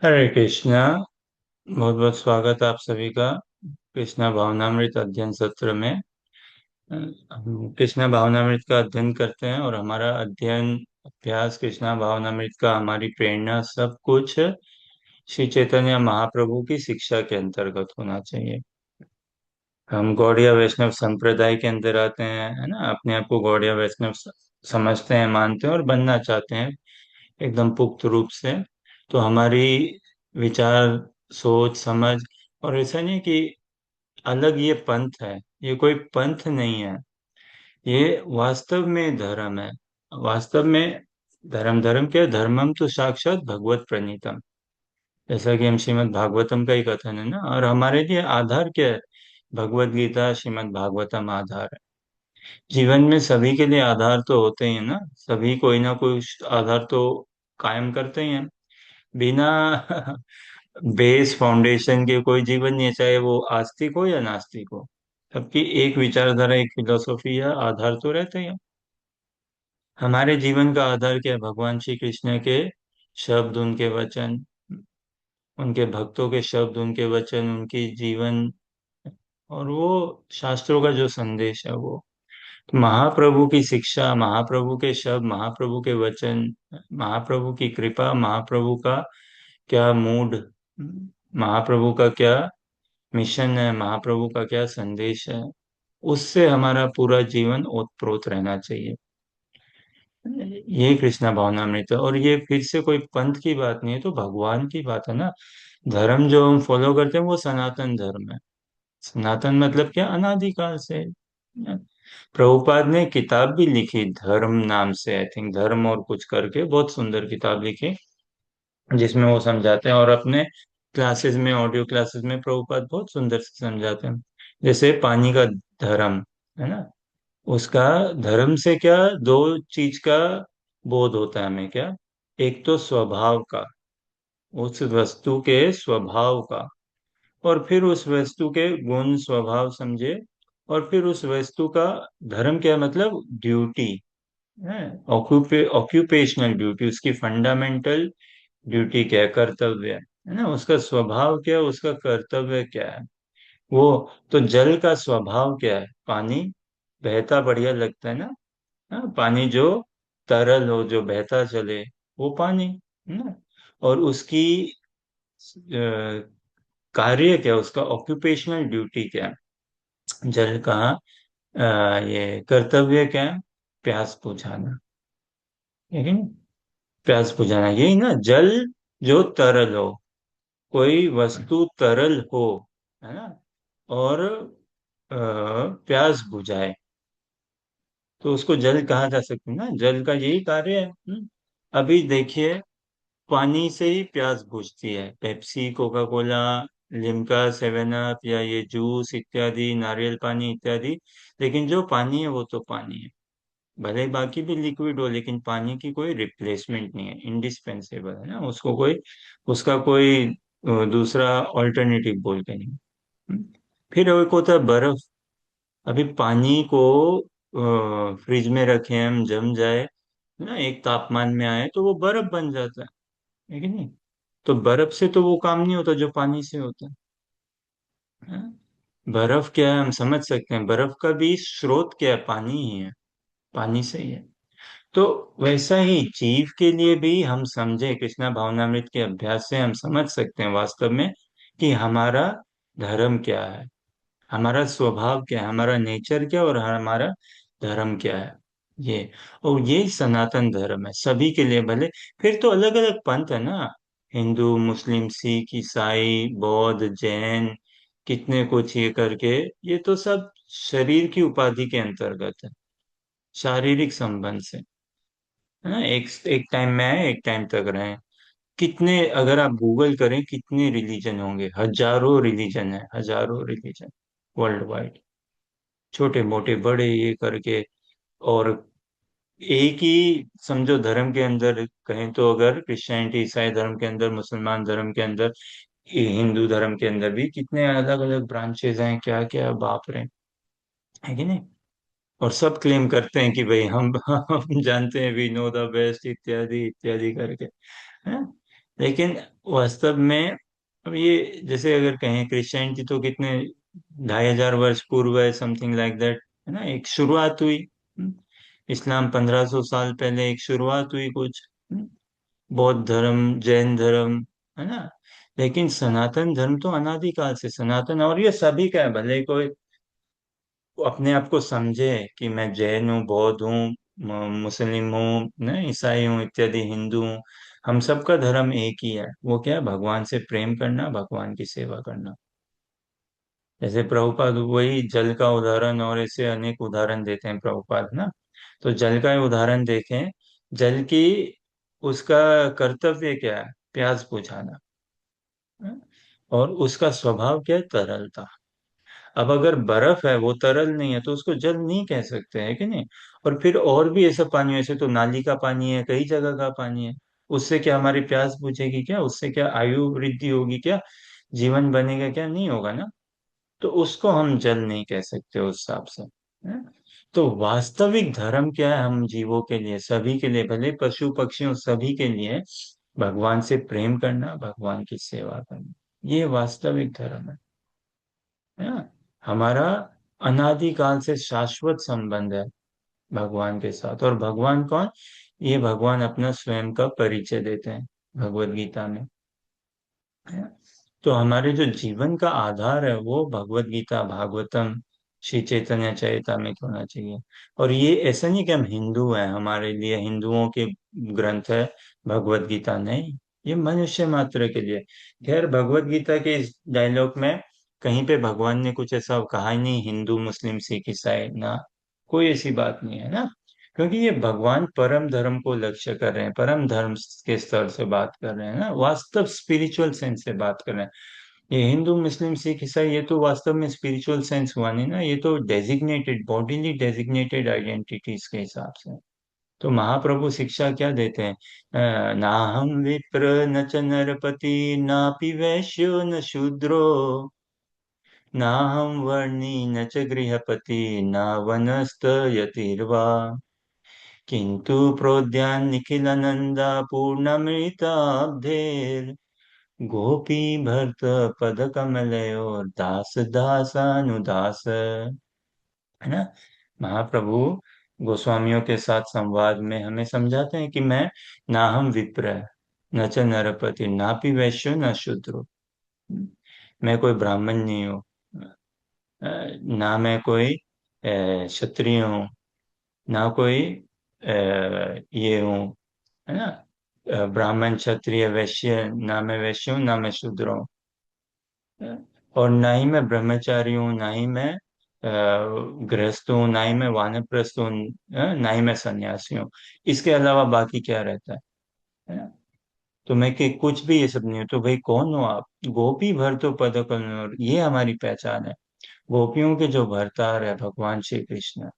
हरे कृष्णा। बहुत बहुत स्वागत आप सभी का कृष्णा भावनामृत अध्ययन सत्र में। हम कृष्णा भावनामृत का अध्ययन करते हैं और हमारा अध्ययन अभ्यास कृष्णा भावनामृत का हमारी प्रेरणा सब कुछ श्री चैतन्य महाप्रभु की शिक्षा के अंतर्गत होना चाहिए। हम गौड़िया वैष्णव संप्रदाय के अंदर आते हैं, है ना। अपने आप को गौड़िया वैष्णव समझते हैं, मानते हैं और बनना चाहते हैं एकदम पुख्त रूप से। तो हमारी विचार, सोच, समझ, और ऐसा नहीं कि अलग ये पंथ है, ये कोई पंथ नहीं है, ये वास्तव में धर्म है। वास्तव में धर्म, धर्म क्या है? धर्मम तो साक्षात भगवत प्रणीतम, जैसा कि हम श्रीमद् भागवतम का ही कथन है ना। और हमारे लिए आधार क्या है? भगवत गीता, श्रीमद् भागवतम आधार है। जीवन में सभी के लिए आधार तो होते ही है ना। सभी कोई ना कोई आधार तो कायम करते ही हैं। बिना बेस फाउंडेशन के कोई जीवन नहीं है, चाहे वो आस्तिक हो या नास्तिक हो। सबकी एक विचारधारा, एक फिलोसॉफी या आधार तो रहते ही है। हमारे जीवन का आधार क्या है? भगवान श्री कृष्ण के शब्द, उनके वचन, उनके भक्तों के शब्द, उनके वचन, उनकी जीवन, और वो शास्त्रों का जो संदेश है वो। तो महाप्रभु की शिक्षा, महाप्रभु के शब्द, महाप्रभु के वचन, महाप्रभु की कृपा, महाप्रभु का क्या मूड, महाप्रभु का क्या मिशन है, महाप्रभु का क्या संदेश है, उससे हमारा पूरा जीवन ओतप्रोत रहना चाहिए। ये कृष्णा भावनामृत है, और ये फिर से कोई पंथ की बात नहीं है, तो भगवान की बात है ना। धर्म जो हम फॉलो करते हैं वो सनातन धर्म है। सनातन मतलब क्या? अनादिकाल से। प्रभुपाद ने किताब भी लिखी धर्म नाम से, आई थिंक धर्म और कुछ करके, बहुत सुंदर किताब लिखी, जिसमें वो समझाते हैं। और अपने क्लासेस में, ऑडियो क्लासेस में प्रभुपाद बहुत सुंदर से समझाते हैं। जैसे पानी का धर्म है ना, उसका धर्म से क्या, दो चीज का बोध होता है हमें। क्या? एक तो स्वभाव का, उस वस्तु के स्वभाव का, और फिर उस वस्तु के गुण स्वभाव समझे, और फिर उस वस्तु का धर्म क्या मतलब ड्यूटी है। ऑक्यूपेशनल ड्यूटी, उसकी फंडामेंटल ड्यूटी क्या है? कर्तव्य है ना। उसका स्वभाव क्या है? उसका कर्तव्य क्या है? वो तो जल का स्वभाव क्या है? पानी बहता बढ़िया लगता है ना। हाँ, पानी जो तरल हो, जो बहता चले, वो पानी है ना। और उसकी कार्य क्या है? उसका ऑक्यूपेशनल ड्यूटी क्या है? जल का ये कर्तव्य क्या है? प्यास बुझाना, है कि नहीं? प्यास बुझाना, यही ना। जल जो तरल हो, कोई वस्तु तरल हो, है ना, और प्यास बुझाए, तो उसको जल कहा जा सकता है ना। जल का यही कार्य है। अभी देखिए, पानी से ही प्यास बुझती है। Pepsi, Coca Cola, Limca, seven up, या ये जूस इत्यादि, नारियल पानी इत्यादि। लेकिन जो पानी है वो तो पानी है। भले ही बाकी भी लिक्विड हो, लेकिन पानी की कोई रिप्लेसमेंट नहीं है, इंडिस्पेंसेबल है ना। उसको कोई, उसका कोई दूसरा ऑल्टरनेटिव बोल के नहीं। हम्म। फिर एक होता है बर्फ। अभी पानी को फ्रिज में रखें हम, जम जाए ना, एक तापमान में आए तो वो बर्फ बन जाता है कि नहीं? तो बर्फ से तो वो काम नहीं होता जो पानी से होता है। हाँ? बर्फ क्या है हम समझ सकते हैं, बर्फ का भी स्रोत क्या है? पानी ही है, पानी से ही है। तो वैसा ही जीव के लिए भी हम समझे, कृष्णा भावनामृत के अभ्यास से हम समझ सकते हैं वास्तव में कि हमारा धर्म क्या है, हमारा स्वभाव क्या है, हमारा नेचर क्या है, और हमारा धर्म क्या है। ये, और ये सनातन धर्म है सभी के लिए। भले फिर तो अलग अलग पंथ है ना, हिंदू, मुस्लिम, सिख, ईसाई, बौद्ध, जैन, कितने कुछ ये करके, ये तो सब शरीर की उपाधि के अंतर्गत है, शारीरिक संबंध से, है ना। एक एक टाइम में आए, एक टाइम तक रहे। कितने, अगर आप गूगल करें, कितने रिलीजन होंगे? हजारों रिलीजन है, हजारों रिलीजन वर्ल्ड वाइड, छोटे मोटे बड़े ये करके। और एक ही समझो धर्म के अंदर कहें तो, अगर क्रिश्चियनिटी, ईसाई धर्म के अंदर, मुसलमान धर्म के अंदर, ये हिंदू धर्म के अंदर भी कितने अलग अलग ब्रांचेस हैं, क्या क्या बाप रे, है कि नहीं? और सब क्लेम करते हैं कि भाई हम हम जानते हैं, वी नो द बेस्ट इत्यादि इत्यादि करके, है। लेकिन वास्तव में अब ये जैसे अगर कहें क्रिश्चियनिटी तो कितने 2,500 वर्ष पूर्व है, समथिंग लाइक दैट, है ना, एक शुरुआत हुई। इस्लाम 1,500 साल पहले एक शुरुआत हुई कुछ। बौद्ध धर्म, जैन धर्म, है ना। लेकिन सनातन धर्म तो अनादिकाल से सनातन, और ये सभी का है, भले कोई अपने आप को समझे कि मैं जैन हूँ, बौद्ध हूँ, मुस्लिम हूँ, न ईसाई हूँ, इत्यादि हिंदू हूँ। हम सबका धर्म एक ही है, वो क्या है, भगवान से प्रेम करना, भगवान की सेवा करना। जैसे प्रभुपाद वही जल का उदाहरण और ऐसे अनेक उदाहरण देते हैं प्रभुपाद ना। तो जल का उदाहरण देखें, जल की उसका कर्तव्य क्या है, प्यास बुझाना, है? और उसका स्वभाव क्या है, तरलता। अब अगर बर्फ है वो तरल नहीं है तो उसको जल नहीं कह सकते हैं कि नहीं। और फिर और भी ऐसा पानी, ऐसे तो नाली का पानी है, कई जगह का पानी है, उससे क्या हमारी प्यास बुझेगी क्या, उससे क्या आयु वृद्धि होगी क्या, जीवन बनेगा क्या, नहीं होगा ना। तो उसको हम जल नहीं कह सकते उस हिसाब से, है? तो वास्तविक धर्म क्या है, हम जीवों के लिए, सभी के लिए, भले पशु पक्षियों सभी के लिए, भगवान से प्रेम करना, भगवान की सेवा करना, ये वास्तविक धर्म है ना। हमारा अनादिकाल से शाश्वत संबंध है भगवान के साथ। और भगवान कौन, ये भगवान अपना स्वयं का परिचय देते हैं भगवत गीता में, है ना? तो हमारे जो जीवन का आधार है वो भगवत गीता, भागवतम, श्री चैतन्य चैतामृत होना चाहिए। और ये ऐसा नहीं कि हम हिंदू हैं, हमारे लिए हिंदुओं के ग्रंथ है भगवत गीता, नहीं, ये मनुष्य मात्र के लिए। खैर भगवत गीता के इस डायलॉग में कहीं पे भगवान ने कुछ ऐसा कहा ही नहीं, हिंदू मुस्लिम सिख ईसाई ना, कोई ऐसी बात नहीं है ना। क्योंकि ये भगवान परम धर्म को लक्ष्य कर रहे हैं, परम धर्म के स्तर से बात कर रहे हैं ना, वास्तव स्पिरिचुअल सेंस से बात कर रहे हैं। ये हिंदू मुस्लिम सिख ईसाई ये तो वास्तव में स्पिरिचुअल सेंस हुआ नहीं ना, ये तो डेजिग्नेटेड, बॉडीली डेजिग्नेटेड आइडेंटिटीज के हिसाब से। तो महाप्रभु शिक्षा क्या देते हैं, ना हम विप्र न च नरपति नापि वैश्यो न शूद्रो, ना हम वर्णी न च गृहपति न वनस्त यतिर्वा, किंतु प्रोद्यान निखिलानंदा पूर्णमृताब्धेर, गोपी भर्त पद कमलयोर दास दासानुदास, है ना। महाप्रभु गोस्वामियों के साथ संवाद में हमें समझाते हैं कि मैं, ना हम विप्र, न च नरपति नापि वैश्यो न शूद्रो, मैं कोई ब्राह्मण नहीं हूँ, ना मैं कोई क्षत्रिय हूँ, ना कोई ये हूँ, है ना, ब्राह्मण क्षत्रिय वैश्य, ना मैं वैश्य हूँ, ना मैं शूद्र हूँ, और ना ही मैं ब्रह्मचारी हूँ, ना ही मैं गृहस्थ हूँ, ना ही मैं वानप्रस्थ हूँ, ना ही मैं सन्यासी हूँ। इसके अलावा बाकी क्या रहता है ना। तो मैं कि कुछ भी ये सब नहीं हूँ, तो भाई कौन हो आप, गोपी भर तो पद कमल, ये हमारी पहचान है। गोपियों के जो भरतार है भगवान श्री कृष्ण।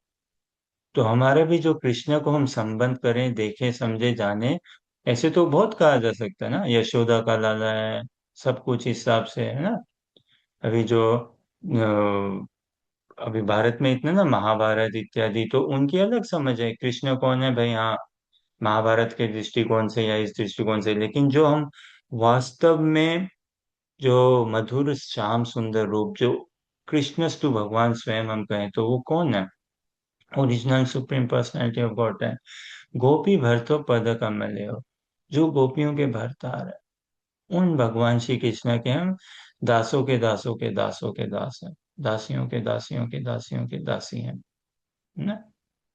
तो हमारे भी जो कृष्ण को हम संबंध करें, देखें, समझे, जाने, ऐसे तो बहुत कहा जा सकता है ना, यशोदा का लाला है, सब कुछ इस हिसाब से, है ना। अभी जो अभी भारत में इतना ना महाभारत इत्यादि, तो उनकी अलग समझ है, कृष्ण कौन है भाई, हाँ, महाभारत के दृष्टिकोण से या इस दृष्टिकोण से। लेकिन जो हम वास्तव में, जो मधुर श्याम सुंदर रूप, जो कृष्णस्तु भगवान स्वयं हम कहें तो वो कौन है, original supreme personality of God है। गोपी भरतो पद कमल, जो गोपियों के भरतार है, उन भगवान श्री कृष्ण के हम दासों के दासों के दासों के दास हैं, दासियों के दासियों के दासियों के दासी हैं, है ना।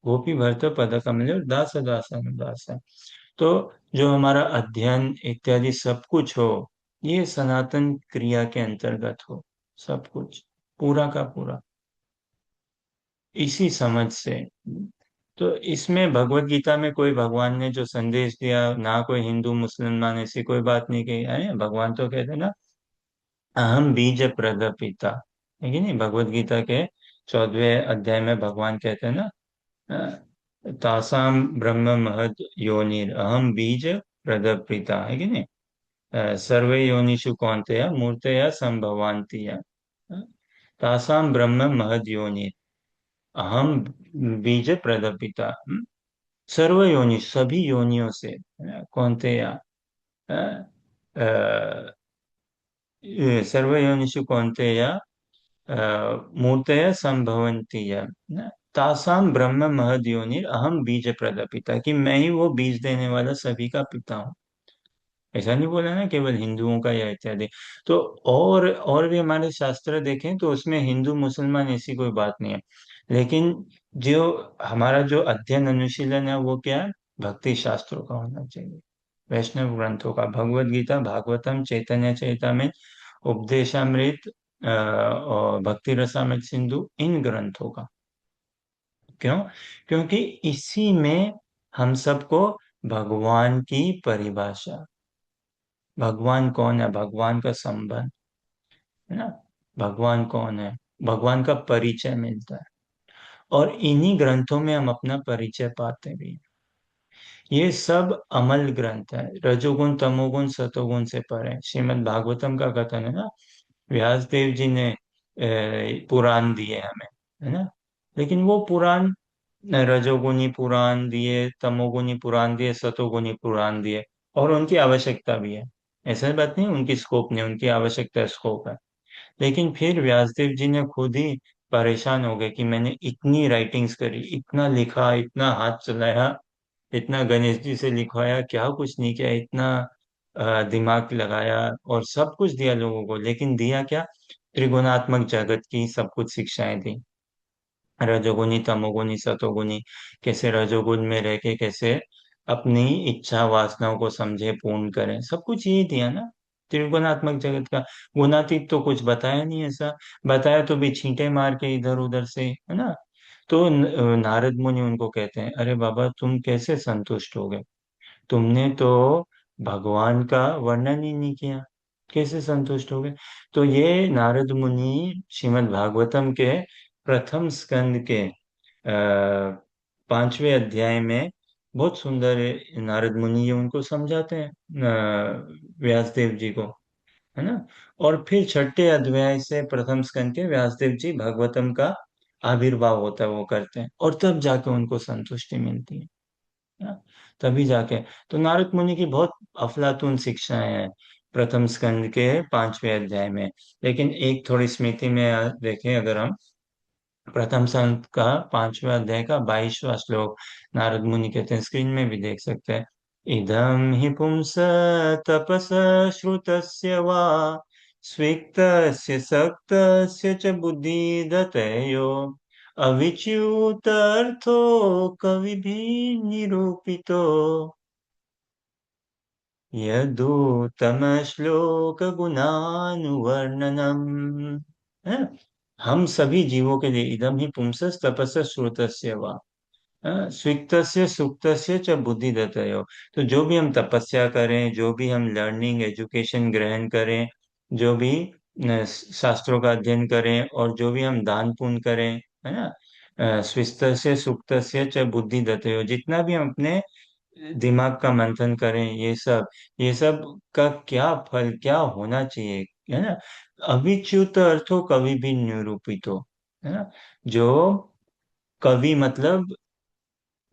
गोपी भरत पद कमल और दास दास दास है। तो जो हमारा अध्ययन इत्यादि सब कुछ हो, ये सनातन क्रिया के अंतर्गत हो, सब कुछ पूरा का पूरा इसी समझ से। तो इसमें भगवत गीता में कोई भगवान ने जो संदेश दिया ना, कोई हिंदू मुसलमान ऐसी कोई बात नहीं कही है, भगवान तो कहते हैं ना, अहम बीज प्रदपिता, है कि नहीं। भगवत गीता के 14वें अध्याय में भगवान कहते हैं ना, तासाम ब्रह्म महद योनिर अहम बीज प्रदपिता, है कि नहीं। सर्वे योनिषु कौन्तेय मूर्तया संभवान्ति है। तासाम ब्रह्म महद योनिर अहम बीज प्रदपिता, सर्व योनि, सभी योनियों से, कौन्तेय, सर्वयोनिषु कौन्तेय मूर्तयः संभवन्ति यः न, तासां ब्रह्म महद्योनिर अहम बीज प्रदपिता, कि मैं ही वो बीज देने वाला सभी का पिता हूँ। ऐसा नहीं बोला ना केवल हिंदुओं का या इत्यादि। तो और भी हमारे शास्त्र देखें तो उसमें हिंदू मुसलमान ऐसी कोई बात नहीं है। लेकिन जो हमारा जो अध्ययन अनुशीलन है वो क्या है, भक्ति शास्त्रों का होना चाहिए, वैष्णव ग्रंथों का, भगवत गीता, भागवतम, चैतन्य चैतामृत, उपदेशामृत, और भक्ति रसामृत सिंधु, इन ग्रंथों का। क्यों? क्योंकि इसी में हम सबको भगवान की परिभाषा, भगवान कौन है, भगवान का संबंध, है ना, भगवान कौन है, भगवान का परिचय मिलता है। और इन्हीं ग्रंथों में हम अपना परिचय पाते भी हैं। ये सब अमल ग्रंथ है, रजोगुण तमोगुण सतोगुण से परे। श्रीमद् भागवतम का कथन है ना, व्यास देव जी ने पुराण दिए हमें, है ना। लेकिन वो पुराण रजोगुणी पुराण दिए, तमोगुणी पुराण दिए, सतोगुणी पुराण दिए, और उनकी आवश्यकता भी है। ऐसा बात नहीं उनकी स्कोप नहीं, उनकी आवश्यकता स्कोप है। लेकिन फिर व्यासदेव जी ने खुद ही परेशान हो गए कि मैंने इतनी राइटिंग्स करी, इतना लिखा, इतना हाथ चलाया, इतना गणेश जी से लिखवाया, क्या कुछ नहीं किया, इतना दिमाग लगाया और सब कुछ दिया लोगों को, लेकिन दिया क्या, त्रिगुणात्मक जगत की सब कुछ शिक्षाएं दी। रजोगुनी तमोगुनी सतोगुनी, कैसे रजोगुण में रह के कैसे अपनी इच्छा वासनाओं को समझे, पूर्ण करें, सब कुछ यही दिया ना। त्रिगुणात्मक जगत का गुणातीत तो कुछ बताया नहीं, ऐसा बताया तो भी छींटे मार के इधर उधर से, है ना। तो नारद मुनि उनको कहते हैं, अरे बाबा तुम कैसे संतुष्ट हो गए, तुमने तो भगवान का वर्णन ही नहीं किया, कैसे संतुष्ट हो गए। तो ये नारद मुनि श्रीमद् भागवतम के प्रथम स्कंद के 5वें अध्याय में बहुत सुंदर नारद मुनि ये उनको समझाते हैं, व्यासदेव जी को, है ना। और फिर छठे अध्याय से प्रथम स्कंद के व्यासदेव जी भागवतम का आविर्भाव होता है वो करते हैं, और तब जाके उनको संतुष्टि मिलती है ना? तभी जाके। तो नारद मुनि की बहुत अफलातून शिक्षाएं हैं प्रथम स्कंद के 5वें अध्याय में। लेकिन एक थोड़ी स्मृति में देखें अगर हम, प्रथम संत का 5वें अध्याय का 22वां श्लोक, नारद मुनि कहते हैं, स्क्रीन में भी देख सकते हैं, इदम हि पुंस तपस श्रुतस्य वा स्विक्तस्य सक्तस्य च बुद्धिदतयो अविच्युतर्थो कविभिः निरूपितो यदुत्तमश्लोकगुणानुवर्णनम्। है, हम सभी जीवों के लिए इदम ही पुंसस तपस श्रुतस्य वा स्विक्तस्य सुक्तस्य च बुद्धिदतयो। तो जो भी हम तपस्या करें, जो भी हम लर्निंग एजुकेशन ग्रहण करें, जो भी शास्त्रों का अध्ययन करें, और जो भी हम दान पुण्य करें, है ना, स्विस्तस्य सुक्तस्य च बुद्धिदतयो, जितना भी हम अपने दिमाग का मंथन करें, ये सब का क्या फल क्या होना चाहिए, है ना। अविच्युत अर्थो कवि भी निरूपितो, है ना। जो कवि मतलब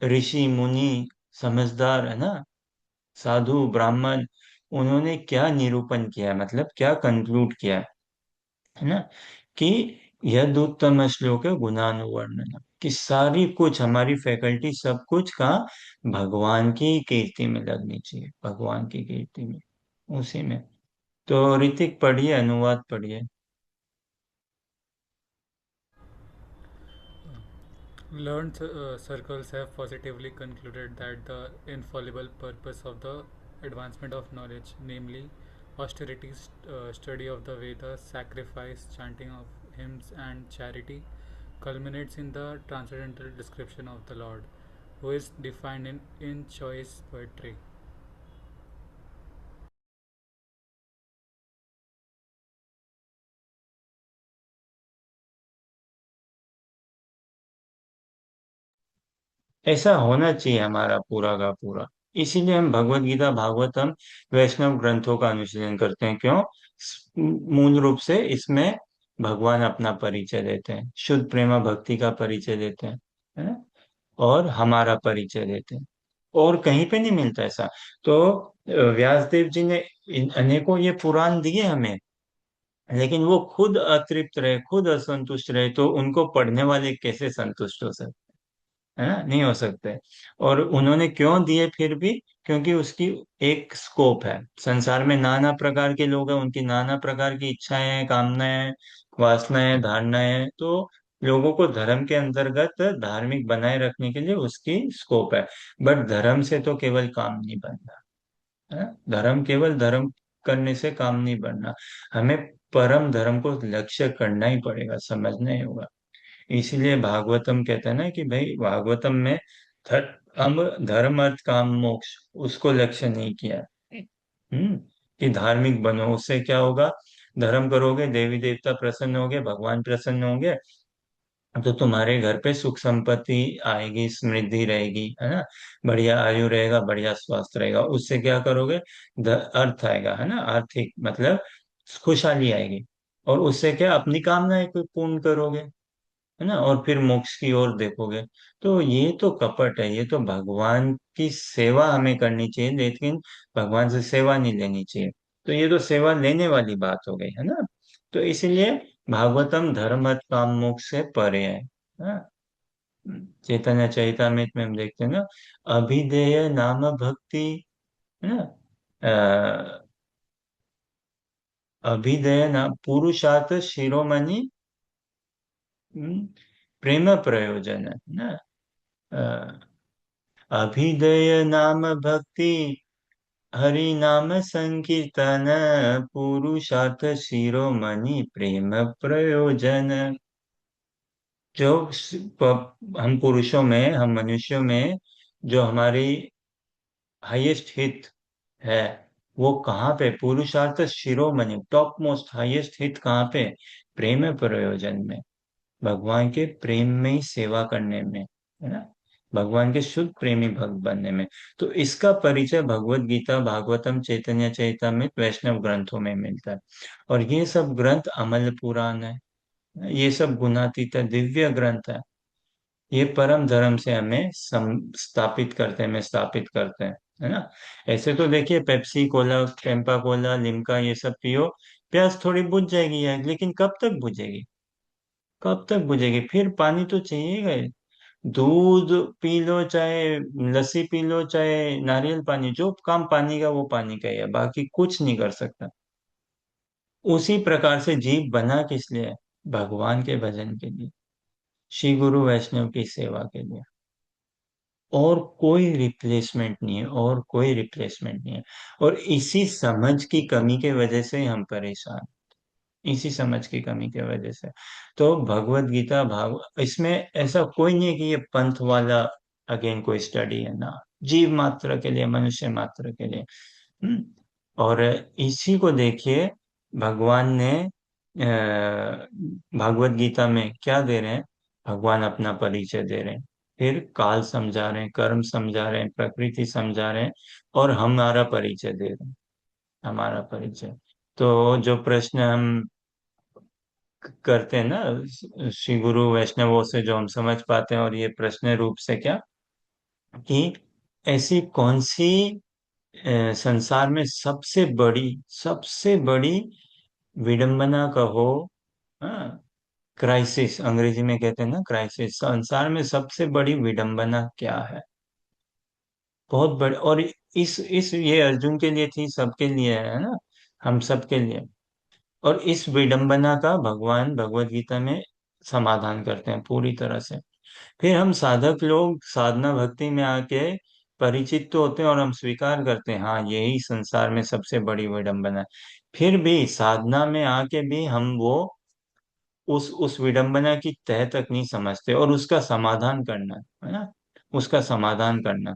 ऋषि मुनि, समझदार, है ना, साधु ब्राह्मण, उन्होंने क्या निरूपण किया है, मतलब क्या कंक्लूड किया है ना, कि यह उत्तम श्लोक है गुणानुवर्णन, कि सारी कुछ हमारी फैकल्टी सब कुछ का भगवान की कीर्ति में लगनी चाहिए, भगवान की कीर्ति में, उसी में। तो ऋतिक पढ़िए, अनुवाद पढ़िए। Learned circles have positively concluded that the infallible purpose of the advancement of knowledge, namely austerity, study of the Vedas, sacrifice, chanting of hymns, and charity, culminates in the transcendental description of the Lord, who is defined in choice poetry. ऐसा होना चाहिए हमारा पूरा का पूरा। इसीलिए हम भगवत गीता भागवतम वैष्णव ग्रंथों का अनुशीलन करते हैं। क्यों? मूल रूप से इसमें भगवान अपना परिचय देते हैं, शुद्ध प्रेमा भक्ति का परिचय देते हैं, है ना, और हमारा परिचय देते हैं। और कहीं पे नहीं मिलता ऐसा। तो व्यासदेव जी ने अनेकों ये पुराण दिए हमें, लेकिन वो खुद अतृप्त रहे, खुद असंतुष्ट रहे, तो उनको पढ़ने वाले कैसे संतुष्ट हो सकते, है ना? नहीं हो सकते। और उन्होंने क्यों दिए फिर भी? क्योंकि उसकी एक स्कोप है। संसार में नाना प्रकार के लोग हैं, उनकी नाना प्रकार की इच्छाएं हैं, कामनाएं हैं, वासनाएं, धारणाएं हैं। तो लोगों को धर्म के अंतर्गत धार्मिक बनाए रखने के लिए उसकी स्कोप है। बट धर्म से तो केवल काम नहीं बनता, है ना? धर्म केवल धर्म करने से काम नहीं बनना। हमें परम धर्म को लक्ष्य करना ही पड़ेगा, समझना ही होगा। इसीलिए भागवतम कहता है ना कि भाई भागवतम में हम धर्म अर्थ काम मोक्ष उसको लक्ष्य नहीं किया है। कि धार्मिक बनो, उससे क्या होगा? धर्म करोगे, देवी देवता प्रसन्न होंगे, भगवान प्रसन्न होंगे, तो तुम्हारे घर पे सुख संपत्ति आएगी, समृद्धि रहेगी, है ना? बढ़िया आयु रहेगा, बढ़िया स्वास्थ्य रहेगा। उससे क्या करोगे? अर्थ आएगा, है ना? आर्थिक मतलब खुशहाली आएगी। और उससे क्या, अपनी कामनाएं को पूर्ण करोगे, है ना? और फिर मोक्ष की ओर देखोगे। तो ये तो कपट है, ये तो भगवान की सेवा हमें करनी चाहिए, लेकिन भगवान से सेवा नहीं लेनी चाहिए। तो ये तो सेवा लेने वाली बात हो गई, है ना? तो इसलिए भागवतम धर्म अर्थ काम मोक्ष से परे है। हाँ? चैतन्य चैतामृत में हम देखते हैं ना, अभिधेय नाम भक्ति, है ना? अ, अभिधेय नाम पुरुषार्थ शिरोमणि, हम्म, प्रेम प्रयोजन है ना? अभिदय नाम भक्ति, हरि नाम संकीर्तन, पुरुषार्थ शिरोमणि प्रेम प्रयोजन। जो हम पुरुषों में, हम मनुष्यों में जो हमारी हाईएस्ट हित है, वो कहाँ पे? पुरुषार्थ शिरोमणि, टॉप मोस्ट हाईएस्ट हित कहाँ पे? प्रेम प्रयोजन में, भगवान के प्रेम में ही सेवा करने में, है ना? भगवान के शुद्ध प्रेमी भक्त बनने में। तो इसका परिचय भगवत गीता, भागवतम, चैतन्य चैतामृत, वैष्णव ग्रंथों में मिलता है। और ये सब ग्रंथ अमल पुराण है, ये सब गुणातीत है, दिव्य ग्रंथ है। ये परम धर्म से हमें स्थापित करते हैं, हमें स्थापित करते हैं, है ना? ऐसे तो देखिए, Pepsi Cola, Tampa Cola, Limca, ये सब पियो, प्यास थोड़ी बुझ जाएगी यार, लेकिन कब तक बुझेगी? कब तक बुझेगी? फिर पानी तो चाहिएगा ही। दूध पी लो, चाहे लस्सी पी लो, चाहे नारियल पानी, जो काम पानी का वो पानी का ही है, बाकी कुछ नहीं कर सकता। उसी प्रकार से जीव बना किस लिए? भगवान के भजन के लिए, श्री गुरु वैष्णव की सेवा के लिए। और कोई रिप्लेसमेंट नहीं है, और कोई रिप्लेसमेंट नहीं है। और इसी समझ की कमी के वजह से हम परेशान, इसी समझ की कमी की वजह से। तो भगवत गीता भाग इसमें ऐसा कोई नहीं है कि ये पंथ वाला अगेन कोई स्टडी है ना, जीव मात्र के लिए, मनुष्य मात्र के लिए। हम्म। और इसी को देखिए, भगवान ने भागवत गीता में क्या दे रहे हैं? भगवान अपना परिचय दे रहे हैं, फिर काल समझा रहे हैं, कर्म समझा रहे हैं, प्रकृति समझा रहे हैं, और हमारा परिचय दे रहे हैं, हमारा परिचय। तो जो प्रश्न हम करते हैं ना, श्री गुरु वैष्णवों से जो हम समझ पाते हैं, और ये प्रश्न रूप से क्या, कि ऐसी कौन सी संसार में सबसे बड़ी विडंबना कहो, हाँ, क्राइसिस अंग्रेजी में कहते हैं ना, क्राइसिस, संसार में सबसे बड़ी विडंबना क्या है? बहुत बड़ी। और इस ये अर्जुन के लिए थी, सबके लिए है ना, हम सबके लिए। और इस विडंबना का भगवान भगवत गीता में समाधान करते हैं पूरी तरह से। फिर हम साधक लोग साधना भक्ति में आके परिचित तो होते हैं, और हम स्वीकार करते हैं, हाँ यही संसार में सबसे बड़ी विडंबना है। फिर भी साधना में आके भी हम वो उस विडंबना की तह तक नहीं समझते, और उसका समाधान करना है ना, उसका समाधान करना।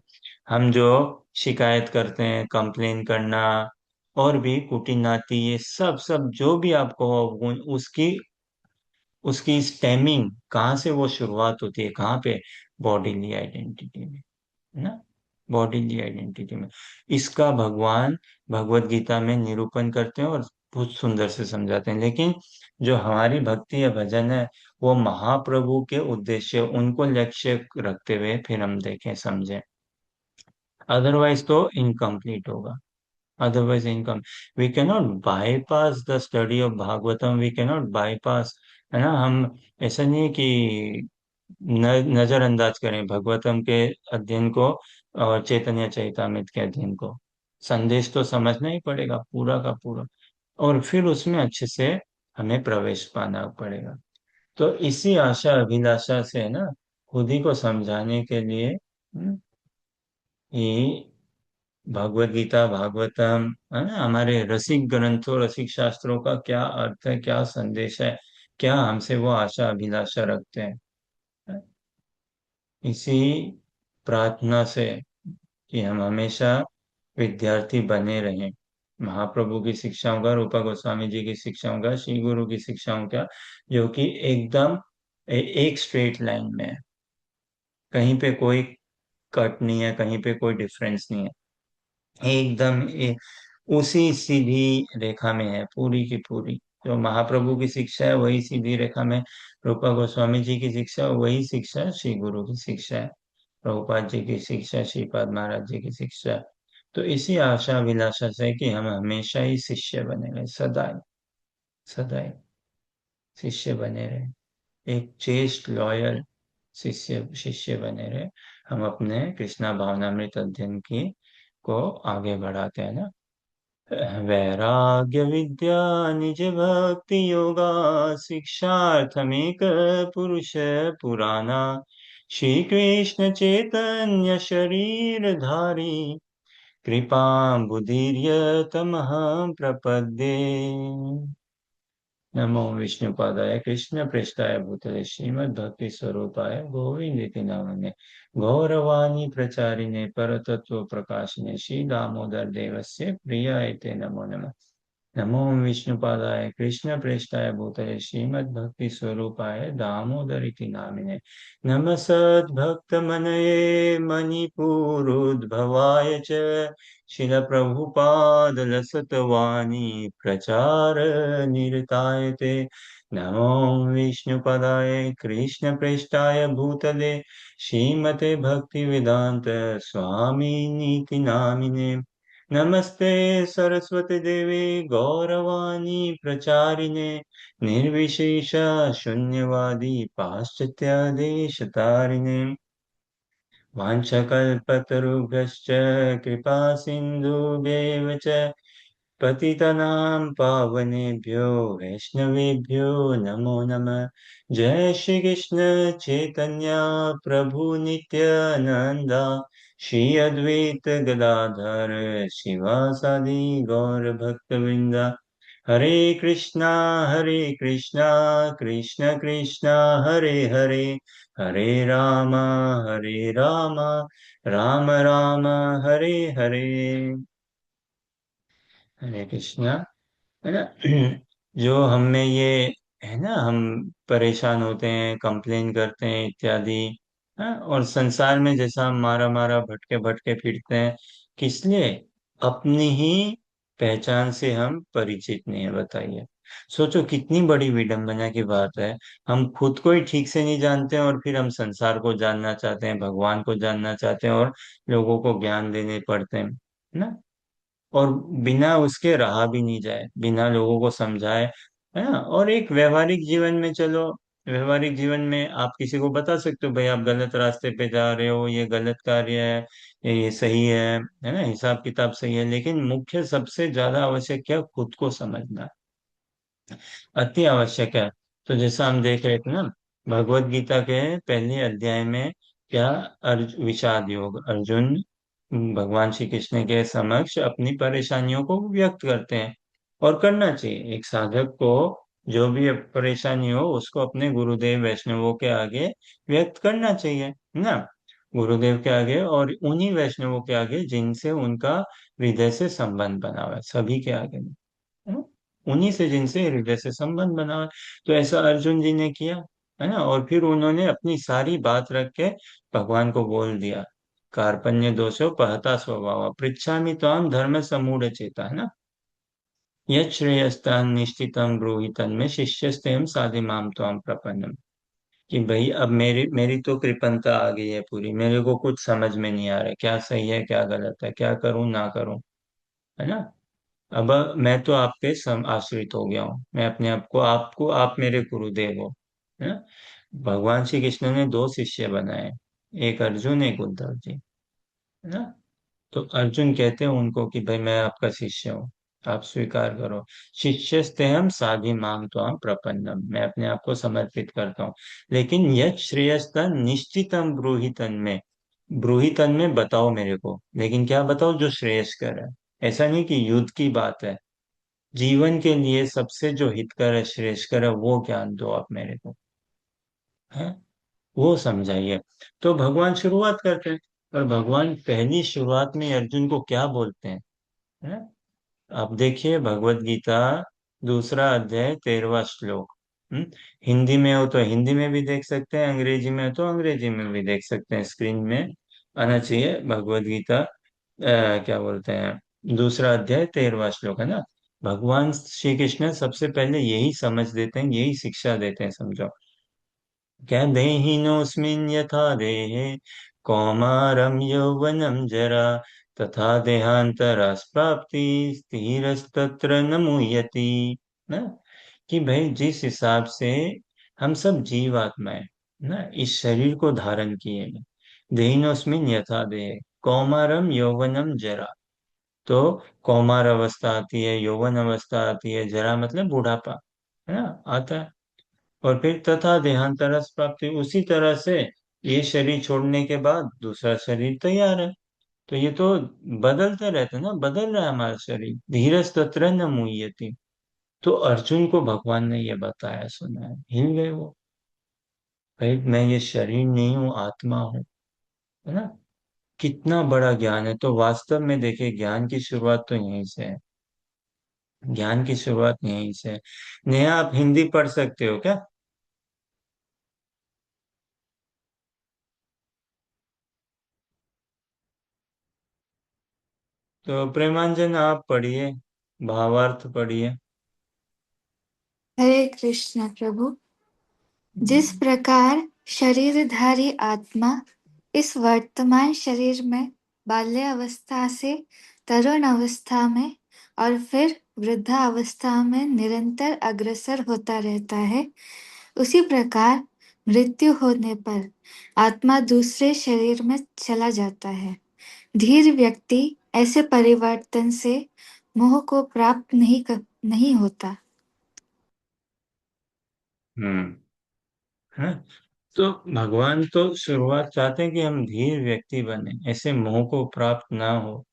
हम जो शिकायत करते हैं, कंप्लेन करना, और भी कुटी नाटी, ये सब सब जो भी आपको हो, उसकी उसकी स्टेमिंग कहाँ से वो शुरुआत होती है, कहाँ पे? बॉडीली आइडेंटिटी में, है ना? बॉडीली आइडेंटिटी में। इसका भगवान भगवत गीता में निरूपण करते हैं, और बहुत सुंदर से समझाते हैं। लेकिन जो हमारी भक्ति या भजन है, वो महाप्रभु के उद्देश्य, उनको लक्ष्य रखते हुए फिर हम देखें, समझें। अदरवाइज तो इनकम्प्लीट होगा। otherwise income, we cannot bypass the study of Bhagavatam, we cannot bypass, है ना। हम ऐसा नहीं है कि नजरअंदाज करें भगवतम के अध्ययन को और चैतन्य चैतामृत के अध्ययन को। संदेश तो समझना ही पड़ेगा पूरा का पूरा, और फिर उसमें अच्छे से हमें प्रवेश पाना पड़ेगा। तो इसी आशा अभिलाषा से है ना, खुद ही को समझाने के लिए ये भगवत गीता भागवतम, है ना, हमारे रसिक ग्रंथों रसिक शास्त्रों का क्या अर्थ है, क्या संदेश है, क्या हमसे वो आशा अभिलाषा रखते हैं। इसी प्रार्थना से कि हम हमेशा विद्यार्थी बने रहें महाप्रभु की शिक्षाओं का, रूपा गोस्वामी जी की शिक्षाओं का, श्री गुरु की शिक्षाओं का, जो कि एकदम एक स्ट्रेट लाइन में है। कहीं पे कोई कट नहीं है, कहीं पे कोई डिफरेंस नहीं है, एकदम उसी सीधी रेखा में है पूरी की पूरी। जो महाप्रभु की शिक्षा है वही सीधी रेखा में, रूपा गोस्वामी जी की शिक्षा वही शिक्षा, श्री गुरु की शिक्षा है, प्रभुपाद जी की शिक्षा, श्रीपाद महाराज जी की शिक्षा। तो इसी आशा अभिलाषा से कि हम हमेशा ही शिष्य बने रहे, सदैव सदैव शिष्य बने रहे, एक चेस्ट लॉयल शिष्य शिष्य बने रहे, हम अपने कृष्णा भावनामृत अध्ययन की को आगे बढ़ाते हैं ना। वैराग्य विद्या निज भक्ति योगा, शिक्षार्थमेक पुरुष पुराना, श्री कृष्ण चैतन्य शरीर धारी, कृपा बुद्धिर्य तमहं प्रपद्ये। नमो विष्णुपादाय कृष्ण पृष्ठाय भूतले श्रीमद् भक्ति स्वरूपाय गोविंद नामने गौरवाणी प्रचारिणे परतत्व प्रकाशिने श्री दामोदर देवस्य प्रियाय ते नमो नमः। नमो विष्णुपादाय कृष्ण प्रेष्ठाय भूतले श्रीमद् भक्ति स्वरूपाय दामोदर इति नामिने नमस्सद्भक्तमनये मणिपुरोद्भवाय च शिल प्रभुपाद लसतवाणी प्रचार निरताय ते। नमो विष्णुपदाय कृष्ण प्रेष्ठाय भूतले श्रीमते भक्ति वेदांत स्वामी नीति नामिने नमस्ते सरस्वती देवी गौरवाणी प्रचारिणे निर्विशेष शून्यवादी पाश्चात्य देश तारिणे वाञ्छकल्पतरुभ्यश्च कृपा सिन्धुभ्येव च पतितनां पावनेभ्यो वैष्णवेभ्यो नमो नमः। जय श्री कृष्ण चैतन्य प्रभु नित्यानंदा, श्री अद्वैत गदाधर शिवासादि गौर भक्तवृंदा। हरे कृष्णा कृष्ण कृष्णा हरे हरे, हरे राम हरे राम राम राम हरे हरे। हरे कृष्णा, है ना। जो हम में ये है ना, हम परेशान होते हैं, कंप्लेन करते हैं इत्यादि, हाँ, और संसार में जैसा हम मारा मारा भटके भटके फिरते हैं, किस लिए? अपनी ही पहचान से हम परिचित नहीं है, बताइए। सोचो कितनी बड़ी विडंबना की बात है। हम खुद को ही ठीक से नहीं जानते हैं और फिर हम संसार को जानना चाहते हैं, भगवान को जानना चाहते हैं, और लोगों को ज्ञान देने पड़ते हैं, है ना। और बिना उसके रहा भी नहीं जाए, बिना लोगों को समझाए, है ना। और एक व्यवहारिक जीवन में चलो, व्यवहारिक जीवन में आप किसी को बता सकते हो भाई आप गलत रास्ते पे जा रहे हो, ये गलत कार्य है, ये सही है ना, हिसाब किताब सही है, लेकिन मुख्य सबसे ज्यादा आवश्यक क्या, खुद को समझना अति आवश्यक है। तो जैसा हम देख रहे थे ना, भगवत गीता के पहले अध्याय में क्या, विषाद योग, अर्जुन भगवान श्री कृष्ण के समक्ष अपनी परेशानियों को व्यक्त करते हैं। और करना चाहिए एक साधक को, जो भी परेशानी हो उसको अपने गुरुदेव वैष्णवों के आगे व्यक्त करना चाहिए, है ना। गुरुदेव के आगे और उन्हीं वैष्णवों के आगे जिनसे उनका हृदय से संबंध बना हुआ है, सभी के आगे नहीं, है ना? उन्हीं से जिनसे हृदय से संबंध बना है। तो ऐसा अर्जुन जी ने किया, है ना। और फिर उन्होंने अपनी सारी बात रख के भगवान को बोल दिया, कार्पण्य दोषो पहता स्वभाव पृच्छामि त्वाम धर्म समूढ़ चेता, है ना। यत् श्रेयस्तान निश्चितम ब्रूहि तन्मे शिष्यस्तेम साधि माम त्वाम प्रपन्नम। कि भाई अब मेरी मेरी तो कृपणता आ गई है पूरी, मेरे को कुछ समझ में नहीं आ रहा है, क्या सही है क्या गलत है, क्या करूं ना करूं, है ना। अब मैं तो आप पे सम आश्रित हो गया हूँ, मैं अपने आप को, आपको आप मेरे गुरुदेव हो, है ना। भगवान श्री कृष्ण ने दो शिष्य बनाए, एक अर्जुन एक उद्धव जी, है ना। तो अर्जुन कहते हैं उनको कि भाई मैं आपका शिष्य हूँ, आप स्वीकार करो। शिष्यस्तेहम साधि माम त्वाम प्रपन्नम, मैं अपने आप को समर्पित करता हूँ। लेकिन यह श्रेयस्तर निश्चितम ब्रूहितन में बताओ मेरे को, लेकिन क्या बताओ जो श्रेयस्कर है। ऐसा नहीं कि युद्ध की बात है, जीवन के लिए सबसे जो हितकर है श्रेयस्कर है वो ज्ञान दो आप मेरे को, है, वो समझाइए। तो भगवान शुरुआत करते हैं, और भगवान पहली शुरुआत में अर्जुन को क्या बोलते हैं, है? आप देखिए भगवत गीता, दूसरा अध्याय 13वां श्लोक। हिंदी में हो तो हिंदी में भी देख सकते हैं, अंग्रेजी में हो तो अंग्रेजी में भी देख सकते हैं, स्क्रीन में आना चाहिए भगवत गीता, क्या बोलते हैं, दूसरा अध्याय 13वां श्लोक, है ना। भगवान श्री कृष्ण सबसे पहले यही समझ देते हैं, यही शिक्षा देते हैं, समझो। क्या देहिनोऽस्मिन् यथा देहे कौमारं यौवनं जरा तथा देहांतरस्प्राप्ति स्थिरस्तत्र न मुह्यति, ना। कि भाई जिस हिसाब से हम सब जीवात्माएं ना इस शरीर को धारण किए हैं, देहिनोऽस्मिन् यथा देहे कौमारम यौवनम जरा, तो कौमार अवस्था आती है, यौवन अवस्था आती है, जरा मतलब बुढ़ापा, है ना, आता है। और फिर तथा देहांतरस प्राप्ति, उसी तरह से ये शरीर छोड़ने के बाद दूसरा शरीर तैयार है। तो ये तो बदलते रहते ना, बदल रहा है हमारा शरीर, धीरज तत्र न मुह्यति। तो अर्जुन को भगवान ने ये बताया, सुना है, हिल गए वो, भाई मैं ये शरीर नहीं हूँ, आत्मा हूँ, है ना। कितना बड़ा ज्ञान है। तो वास्तव में देखिए ज्ञान की शुरुआत तो यहीं से है, ज्ञान की शुरुआत यहीं से है। नेहा आप हिंदी पढ़ सकते हो क्या? तो प्रेमांजन आप पढ़िए, भावार्थ पढ़िए। हरे कृष्ण प्रभु। जिस प्रकार शरीरधारी आत्मा इस वर्तमान शरीर में बाल्यावस्था से तरुण अवस्था में और फिर वृद्धावस्था में निरंतर अग्रसर होता रहता है, उसी प्रकार मृत्यु होने पर आत्मा दूसरे शरीर में चला जाता है। धीर व्यक्ति ऐसे परिवर्तन से मोह को प्राप्त नहीं होता। हम्म। है। तो भगवान तो शुरुआत चाहते हैं कि हम धीर व्यक्ति बने, ऐसे मोह को प्राप्त ना हो।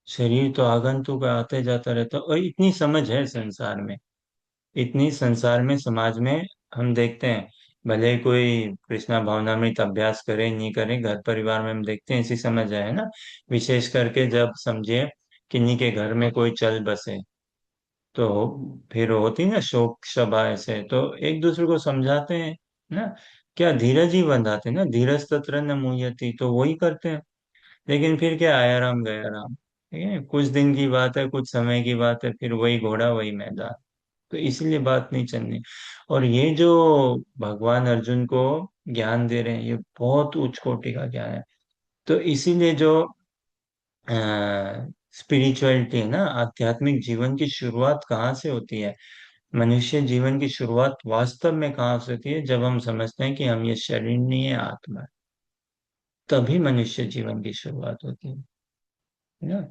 शरीर तो आगंतुक आते जाता रहता, और इतनी समझ है संसार में, इतनी संसार में समाज में हम देखते हैं। भले कोई कृष्णा भावनामृत अभ्यास करे नहीं करे, घर परिवार में हम देखते हैं ऐसी समझ है ना। विशेष करके जब समझिए किन्हीं के घर में कोई चल बसे, तो फिर होती ना शोक सभा, ऐसे तो एक दूसरे को समझाते हैं ना, क्या धीरज ही बंधाते ना, धीरज तत्र न मुह्यति, तो वही करते हैं। लेकिन फिर क्या, आया राम गया राम, ठीक है, कुछ दिन की बात है, कुछ समय की बात है, फिर वही घोड़ा वही मैदान। तो इसलिए बात नहीं चलनी। और ये जो भगवान अर्जुन को ज्ञान दे रहे हैं, ये बहुत उच्च कोटि का ज्ञान है। तो इसीलिए जो स्पिरिचुअलिटी है ना, आध्यात्मिक जीवन की शुरुआत कहाँ से होती है, मनुष्य जीवन की शुरुआत वास्तव में कहाँ से होती है, जब हम समझते हैं कि हम ये शरीर नहीं है, आत्मा है। तभी मनुष्य जीवन की शुरुआत होती है ना।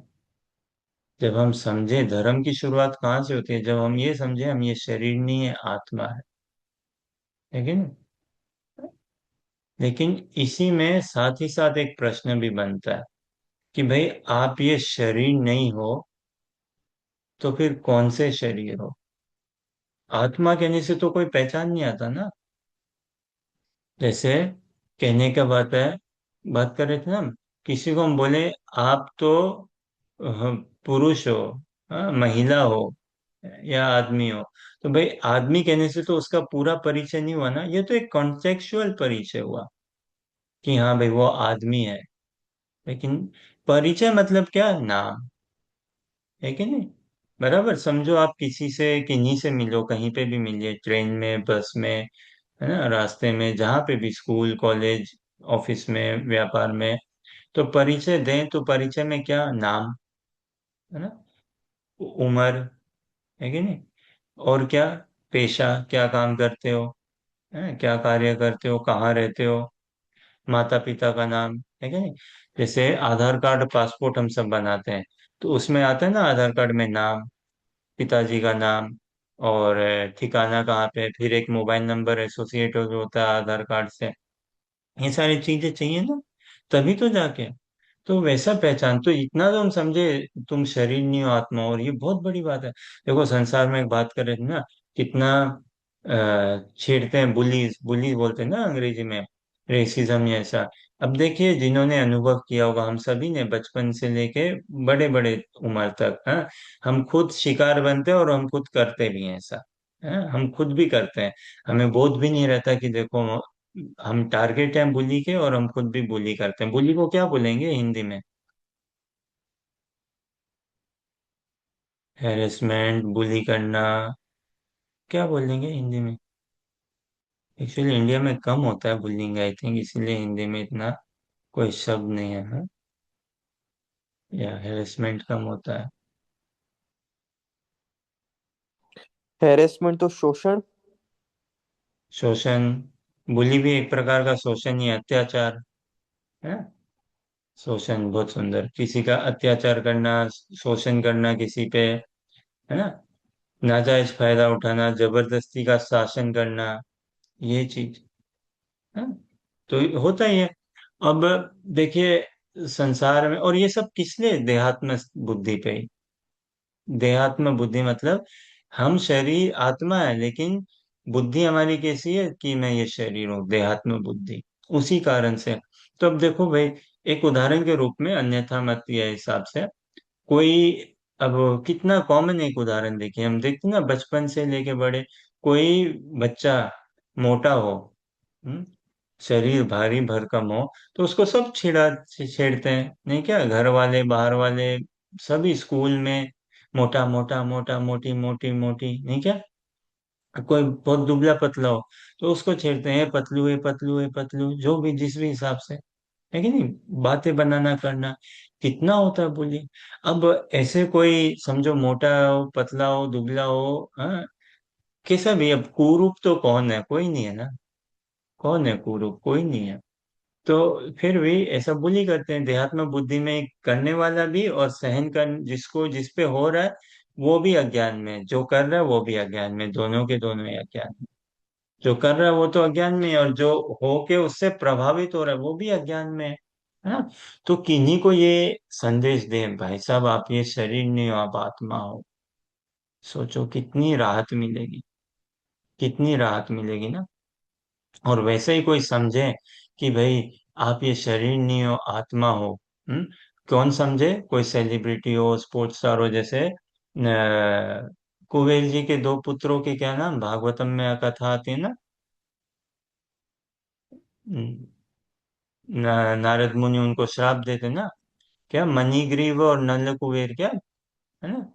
जब हम समझे धर्म की शुरुआत कहाँ से होती है, जब हम ये समझे हम ये शरीर नहीं है, आत्मा है कि नहीं। लेकिन इसी में साथ ही साथ एक प्रश्न भी बनता है कि भाई आप ये शरीर नहीं हो, तो फिर कौन से शरीर हो? आत्मा कहने से तो कोई पहचान नहीं आता ना। जैसे कहने का बात कर रहे थे ना हम, किसी को हम बोले आप तो पुरुष हो, महिला हो या आदमी हो, तो भाई आदमी कहने से तो उसका पूरा परिचय नहीं हुआ ना, ये तो एक कॉन्टेक्चुअल परिचय हुआ कि हाँ भाई वो आदमी है। लेकिन परिचय मतलब क्या, नाम, है कि नहीं। बराबर समझो, आप किसी से किन्हीं से मिलो, कहीं पे भी मिलिए, ट्रेन में बस में, है ना, रास्ते में जहाँ पे भी, स्कूल, कॉलेज, ऑफिस में, व्यापार में, तो परिचय दें तो परिचय में क्या, नाम, है ना, उम्र, है कि नहीं, और क्या, पेशा, क्या काम करते हो, है, क्या कार्य करते हो, कहाँ रहते हो, माता पिता का नाम, है कि नहीं। जैसे आधार कार्ड, पासपोर्ट हम सब बनाते हैं, तो उसमें आता है ना आधार कार्ड में नाम, पिताजी का नाम, और ठिकाना कहाँ पे है, फिर एक मोबाइल नंबर एसोसिएट जो होता है आधार कार्ड से। ये सारी चीजें चाहिए ना, तभी तो जाके, तो वैसा पहचान, तो इतना तो हम समझे, तुम शरीर नहीं हो, आत्मा हो, और ये बहुत बड़ी बात है। देखो संसार में एक बात कर रहे थे ना, कितना छेड़ते हैं, बुलीज, बुली बोलते हैं ना अंग्रेजी में, रेसिज्म, ये ऐसा। अब देखिए, जिन्होंने अनुभव किया होगा, हम सभी ने बचपन से लेके बड़े बड़े उम्र तक, हाँ, हम खुद शिकार बनते हैं और हम खुद करते भी हैं ऐसा, है, हम खुद भी करते हैं। हमें बोध भी नहीं रहता कि देखो हम टारगेट हैं बुली के, और हम खुद भी बुली करते हैं। बुली को क्या बोलेंगे हिंदी में? हैरेसमेंट, बुली करना, क्या बोलेंगे हिंदी में? एक्चुअली इंडिया में कम होता है बुलिंग, आई थिंक, इसीलिए हिंदी में इतना कोई शब्द नहीं है, हाँ? या हैरेसमेंट कम होता है। हैरेसमेंट तो शोषण। शोषण, बुली भी एक प्रकार का शोषण ही है, अत्याचार, है। शोषण बहुत सुंदर, किसी का अत्याचार करना, शोषण करना किसी पे, है ना, नाजायज फायदा उठाना, जबरदस्ती का शासन करना, ये चीज, है, तो होता ही है। अब देखिए, संसार में, और ये सब किस लिए, देहात्म बुद्धि पे ही। देहात्म बुद्धि मतलब, हम शरीर आत्मा है, लेकिन बुद्धि हमारी कैसी है कि मैं ये शरीर हूँ, देहात्म बुद्धि, उसी कारण से। तो अब देखो भाई, एक उदाहरण के रूप में, अन्यथा मत ये हिसाब से, कोई, अब कितना कॉमन एक उदाहरण देखिए, हम देखते हैं ना बचपन से लेके बड़े, कोई बच्चा मोटा हो, हम्म, शरीर भारी भरकम हो, तो उसको सब छेड़ते हैं, नहीं क्या, घर वाले, बाहर वाले, सभी, स्कूल में, मोटा मोटा मोटा, मोटी मोटी मोटी, नहीं क्या, कोई बहुत दुबला पतला हो, तो उसको छेड़ते हैं, पतलू है, पतलू है, पतलू, जो भी, जिस भी हिसाब से, है कि नहीं, बातें बनाना करना, कितना होता है बोली। अब ऐसे कोई समझो, मोटा हो, पतला हो, दुबला हो, हाँ, कैसा भी, अब कुरूप तो कौन है, कोई नहीं है ना, कौन है कुरूप, कोई नहीं है। तो फिर भी ऐसा बुली करते हैं, देहात्म बुद्धि में करने वाला भी, और सहन कर, जिसको, जिस पे हो रहा है, वो भी अज्ञान में, जो कर रहा है वो भी अज्ञान में, दोनों के दोनों ही अज्ञान में। जो कर रहा है वो तो अज्ञान में है, और जो हो के उससे प्रभावित हो रहा है वो भी अज्ञान में है ना। तो किन्हीं को ये संदेश दे, भाई साहब आप ये शरीर नहीं हो, आप आत्मा हो, सोचो कितनी राहत मिलेगी, कितनी राहत मिलेगी ना। और वैसे ही कोई समझे कि भाई आप ये शरीर नहीं हो, आत्मा हो, हम्म, कौन समझे, कोई सेलिब्रिटी हो, स्पोर्ट्स स्टार हो, जैसे कुबेर जी के दो पुत्रों के क्या नाम, भागवतम में कथा आती है ना, नारद मुनि उनको श्राप देते ना, क्या, मणिग्रीव और नलकुबेर, क्या, है ना,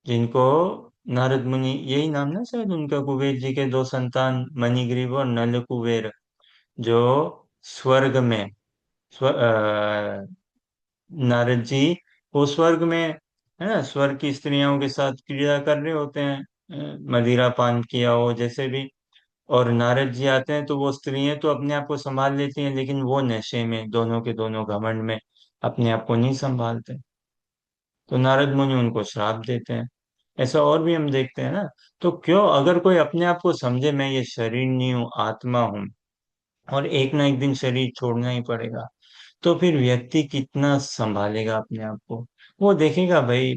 जिनको नारद मुनि, यही नाम ना शायद उनका, कुबेर जी के दो संतान, मणिग्रीव और नलकुबेर, जो स्वर्ग में, नारद जी वो स्वर्ग में, है ना, स्वर्ग की स्त्रियों के साथ क्रीड़ा कर रहे होते हैं, मदिरा पान किया हो जैसे भी, और नारद जी आते हैं, तो वो स्त्रियां तो अपने आप को संभाल लेती हैं, लेकिन वो नशे में, दोनों के दोनों घमंड में, अपने आप को नहीं संभालते, तो नारद मुनि उनको श्राप देते हैं। ऐसा और भी हम देखते हैं ना। तो क्यों, अगर कोई अपने आप को समझे, मैं ये शरीर नहीं हूँ, आत्मा हूँ, और एक ना एक दिन शरीर छोड़ना ही पड़ेगा, तो फिर व्यक्ति कितना संभालेगा अपने आप को। वो देखेगा भाई,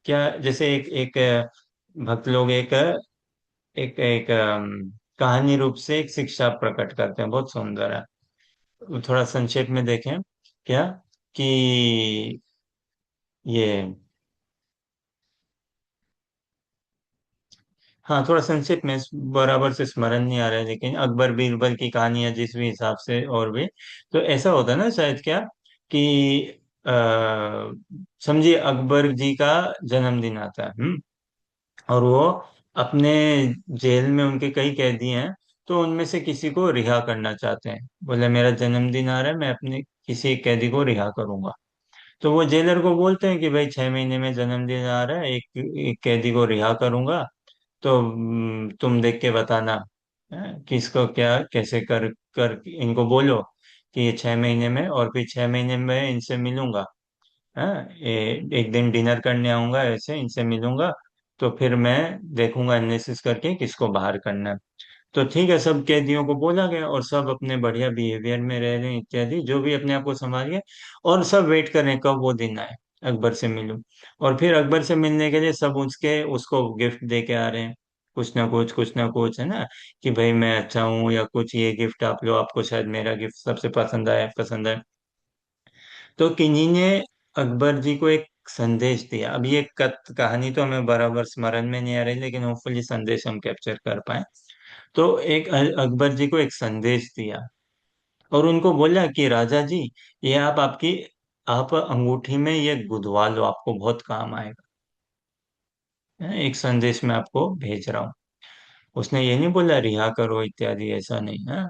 क्या, जैसे एक एक भक्त लोग एक एक एक कहानी रूप से एक शिक्षा प्रकट करते हैं, बहुत सुंदर है। थोड़ा संक्षेप में देखें, क्या, कि ये, हाँ, थोड़ा संक्षेप में, बराबर से स्मरण नहीं आ रहा है, लेकिन अकबर बीरबल की कहानी है जिस भी हिसाब से, और भी, तो ऐसा होता है ना शायद, क्या, कि आ, समझिए अकबर जी का जन्मदिन आता है, और वो अपने जेल में, उनके कई कैदी हैं, तो उनमें से किसी को रिहा करना चाहते हैं। बोले मेरा जन्मदिन आ रहा है, मैं अपने किसी एक कैदी को रिहा करूंगा। तो वो जेलर को बोलते हैं कि भाई 6 महीने में जन्मदिन आ रहा है, एक कैदी को रिहा करूंगा, तो तुम देख के बताना किसको क्या कैसे कर कर इनको बोलो कि ये 6 महीने में, और फिर 6 महीने में इनसे मिलूंगा। एक दिन डिनर करने आऊंगा, ऐसे इनसे मिलूंगा, तो फिर मैं देखूंगा एनालिसिस करके किसको बाहर करना है। तो ठीक है, सब कैदियों को बोला गया और सब अपने बढ़िया बिहेवियर में रह रहे हैं इत्यादि, जो भी अपने आप को संभाल गए। और सब वेट कर रहे हैं कब वो दिन आए अकबर से मिलूं। और फिर अकबर से मिलने के लिए सब उसके उसको गिफ्ट दे के आ रहे हैं, कुछ ना कुछ, है ना, कि भाई मैं अच्छा हूँ या कुछ, ये गिफ्ट आप लो, आपको शायद मेरा गिफ्ट सबसे पसंद आए। तो किन्हीं ने अकबर जी को एक संदेश दिया। अब ये कहानी तो हमें बराबर स्मरण में नहीं आ रही, लेकिन होपफुली संदेश हम कैप्चर कर पाए। तो एक अकबर जी को एक संदेश दिया और उनको बोला कि राजा जी, ये आप अंगूठी में ये गुदवा लो, आपको बहुत काम आएगा। एक संदेश मैं आपको भेज रहा हूँ। उसने ये नहीं बोला रिहा करो इत्यादि, ऐसा नहीं है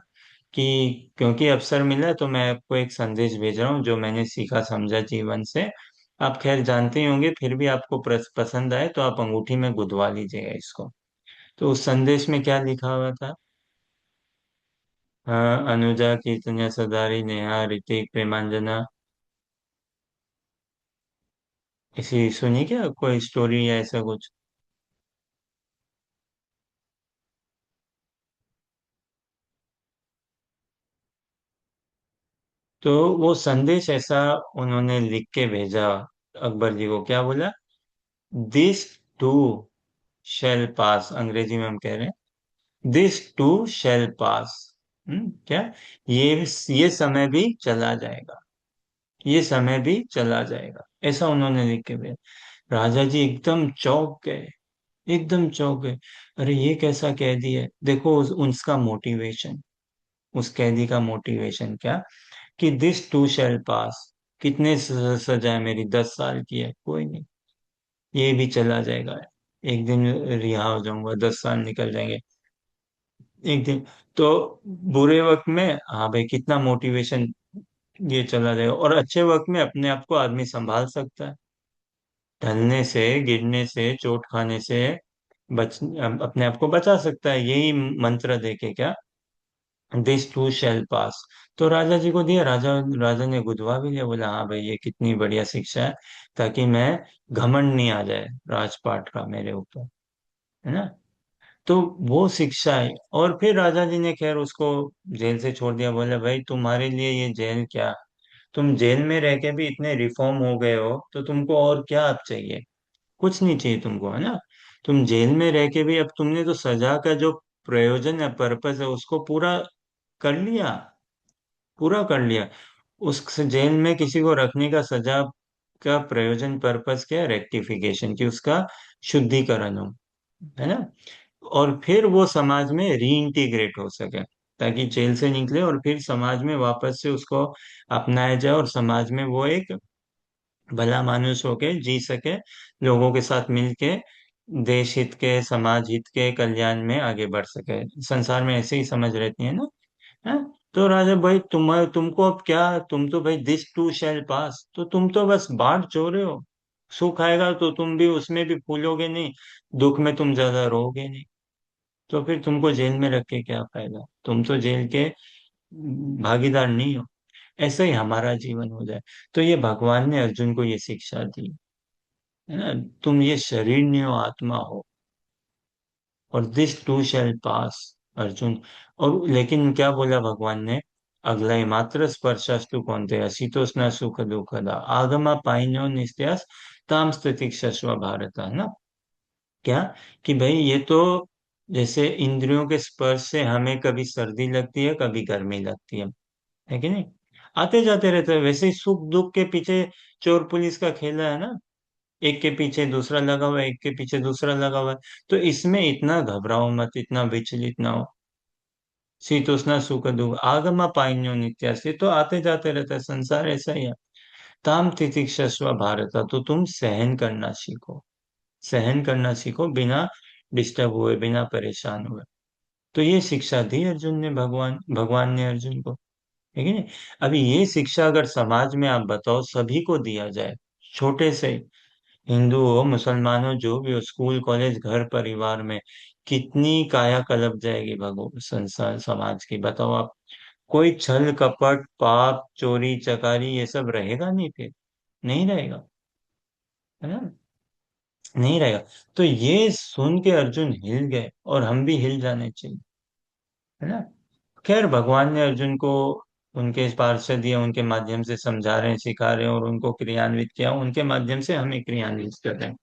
कि क्योंकि अवसर मिला है, तो मैं आपको एक संदेश भेज रहा हूँ जो मैंने सीखा समझा जीवन से। आप खैर जानते ही होंगे, फिर भी आपको पसंद आए तो आप अंगूठी में गुदवा लीजिएगा इसको। तो उस संदेश में क्या लिखा हुआ था? हाँ, अनुजा, कीर्तनिया, सदारी, नेहा, ऋतिक, प्रेमांजना, ऐसी सुनी क्या कोई स्टोरी या ऐसा कुछ? तो वो संदेश ऐसा उन्होंने लिख के भेजा अकबर जी को, क्या बोला? दिस टू शेल पास, अंग्रेजी में हम कह रहे हैं दिस टू शेल पास। क्या? ये ये समय भी चला जाएगा, ये समय भी चला जाएगा, ऐसा उन्होंने लिख के भेजा। राजा जी एकदम चौंक गए, एकदम चौंक गए। अरे ये कैसा कैदी है, देखो उसका मोटिवेशन, उस कैदी का मोटिवेशन क्या, कि दिस टू शैल पास, कितने सजा है मेरी, 10 साल की है, कोई नहीं, ये भी चला जाएगा, एक दिन रिहा हो जाऊंगा, 10 साल निकल जाएंगे एक दिन। तो बुरे वक्त में, हाँ भाई, कितना मोटिवेशन, ये चला जाएगा, और अच्छे वक्त में अपने आप को आदमी संभाल सकता है, ढलने से, गिरने से, चोट खाने से अपने आप को बचा सकता है, यही मंत्र देके क्या, दिस टू शैल पास। तो राजा जी को दिया, राजा राजा ने गुदवा भी लिया, बोला हाँ भाई ये कितनी बढ़िया शिक्षा है, ताकि मैं घमंड नहीं आ जाए राजपाट का मेरे ऊपर, है ना। तो वो शिक्षा है। और फिर राजा जी ने खैर उसको जेल से छोड़ दिया, बोले भाई तुम्हारे लिए ये जेल क्या, तुम जेल में रह के भी इतने रिफॉर्म हो गए हो, तो तुमको और क्या अब चाहिए? कुछ नहीं चाहिए तुमको, है ना। तुम जेल में रह के भी अब तुमने तो सजा का जो प्रयोजन है, पर्पस है, उसको पूरा कर लिया, पूरा कर लिया। उस जेल में किसी को रखने का सजा का प्रयोजन, पर्पस क्या है? रेक्टिफिकेशन, की उसका शुद्धिकरण हो, है ना। और फिर वो समाज में रीइंटीग्रेट हो सके, ताकि जेल से निकले और फिर समाज में वापस से उसको अपनाया जाए, और समाज में वो एक भला मानुस होके जी सके, लोगों के साथ मिलके देश हित के, समाज हित के कल्याण में आगे बढ़ सके। संसार में ऐसे ही समझ रहती है ना। है। तो राजा भाई, तुमको अब क्या, तुम तो भाई दिस टू शैल पास, तो तुम तो बस बाढ़ चो रहे हो, सुख आएगा तो तुम भी उसमें भी फूलोगे नहीं, दुख में तुम ज्यादा रोगे नहीं, तो फिर तुमको जेल में रख के क्या फायदा, तुम तो जेल के भागीदार नहीं हो। ऐसा ही हमारा जीवन हो जाए। तो ये भगवान ने अर्जुन को ये शिक्षा दी, है ना, तुम ये शरीर नहीं हो, आत्मा हो, और दिस टू शैल पास, अर्जुन। और लेकिन क्या बोला भगवान ने? अगला ही मात्र स्पर्शस्तु कौन्तेय शीतोष्ण सुख दुखदा आगमा पाइनो निस्त्यास ताम स्थितिक्षस्व भारत, है ना। क्या? कि भाई ये तो जैसे इंद्रियों के स्पर्श से हमें कभी सर्दी लगती है, कभी गर्मी लगती है कि नहीं, आते जाते रहते हैं, वैसे ही सुख दुख के पीछे चोर पुलिस का खेला है ना, एक के पीछे दूसरा लगा हुआ है, एक के पीछे दूसरा लगा हुआ है। तो इसमें इतना घबराओ मत, इतना विचलित ना हो। शीतोष्ण सुख दुख आगमा पाइन्यो नित्यास्ति, तो आते जाते रहता है, संसार ऐसा ही है। ताम तितिक्षस्व भारत, तो तुम सहन करना सीखो, सहन करना सीखो, बिना डिस्टर्ब हुए, बिना परेशान हुए। तो ये शिक्षा दी अर्जुन ने, भगवान भगवान ने अर्जुन को, है कि नहीं? अभी ये शिक्षा अगर समाज में आप बताओ सभी को दिया जाए, छोटे से, हिंदू हो मुसलमान हो जो भी हो, स्कूल कॉलेज घर परिवार में, कितनी काया कलप जाएगी भगो संसार समाज की, बताओ आप। कोई छल कपट पाप चोरी चकारी ये सब रहेगा नहीं, फिर नहीं रहेगा, है ना? नहीं रहेगा। तो ये सुन के अर्जुन हिल गए, और हम भी हिल जाने चाहिए, है ना? खैर भगवान ने अर्जुन को उनके पार्षद दिए, उनके माध्यम से समझा रहे हैं सिखा रहे हैं, और उनको क्रियान्वित किया, उनके माध्यम से हमें क्रियान्वित कर रहे हैं।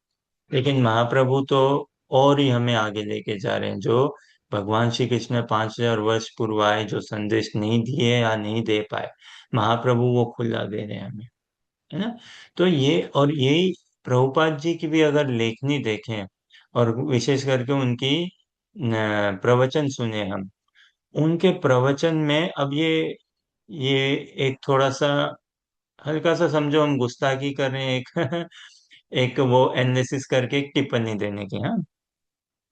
लेकिन महाप्रभु तो और ही हमें आगे लेके जा रहे हैं। जो भगवान श्री कृष्ण 5,000 वर्ष पूर्व आए, जो संदेश नहीं दिए या नहीं दे पाए, महाप्रभु वो खुला दे रहे हैं हमें, है ना? तो ये, और यही प्रभुपाद जी की भी अगर लेखनी देखें, और विशेष करके उनकी प्रवचन सुने हम, उनके प्रवचन में, अब ये एक थोड़ा सा हल्का सा समझो हम गुस्ताखी कर रहे हैं, एक एक वो एनालिसिस करके एक टिप्पणी देने की, हाँ।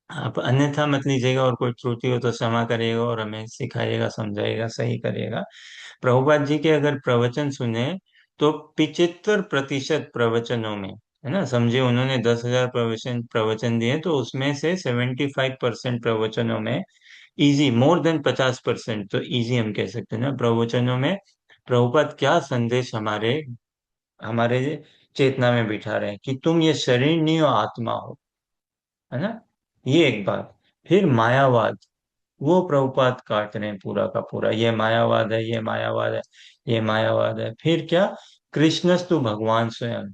आप अन्यथा मत लीजिएगा, और कोई त्रुटि हो तो क्षमा करिएगा, और हमें सिखाइएगा समझाइएगा सही करिएगा। प्रभुपाद जी के अगर प्रवचन सुने, तो 75% प्रवचनों में, है ना, समझिए उन्होंने 10,000 प्रवचन प्रवचन दिए, तो उसमें से 75% प्रवचनों में, इजी, मोर देन 50%, तो इजी हम कह सकते हैं ना, प्रवचनों में प्रभुपाद क्या संदेश हमारे हमारे चेतना में बिठा रहे हैं, कि तुम ये शरीर नहीं हो, आत्मा हो, है ना? ये एक बात। फिर मायावाद, वो प्रभुपाद काट रहे हैं पूरा का पूरा, ये मायावाद है, ये मायावाद है, ये मायावाद है। फिर क्या, कृष्णस्तु भगवान स्वयं,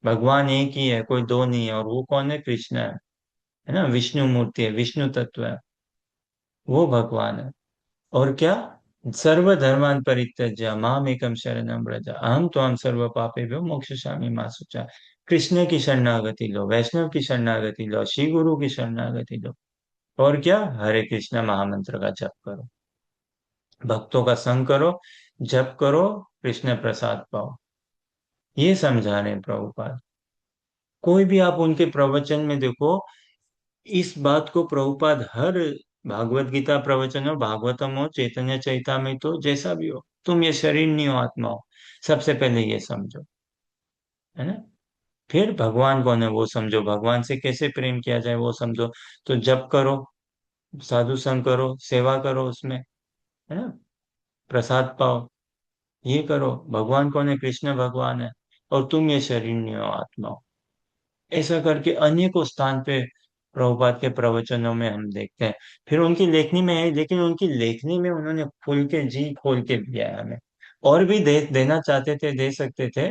भगवान एक ही है, कोई दो नहीं है, और वो कौन है? कृष्ण है ना, विष्णु मूर्ति है, विष्णु तत्व है, वो भगवान है। और क्या, सर्वधर्मान परित्यज्य माम एकम शरणम व्रज अहम त्वाम सर्व पापेभ्यो मोक्षयिष्यामि मा शुचा। कृष्ण की शरणागति लो, वैष्णव की शरणागति लो, श्री गुरु की शरणागति लो, और क्या, हरे कृष्ण महामंत्र का जप करो, भक्तों का संग करो, जप करो, कृष्ण प्रसाद पाओ। ये समझा रहे हैं प्रभुपाद। कोई भी आप उनके प्रवचन में देखो, इस बात को प्रभुपाद हर भागवत गीता प्रवचन हो, भागवतम हो, चैतन्य चैतामृत हो, जैसा भी हो, तुम ये शरीर नहीं हो, आत्मा हो, सबसे पहले ये समझो, है ना? फिर भगवान कौन है वो समझो, भगवान से कैसे प्रेम किया जाए वो समझो। तो जप करो, साधु संग करो, सेवा करो उसमें, है ना, प्रसाद पाओ, ये करो। भगवान कौन है? कृष्ण भगवान है। और तुम ये शरीर नहीं हो, आत्मा हो। ऐसा करके अनेकों स्थान पे प्रभुपाद के प्रवचनों में हम देखते हैं। फिर उनकी लेखनी में है, लेकिन उनकी लेखनी में उन्होंने खुल के, जी खोल के दिया है हमें। और भी देना चाहते थे, दे सकते थे,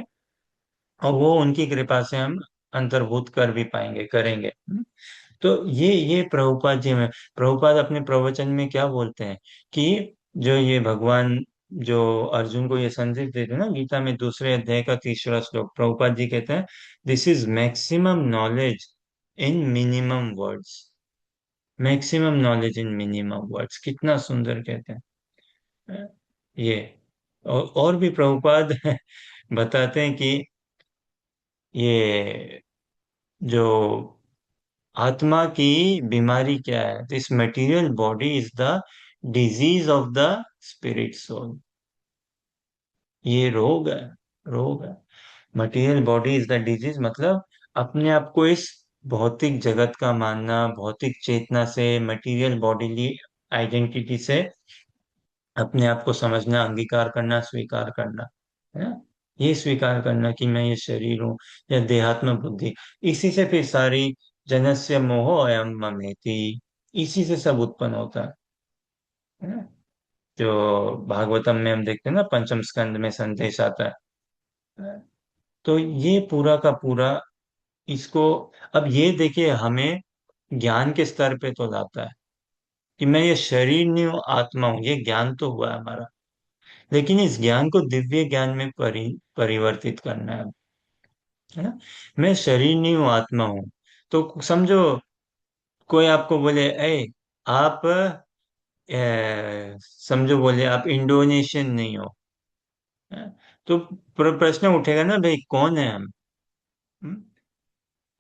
और वो उनकी कृपा से हम अंतर्भूत कर भी पाएंगे, करेंगे। तो ये प्रभुपाद जी में, प्रभुपाद अपने प्रवचन में क्या बोलते हैं, कि जो ये भगवान, जो अर्जुन को ये संदेश देते हैं ना, गीता में 2 अध्याय का 3रा श्लोक, प्रभुपाद जी कहते हैं, this is maximum knowledge in minimum words. Maximum knowledge in minimum words, कितना सुंदर कहते हैं ये। और भी प्रभुपाद बताते हैं कि ये जो आत्मा की बीमारी क्या है, this material body is the disease of the spirit soul. ये रोग है, रोग है। Material body is the disease, मतलब अपने आप को इस भौतिक जगत का मानना, भौतिक चेतना से, मटेरियल बॉडीली आइडेंटिटी से अपने आप को समझना, अंगीकार करना, स्वीकार करना, है ना? ये स्वीकार करना कि मैं ये शरीर हूँ, या देहात्म बुद्धि। इसी से फिर सारी जनस्य मोह अयम ममेति, इसी से सब उत्पन्न होता है ना? जो भागवतम में हम देखते हैं ना, पंचम स्कंद में संदेश आता है। तो ये पूरा का पूरा इसको, अब ये देखिए, हमें ज्ञान के स्तर पे तो लाता है, कि मैं ये शरीर नहीं हूँ, आत्मा हूँ, ये ज्ञान तो हुआ है हमारा। लेकिन इस ज्ञान को दिव्य ज्ञान में परिवर्तित करना है ना? मैं शरीर नहीं हूँ, आत्मा हूँ। तो समझो, कोई आपको बोले, ए आप समझो, बोले आप इंडोनेशियन नहीं हो, है? तो प्रश्न उठेगा ना, भाई कौन है हम?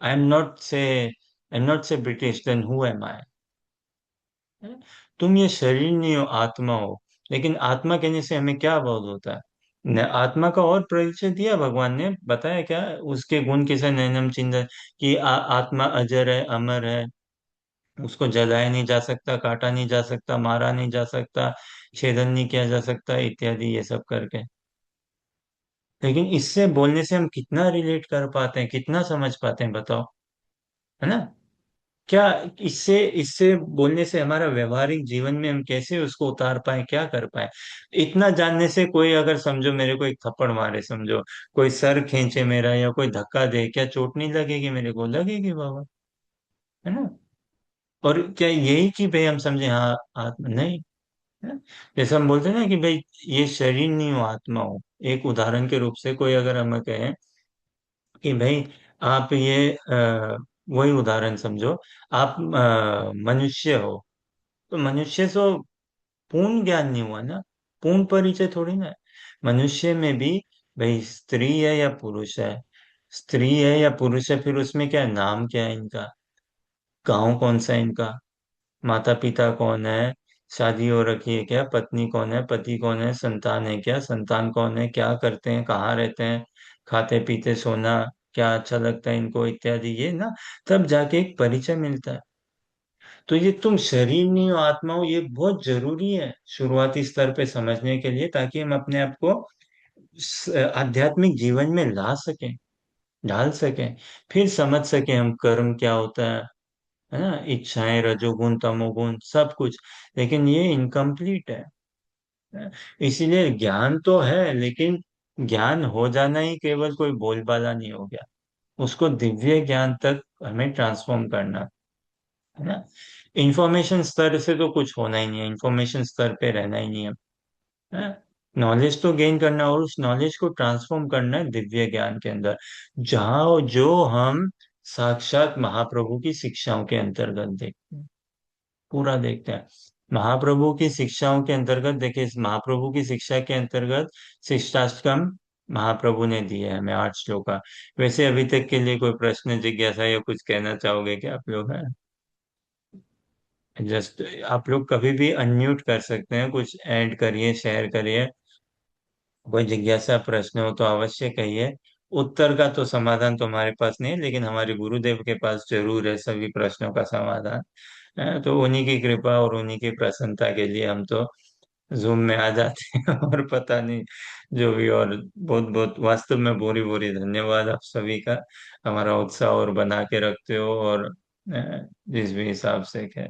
आई एम नॉट से ब्रिटिश, देन हु एम आई? है? तुम ये शरीर नहीं हो, आत्मा हो। लेकिन आत्मा कहने से हमें क्या बोध होता है? आत्मा का और परिचय दिया भगवान ने, बताया क्या उसके गुण कैसे, नैनम चिंतन, कि आत्मा अजर है, अमर है, उसको जलाया नहीं जा सकता, काटा नहीं जा सकता, मारा नहीं जा सकता, छेदन नहीं किया जा सकता, इत्यादि ये सब करके। लेकिन इससे बोलने से हम कितना रिलेट कर पाते हैं, कितना समझ पाते हैं, बताओ, है ना? क्या इससे इससे बोलने से हमारा व्यवहारिक जीवन में हम कैसे उसको उतार पाए, क्या कर पाए? इतना जानने से कोई अगर समझो मेरे को एक थप्पड़ मारे, समझो कोई सर खींचे मेरा, या कोई धक्का दे, क्या चोट नहीं लगेगी? मेरे को लगेगी बाबा, है ना? और क्या यही कि भाई हम समझे हाँ आत्मा नहीं है? जैसे हम बोलते हैं ना कि भाई ये शरीर नहीं हो, आत्मा हो। एक उदाहरण के रूप से कोई अगर हमें कहे कि भाई आप ये वही उदाहरण समझो, आप मनुष्य हो, तो मनुष्य से पूर्ण ज्ञान नहीं हुआ ना, पूर्ण परिचय थोड़ी ना है। मनुष्य में भी भाई स्त्री है या पुरुष है, स्त्री है या पुरुष है, फिर उसमें क्या है, नाम क्या है इनका, गांव कौन सा है इनका, माता पिता कौन है, शादी हो रखी है क्या, पत्नी कौन है, पति कौन है, संतान है क्या, संतान कौन है, क्या करते हैं, कहाँ रहते हैं, खाते पीते सोना, क्या अच्छा लगता है इनको, इत्यादि, ये ना तब जाके एक परिचय मिलता है। तो ये तुम शरीर नहीं हो, आत्मा हो, ये बहुत जरूरी है शुरुआती स्तर पे समझने के लिए, ताकि हम अपने आप को आध्यात्मिक जीवन में ला सकें, ढाल सकें, फिर समझ सकें हम कर्म क्या होता है ना, इच्छाएं, रजोगुण तमोगुण सब कुछ। लेकिन ये इनकम्प्लीट है। इसीलिए ज्ञान तो है, लेकिन ज्ञान हो जाना ही केवल कोई बोलबाला नहीं हो गया, उसको दिव्य ज्ञान तक हमें ट्रांसफॉर्म करना है ना। इंफॉर्मेशन स्तर से तो कुछ होना ही नहीं है, इंफॉर्मेशन स्तर पे रहना ही नहीं है। नॉलेज तो गेन करना, और उस नॉलेज को ट्रांसफॉर्म करना है दिव्य ज्ञान के अंदर, जहाँ जो हम साक्षात महाप्रभु की शिक्षाओं के अंतर्गत देखते हैं, पूरा देखते हैं। महाप्रभु की शिक्षाओं के अंतर्गत देखिए, इस महाप्रभु की शिक्षा के अंतर्गत शिष्टाष्टकम महाप्रभु ने दिए है हमें 8 श्लोक का। वैसे अभी तक के लिए कोई प्रश्न, जिज्ञासा या कुछ कहना चाहोगे क्या आप लोग? है जस्ट आप लोग कभी भी अनम्यूट कर सकते हैं, कुछ ऐड करिए, शेयर करिए, कोई जिज्ञासा प्रश्न हो तो अवश्य कहिए। उत्तर का तो समाधान तो हमारे पास नहीं है, लेकिन हमारे गुरुदेव के पास जरूर है सभी प्रश्नों का समाधान। तो उन्हीं की कृपा और उन्हीं की प्रसन्नता के लिए हम तो जूम में आ जाते हैं और पता नहीं जो भी। और बहुत बहुत वास्तव में बोरी बोरी धन्यवाद आप सभी का, हमारा उत्साह और बना के रखते हो, और जिस भी हिसाब से है।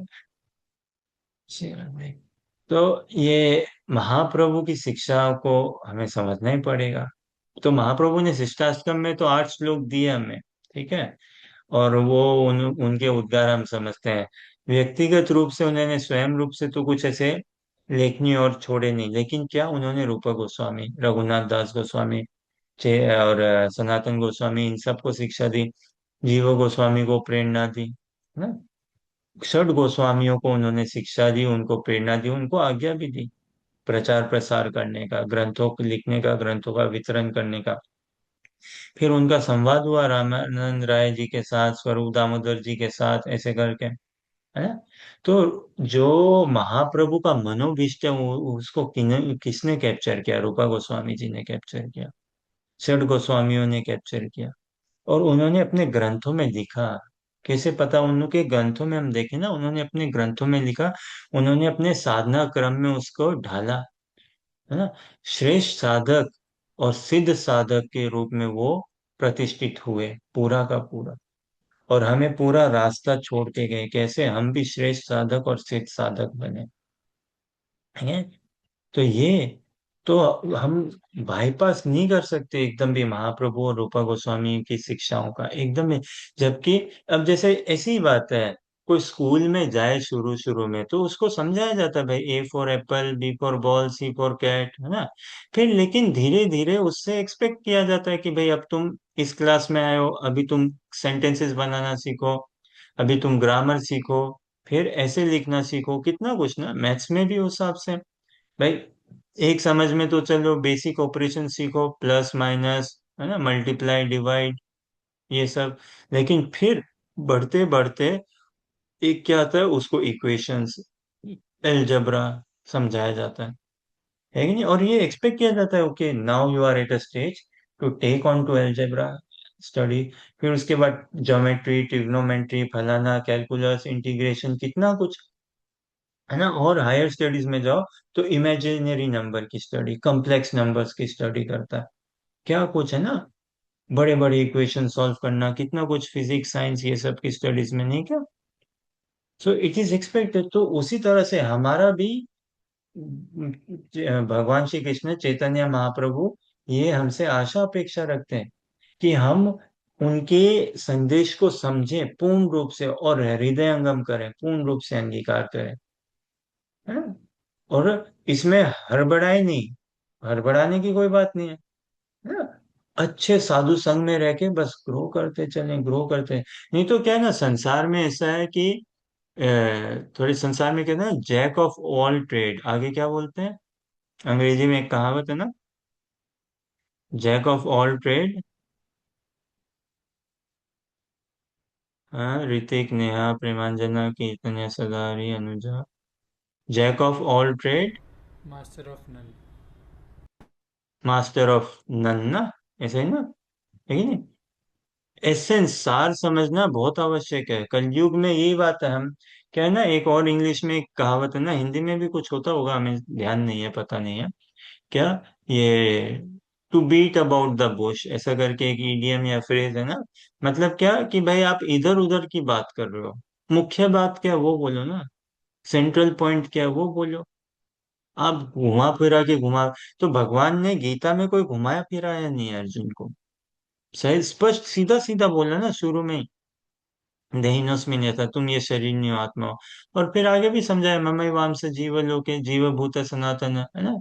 तो ये महाप्रभु की शिक्षा को हमें समझना ही पड़ेगा। तो महाप्रभु ने शिष्टाष्टकम में तो 8 श्लोक दिए हमें, ठीक है, और वो उनके उद्गार हम समझते हैं। व्यक्तिगत रूप से उन्होंने स्वयं रूप से तो कुछ ऐसे लेखनी और छोड़े नहीं, लेकिन क्या उन्होंने रूपा गोस्वामी, रघुनाथ दास गोस्वामी, और सनातन गोस्वामी, इन सबको शिक्षा दी, जीव गोस्वामी को प्रेरणा दी, है ना, षड गोस्वामियों को उन्होंने शिक्षा दी, उनको प्रेरणा दी, उनको आज्ञा भी दी प्रचार प्रसार करने का, ग्रंथों को लिखने का, ग्रंथों का वितरण करने का। फिर उनका संवाद हुआ रामानंद राय जी के साथ, स्वरूप दामोदर जी के साथ, ऐसे करके, है ना। तो जो महाप्रभु का मनोभीष्ट है उसको किसने कैप्चर किया? रूपा गोस्वामी जी ने कैप्चर किया, षड गोस्वामियों ने कैप्चर किया, और उन्होंने अपने ग्रंथों में लिखा। कैसे पता? उनके ग्रंथों में हम देखें ना, उन्होंने अपने ग्रंथों में लिखा, उन्होंने अपने साधना क्रम में उसको ढाला, है ना। श्रेष्ठ साधक और सिद्ध साधक के रूप में वो प्रतिष्ठित हुए पूरा का पूरा, और हमें पूरा रास्ता छोड़ के गए, कैसे हम भी श्रेष्ठ साधक और सिद्ध साधक बने हैं। तो ये तो हम बाईपास नहीं कर सकते एकदम भी महाप्रभु और रूपा गोस्वामी की शिक्षाओं का, एकदम ही। जबकि अब जैसे ऐसी ही बात है, कोई स्कूल में जाए शुरू शुरू में तो उसको समझाया जाता है भाई, A for apple, B for ball, C for cat, है ना। फिर लेकिन धीरे धीरे उससे एक्सपेक्ट किया जाता है कि भाई अब तुम इस क्लास में आए हो, अभी तुम सेंटेंसेस बनाना सीखो, अभी तुम ग्रामर सीखो, फिर ऐसे लिखना सीखो, कितना कुछ ना, मैथ्स में भी उस हिसाब से भाई। एक समझ में तो चलो बेसिक ऑपरेशन सीखो, प्लस माइनस, है ना, मल्टीप्लाई डिवाइड, ये सब। लेकिन फिर बढ़ते बढ़ते एक क्या आता है, उसको इक्वेशंस, एलजबरा समझाया जाता है कि नहीं? और ये एक्सपेक्ट किया जाता है, okay now you are at a stage to take on to algebra study. फिर उसके बाद ज्योमेट्री, ट्रिग्नोमेट्री, फलाना, कैलकुलस, इंटीग्रेशन, कितना कुछ है ना। और हायर स्टडीज में जाओ तो इमेजिनरी नंबर की स्टडी, कॉम्प्लेक्स नंबर्स की स्टडी करता है, क्या कुछ है ना। बड़े बड़े इक्वेशन सॉल्व करना, कितना कुछ, फिजिक्स, साइंस, ये सब की स्टडीज में नहीं क्या। So it is expected. तो उसी तरह से हमारा भी भगवान श्री कृष्ण चैतन्य महाप्रभु ये हमसे आशा अपेक्षा रखते हैं कि हम उनके संदेश को समझें पूर्ण रूप से और हृदयंगम करें, पूर्ण रूप से अंगीकार करें, है ना। और इसमें हड़बड़ाए नहीं, हड़बड़ाने की कोई बात नहीं है ना। अच्छे साधु संग में रह के बस ग्रो करते चलें, ग्रो करते। नहीं तो क्या है ना, संसार में ऐसा है कि थोड़े संसार में कहते हैं ना, जैक ऑफ ऑल ट्रेड, आगे क्या बोलते हैं, अंग्रेजी में एक कहावत है ना, जैक ऑफ ऑल ट्रेड। हाँ, Hrithik, Neha, Premanjana, Kirtaniya, Sadari, Anuja, jack of all trade, master of none. Master of none ना, ऐसा ही ना, है कि नहीं। एसेंस, सार समझना बहुत आवश्यक है कलयुग में, यही बात है। हम क्या है ना, एक और इंग्लिश में एक कहावत है ना, हिंदी में भी कुछ होता होगा, हमें ध्यान नहीं है, पता नहीं है क्या, ये to beat about the bush, ऐसा करके एक इडियम या फ्रेज है ना। मतलब क्या कि भाई आप इधर उधर की बात कर रहे हो, मुख्य बात क्या है वो बोलो ना, सेंट्रल पॉइंट क्या है वो बोलो। आप घुमा फिरा के घुमा, तो भगवान ने गीता में कोई घुमाया फिराया नहीं है अर्जुन को, सही स्पष्ट सीधा सीधा बोला ना शुरू में ही, देहिनोस्मिन यथा, तुम ये शरीर नहीं हो, आत्मा हो। और फिर आगे भी समझाया, ममई वांस जीव लोके जीव भूत सनातन, है ना,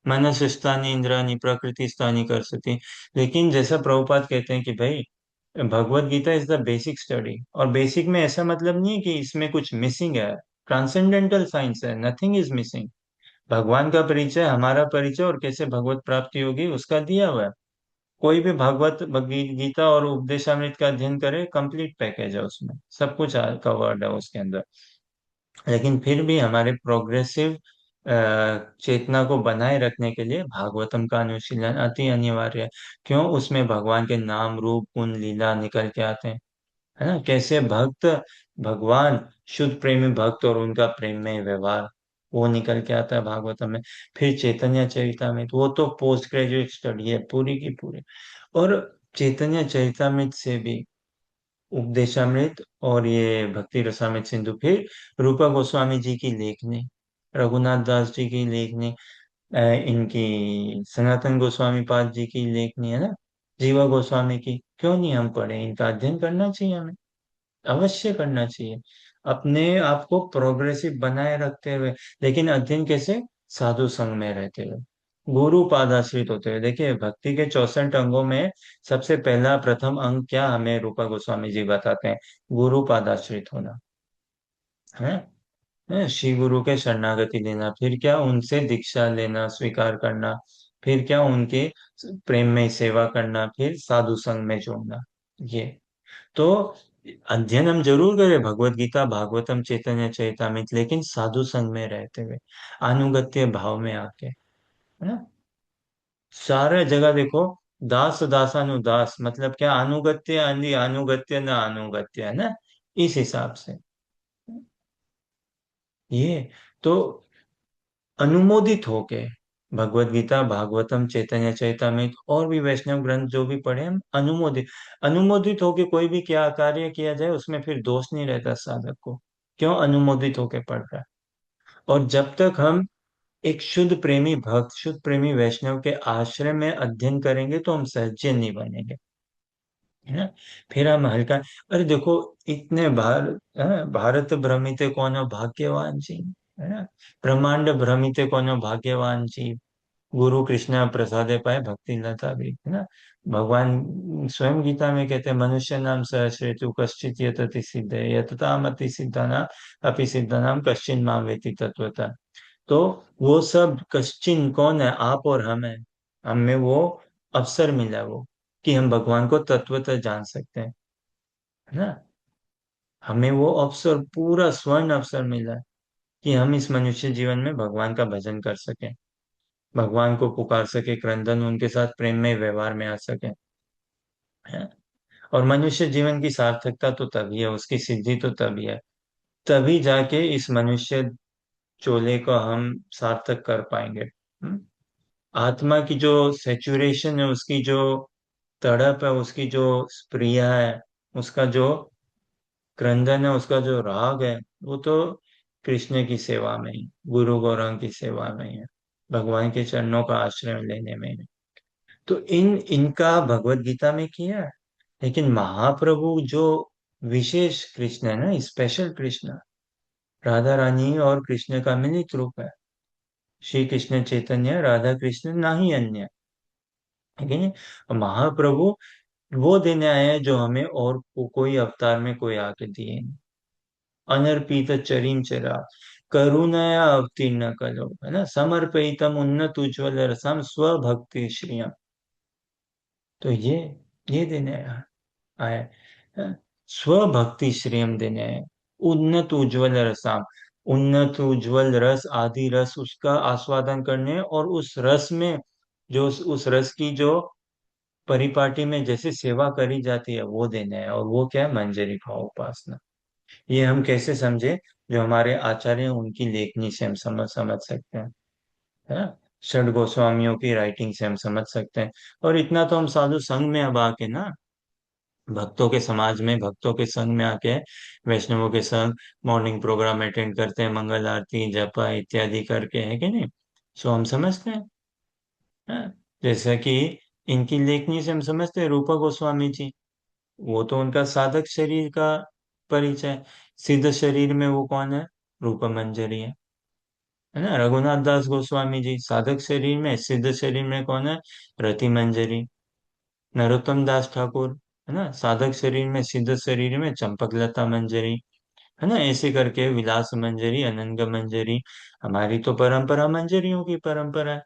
मनसस्तानी इंद्रानी प्रकृति स्थानी कर सकती। लेकिन जैसा प्रभुपाद कहते हैं कि भाई Bhagavad Gita is the basic study, और बेसिक में ऐसा मतलब नहीं है कि इसमें कुछ मिसिंग है, ट्रांसेंडेंटल साइंस है, नथिंग इज मिसिंग। भगवान का परिचय, हमारा परिचय, और कैसे भगवत प्राप्ति होगी उसका दिया हुआ है। कोई भी भागवत गीता और उपदेशामृत का अध्ययन करे, कंप्लीट पैकेज है उसमें, सब कुछ कवर्ड है उसके अंदर। लेकिन फिर भी हमारे प्रोग्रेसिव चेतना को बनाए रखने के लिए भागवतम का अनुशीलन अति अनिवार्य है। क्यों, उसमें भगवान के नाम, रूप, गुण, लीला निकल के आते हैं, है ना। कैसे भक्त, भगवान, शुद्ध प्रेमी भक्त और उनका प्रेम में व्यवहार, वो निकल के आता है भागवतम में। फिर चैतन्य चरितामृत, वो तो पोस्ट ग्रेजुएट स्टडी है पूरी की पूरी। और चैतन्य चरितामृत से भी उपदेशामृत और ये भक्ति रसामृत सिंधु, फिर रूपा गोस्वामी जी की लेखनी, रघुनाथ दास जी की लेखनी, इनकी सनातन गोस्वामी पाद जी की लेखनी, है ना, जीवा गोस्वामी की, क्यों नहीं हम पढ़े, इनका अध्ययन करना चाहिए हमें, अवश्य करना चाहिए, अपने आप को प्रोग्रेसिव बनाए रखते हुए। लेकिन अध्ययन कैसे, साधु संग में रहते हुए, गुरु पादाश्रित होते हुए। देखिए भक्ति के 64 अंगों में सबसे पहला प्रथम अंग क्या हमें रूपा गोस्वामी जी बताते हैं, गुरु पादाश्रित होना, है श्री गुरु के शरणागति लेना, फिर क्या उनसे दीक्षा लेना, स्वीकार करना, फिर क्या उनके प्रेम में सेवा करना, फिर साधु संग में जोड़ना। ये तो अध्ययन हम जरूर करें भगवत गीता, भागवतम, चैतन्य चैतामृत, लेकिन साधु संग में रहते हुए, अनुगत्य भाव में आके, है ना। सारे जगह देखो, दास दासानुदास, मतलब क्या, अनुगत्य अनुगत्य न अनुगत्य, है ना, इस हिसाब से ये तो अनुमोदित होके भगवत गीता, भागवतम, चैतन्य चैतामृत और भी वैष्णव ग्रंथ जो भी पढ़े हम, अनुमोदित, अनुमोदित होके कोई भी क्या कार्य किया जाए उसमें फिर दोष नहीं रहता साधक को। क्यों, अनुमोदित होके पढ़ रहा है। और जब तक हम एक शुद्ध प्रेमी भक्त, शुद्ध प्रेमी वैष्णव के आश्रय में अध्ययन करेंगे तो हम सहज्य नहीं बनेंगे, है ना। फिर हम हल्का, अरे देखो, इतने भारत भ्रमिते कौन भाग्यवान जी, है ना, ब्रह्मांड भ्रमिते कौन भाग्यवान जी, गुरु कृष्ण प्रसादे पाए भक्ति लता भी, है ना। भगवान स्वयं गीता में कहते हैं, मनुष्य नाम सहस्रेतु कश्चित यतति सिद्ध यतताम अति सिद्धानाम अपि सिद्धानाम कश्चिन माम वेति तत्वता। तो वो सब कश्चिन कौन है, आप और हम है। हमें वो अवसर मिला, वो कि हम भगवान को तत्वतः जान सकते हैं, है ना। हमें वो अवसर, पूरा स्वर्ण अवसर मिला है। कि हम इस मनुष्य जीवन में भगवान का भजन कर सकें, भगवान को पुकार सके, क्रंदन उनके साथ प्रेम में व्यवहार में आ सके, है। और मनुष्य जीवन की सार्थकता तो तभी है, उसकी सिद्धि तो तभी है, तभी जाके इस मनुष्य चोले को हम सार्थक कर पाएंगे। आत्मा की जो सेचुरेशन है, उसकी जो तड़प है, उसकी जो स्प्रिया है, उसका जो क्रंदन है, उसका जो राग है, वो तो कृष्ण की सेवा में ही, गुरु गौरंग की सेवा में ही है, भगवान के चरणों का आश्रय लेने में ही। तो इनका भगवत गीता में किया है। लेकिन महाप्रभु जो विशेष कृष्ण है ना, स्पेशल कृष्ण, राधा रानी और कृष्ण का मिलित रूप है, श्री कृष्ण चैतन्य राधा कृष्ण ना ही अन्य, ठीक है नहीं। महाप्रभु वो देने आए हैं जो हमें और कोई अवतार में कोई आके दिए नहीं। अनर्पित चरीम चरा करुणया अवतीर्ण कलो, है ना, समर्पितम उन्नत उज्ज्वल रसम स्वभक्ति श्रियम। तो ये देने आए हैं। स्वभक्ति श्रेयम देने आए, उन्नत उज्ज्वल रसाम, उन्नत उज्ज्वल रस, आदि रस उसका आस्वादन करने, और उस रस में जो उस रस की जो परिपाटी में जैसे सेवा करी जाती है वो देने हैं। और वो क्या है? मंजरी भाव उपासना। ये हम कैसे समझे? जो हमारे आचार्य हैं, उनकी लेखनी से हम समझ सकते हैं, है ना। षड गोस्वामियों की राइटिंग से हम समझ सकते हैं। और इतना तो हम साधु संघ में अब आके ना, भक्तों के समाज में, भक्तों के संग में आके, वैष्णवों के संग मॉर्निंग प्रोग्राम अटेंड करते हैं, मंगल आरती जपा इत्यादि करके, है कि नहीं। सो हम समझते हैं, हाँ? जैसा कि इनकी लेखनी से हम समझते हैं, रूपा गोस्वामी जी, वो तो उनका साधक शरीर का परिचय। सिद्ध शरीर में वो कौन है? रूपा मंजरी है ना। रघुनाथ दास गोस्वामी जी साधक शरीर में, सिद्ध शरीर में कौन है? रति मंजरी। नरोत्तम दास ठाकुर, है ना, साधक शरीर में, सिद्ध शरीर में चंपकलता मंजरी, है ना। ऐसे करके विलास मंजरी, अनंग मंजरी। हमारी तो परंपरा मंजरियों की परंपरा है।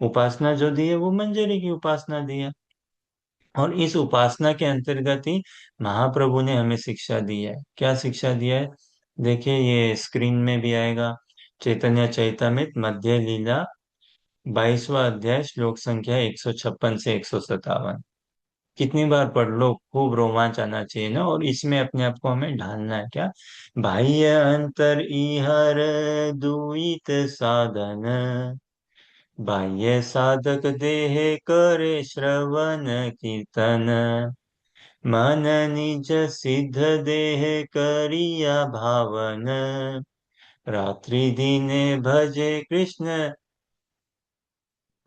उपासना जो दी है वो मंजरी की उपासना दी है। और इस उपासना के अंतर्गत ही महाप्रभु ने हमें शिक्षा दी है। क्या शिक्षा दिया है? देखिए, ये स्क्रीन में भी आएगा। चैतन्य चैतामृत मध्य लीला 22वां अध्याय, श्लोक संख्या 156 से 157। कितनी बार पढ़ लो, खूब रोमांच आना चाहिए ना। और इसमें अपने आप को हमें ढालना है। क्या? बाह्य अंतर इहर दुईत साधन, बाह्य साधक देह करे श्रवण कीर्तन, मन निज सिद्ध देह करिया भावन, रात्रि दिने भजे कृष्ण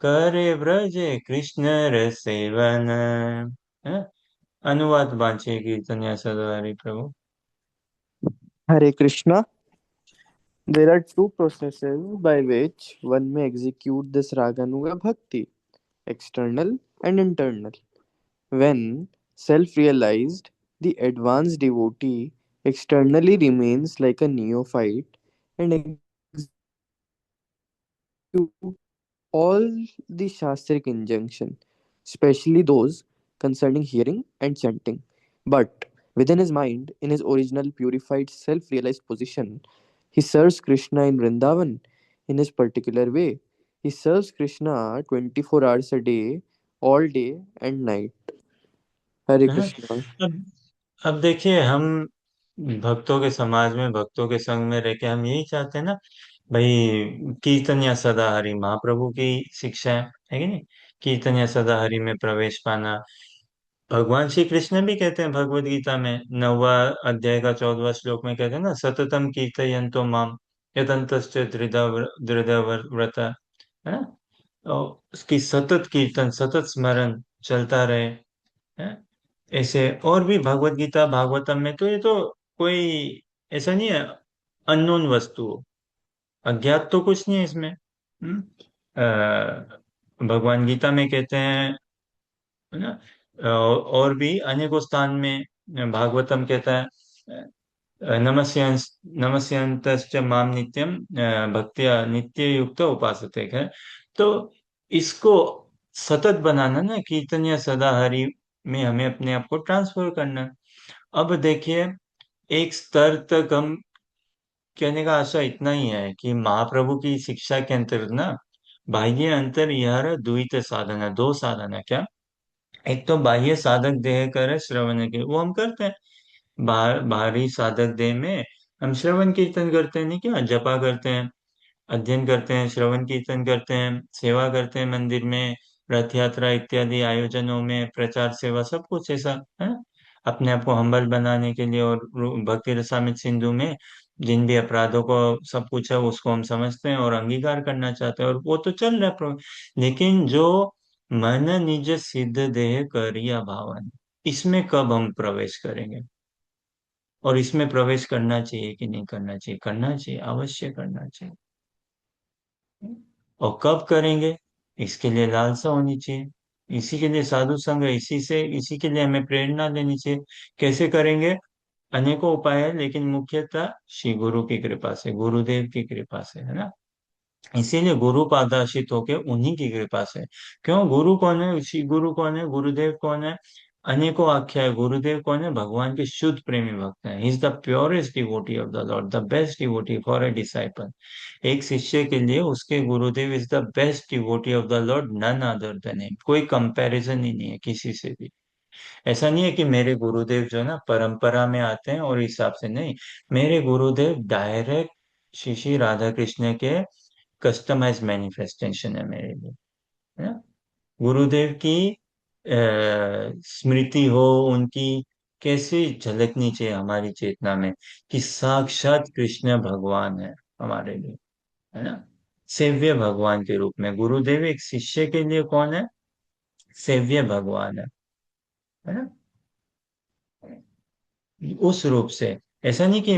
करे ब्रजे कृष्ण सेवन, है? अनुवाद वांछे कीर्तनिया सदारि प्रभु। Hare Krishna. There are two processes by which one may execute this Raganuga Bhakti, external and internal. When self realized, the advanced devotee externally remains like a neophyte and all the Shastric injunction, especially those concerning hearing and chanting. But within his mind, in his original purified self realized position, he serves Krishna in Vrindavan in his particular way. He serves Krishna 24 hours a day, all day and night. Hare है ना। Krishna. अब अब देखिए, हम भक्तों के समाज में, भक्तों के संग में रह के हम यही चाहते हैं ना भाई। कीर्तन या सदा हरि महाप्रभु की शिक्षा है कि नहीं। कीर्तन या सदा हरि में प्रवेश पाना। भगवान श्री कृष्ण भी कहते हैं भगवत गीता में 9वां अध्याय का 14वां श्लोक में कहते हैं ना, सततम कीर्तयन्तो माम यतन्तश्च दृढ़ व्रत, है ना। और उसकी सतत कीर्तन, सतत स्मरण चलता रहे, है। ऐसे और भी भगवत गीता भागवतम में तो ये तो कोई ऐसा नहीं है अननोन वस्तु, अज्ञात तो कुछ नहीं है इसमें। भगवान गीता में कहते हैं, है ना। और भी अनेकों स्थान में भागवतम कहता है, नमस्यांस नमस्यंतश्च माम नित्यम भक्त्या नित्य युक्त उपासते है। तो इसको सतत बनाना ना, कीर्तन या सदा हरि में हमें अपने आप को ट्रांसफर करना है। अब देखिए, एक स्तर तक हम कहने का आशा इतना ही है कि महाप्रभु की शिक्षा के अंतर्गत ना बाह्य अंतर यह द्वैत साधना, दो साधना क्या, एक तो बाह्य साधक देह करे श्रवण के, वो हम करते हैं। बाहरी साधक देह में हम श्रवण कीर्तन करते हैं, नहीं क्या, जपा करते हैं, अध्ययन करते हैं, श्रवण कीर्तन करते हैं, सेवा करते हैं मंदिर में, रथ यात्रा इत्यादि आयोजनों में, प्रचार सेवा, सब कुछ ऐसा है ना, अपने आप को हम्बल बनाने के लिए। और भक्ति रसामृत सिंधु में जिन भी अपराधों को सब कुछ है उसको हम समझते हैं और अंगीकार करना चाहते हैं, और वो तो चल रहा है लेकिन जो मन निज सिद्ध देह करिया भावन, इसमें कब हम प्रवेश करेंगे, और इसमें प्रवेश करना चाहिए कि नहीं करना चाहिए? करना चाहिए, अवश्य करना चाहिए। और कब करेंगे, इसके लिए लालसा होनी चाहिए, इसी के लिए साधु संग है, इसी के लिए हमें प्रेरणा लेनी चाहिए। कैसे करेंगे? अनेकों उपाय है, लेकिन मुख्यतः श्री गुरु की कृपा से, गुरुदेव की कृपा से, है ना। इसीलिए गुरु पादाशित होके उन्हीं की कृपा से। क्यों? गुरु कौन है? श्री गुरु कौन है? गुरुदेव कौन है? अनेकों आख्या है। गुरुदेव कौन है? भगवान के शुद्ध प्रेमी भक्त हैं। He is the purest devotee of the lord, the best devotee for a disciple. एक शिष्य के लिए उसके गुरुदेव is the best devotee of the lord, none other than him. कोई कंपैरिजन ही नहीं है किसी से भी। ऐसा नहीं है कि मेरे गुरुदेव जो है ना परंपरा में आते हैं और हिसाब से नहीं। मेरे गुरुदेव डायरेक्ट श्री श्री राधा कृष्ण के कस्टमाइज मैनिफेस्टेशन है मेरे लिए, है ना। गुरुदेव की स्मृति हो उनकी, कैसी झलकनी चाहिए हमारी चेतना में कि साक्षात कृष्ण भगवान है हमारे लिए, है ना। सेव्य भगवान के रूप में गुरुदेव एक शिष्य के लिए कौन है? सेव्य भगवान है ना। उस रूप से, ऐसा नहीं कि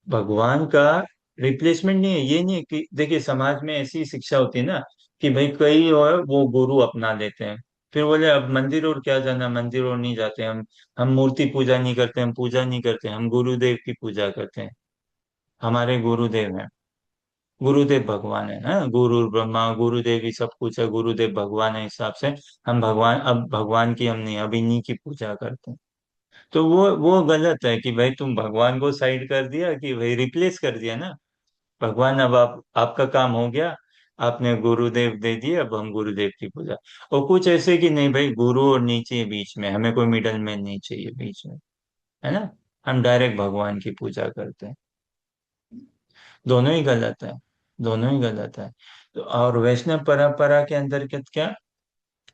भगवान का रिप्लेसमेंट नहीं है, ये नहीं है कि देखिए समाज में ऐसी शिक्षा होती है ना कि भाई कई और वो गुरु अपना लेते हैं, फिर बोले अब मंदिर और क्या जाना, मंदिर और नहीं जाते हम मूर्ति पूजा नहीं करते, हम पूजा नहीं करते, हम गुरुदेव की पूजा करते हैं। हमारे गुरुदेव हैं, गुरुदेव भगवान है ना, गुरु ब्रह्मा गुरुदेव ही सब कुछ है, गुरुदेव भगवान है, हिसाब से हम भगवान, अब भगवान की हम नहीं, अब इन्हीं की पूजा करते हैं। तो वो गलत है कि भाई तुम भगवान को साइड कर दिया, कि भाई रिप्लेस कर दिया ना भगवान, अब आप आपका काम हो गया, आपने गुरुदेव दे दिए, अब हम गुरुदेव की पूजा। और कुछ ऐसे कि नहीं भाई गुरु और नीचे बीच में, हमें कोई मिडल मैन नहीं चाहिए बीच में, है ना, हम डायरेक्ट भगवान की पूजा करते हैं। दोनों ही गलत है, दोनों ही गलत है। तो और वैष्णव परंपरा के अंतर्गत क्या,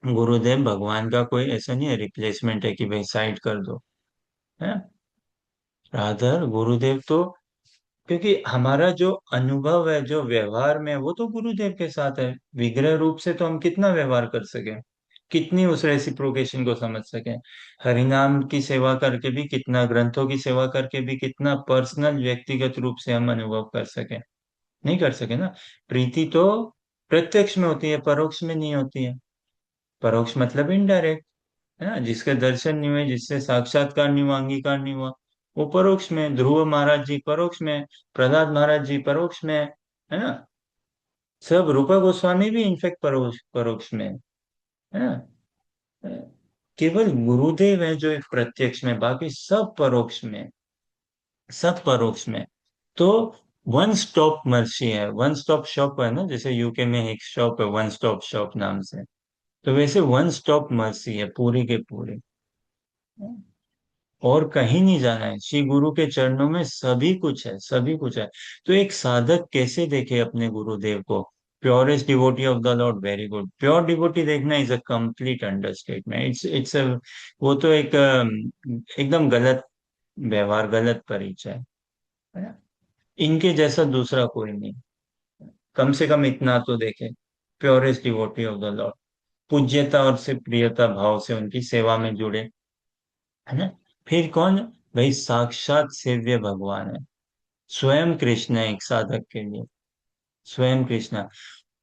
गुरुदेव भगवान का कोई ऐसा नहीं है रिप्लेसमेंट है कि भाई साइड कर दो, है। राधर गुरुदेव तो, क्योंकि हमारा जो अनुभव है, जो व्यवहार में है, वो तो गुरुदेव के साथ है। विग्रह रूप से तो हम कितना व्यवहार कर सके, कितनी उस रेसिप्रोकेशन को समझ सके, हरिनाम की सेवा करके भी कितना, ग्रंथों की सेवा करके भी कितना पर्सनल व्यक्तिगत रूप से हम अनुभव कर सके, नहीं कर सके ना। प्रीति तो प्रत्यक्ष में होती है, परोक्ष में नहीं होती है। परोक्ष मतलब इनडायरेक्ट, है ना, जिसके दर्शन नहीं हुए, जिससे साक्षात्कार नहीं हुआ, अंगीकार नहीं हुआ, वो परोक्ष में। ध्रुव महाराज जी परोक्ष में, प्रहलाद महाराज जी परोक्ष में, है ना। सब रूपा गोस्वामी भी इनफेक्ट परोक्ष परोक्ष में, है ना। केवल गुरुदेव है जो एक प्रत्यक्ष में, बाकी सब परोक्ष में, सब परोक्ष में। तो वन स्टॉप मर्सी है, वन स्टॉप शॉप है ना, जैसे यूके में एक शॉप है वन स्टॉप शॉप नाम से, तो वैसे वन स्टॉप मर्सी है पूरी के पूरे, और कहीं नहीं जाना है, श्री गुरु के चरणों में सभी कुछ है, सभी कुछ है। तो एक साधक कैसे देखे अपने गुरुदेव को? Purest devotee of the lord, very good. Pure devotee देखना is a complete understatement, it's वो तो एक एकदम गलत व्यवहार, गलत परिचय, है ना। इनके जैसा दूसरा कोई नहीं, कम से कम इतना तो देखे, purest devotee of the lord, पूज्यता और से प्रियता भाव से उनकी सेवा में जुड़े, है ना। फिर कौन? भाई साक्षात सेव्य भगवान है, स्वयं कृष्ण है एक साधक के लिए, स्वयं कृष्ण।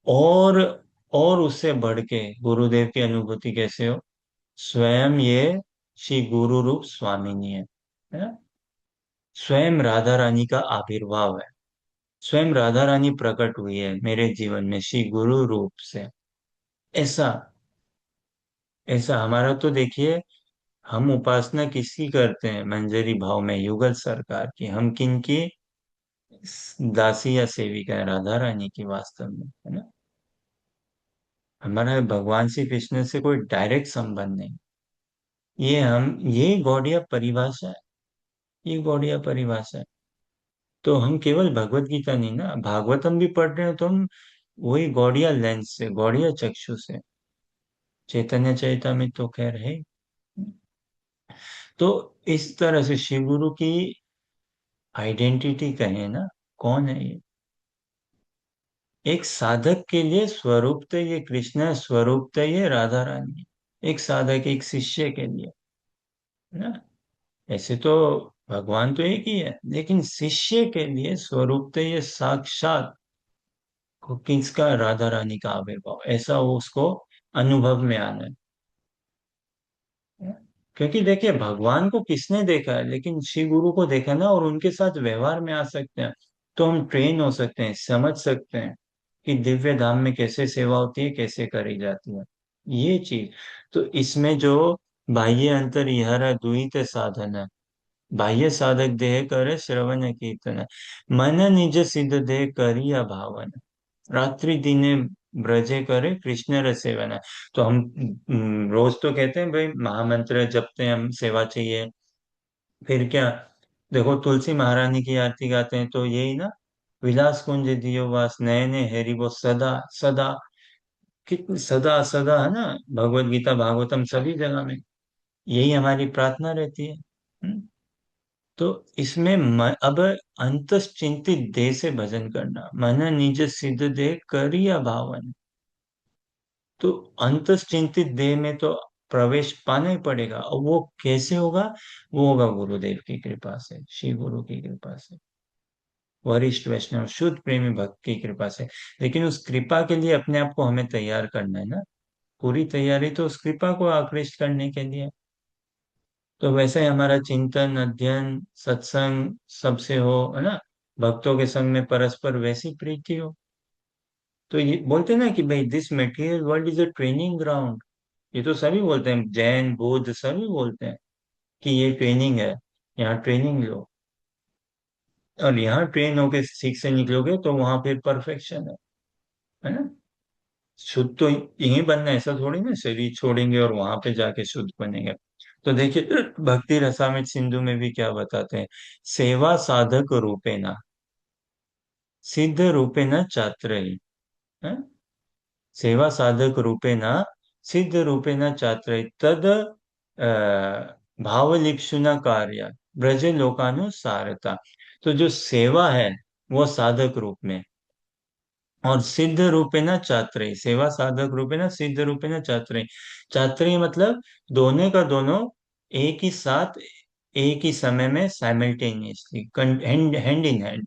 और और उससे बढ़ के गुरुदेव की अनुभूति कैसे हो? स्वयं ये श्री गुरु रूप स्वामिनी है ना। स्वयं राधा रानी का आविर्भाव है, स्वयं राधा रानी प्रकट हुई है मेरे जीवन में श्री गुरु रूप से। ऐसा, ऐसा हमारा तो देखिए, हम उपासना किसकी करते हैं मंजरी भाव में? युगल सरकार की। हम किन की दासी या सेविका है? राधा रानी की, वास्तव में, है ना। हमारा भगवान श्री कृष्ण से कोई डायरेक्ट संबंध नहीं। ये गौड़िया परिभाषा है। ये गौड़िया परिभाषा है। तो हम केवल भगवत गीता नहीं ना, भागवतम भी पढ़ रहे हो तो हम वही गौड़िया लेंस से, गौड़िया चक्षु से। चैतन्य चैतामृत तो खैर है। तो इस तरह से शिव गुरु की आइडेंटिटी कहें ना, कौन है ये? एक साधक के लिए स्वरूपतः ये कृष्ण है, स्वरूपतः ये राधा रानी है। एक साधक, एक शिष्य के लिए, है ना। ऐसे तो भगवान तो एक ही है, लेकिन शिष्य के लिए स्वरूपतः ये साक्षात किसका? राधा रानी का आविर्भाव। ऐसा वो उसको अनुभव में आना है। क्योंकि देखिए, भगवान को किसने देखा है? लेकिन शिव गुरु को देखा ना, और उनके साथ व्यवहार में आ सकते हैं। तो हम ट्रेन हो सकते हैं, समझ सकते हैं कि दिव्य धाम में कैसे सेवा होती है, कैसे करी जाती है, ये चीज। तो इसमें जो बाह्य अंतर यह दुहित साधन है। बाह्य साधक देह करे श्रवण कीर्तन, मन निज सिद्ध देह करिया भावन, रात्रि दिने ब्रजे करे कृष्ण रस सेवन। तो हम रोज तो कहते हैं भाई महामंत्र जपते हैं, हम सेवा चाहिए। फिर क्या? देखो, तुलसी महारानी की आरती गाते हैं तो यही ना, विलास कुंज दियो वास नयने हेरि वो सदा सदा। कितनी सदा सदा, है ना। भगवत गीता भागवतम सभी जगह में यही हमारी प्रार्थना रहती है। तो इसमें अब अंतश्चिंतित देह से भजन करना, मन निज सिद्ध देह करिया भावन। तो अंतश्चिंतित देह में तो प्रवेश पाना ही पड़ेगा, और वो कैसे होगा? वो होगा गुरुदेव की कृपा से, श्री गुरु की कृपा से, वरिष्ठ वैष्णव शुद्ध प्रेमी भक्त की कृपा से। लेकिन उस कृपा के लिए अपने आप को हमें तैयार करना है ना। पूरी तैयारी तो उस कृपा को आकृष्ट करने के लिए। तो वैसे ही हमारा चिंतन, अध्ययन, सत्संग सबसे हो, है ना। भक्तों के संग में परस्पर वैसी प्रीति हो। तो ये बोलते हैं ना कि भाई this material world is a training ground. ये तो सभी बोलते हैं, जैन बौद्ध सभी बोलते हैं कि ये ट्रेनिंग है, यहाँ ट्रेनिंग लो। और यहाँ ट्रेन होके ठीक से निकलोगे तो वहां फिर परफेक्शन है ना। शुद्ध तो यहीं बनना है, ऐसा थोड़ी ना शरीर छोड़ेंगे और वहां पे जाके शुद्ध बनेंगे। तो देखिए, भक्ति रसामृत सिंधु में भी क्या बताते हैं? सेवा साधक रूपेणा सिद्ध रूपेण चात्रयी, है? सेवा साधक रूपेण सिद्ध रूपेण चात्रयी तद भावलिप्सुना कार्य ब्रज लोकानुसारता। तो जो सेवा है वो साधक रूप में, और सिद्ध रूपेण चात्रयी, सेवा साधक रूपेण सिद्ध रूपेण चात्रयी। चात्रयी मतलब दोनों का दोनों एक ही साथ, एक ही समय में, simultaneously, hand hand in hand.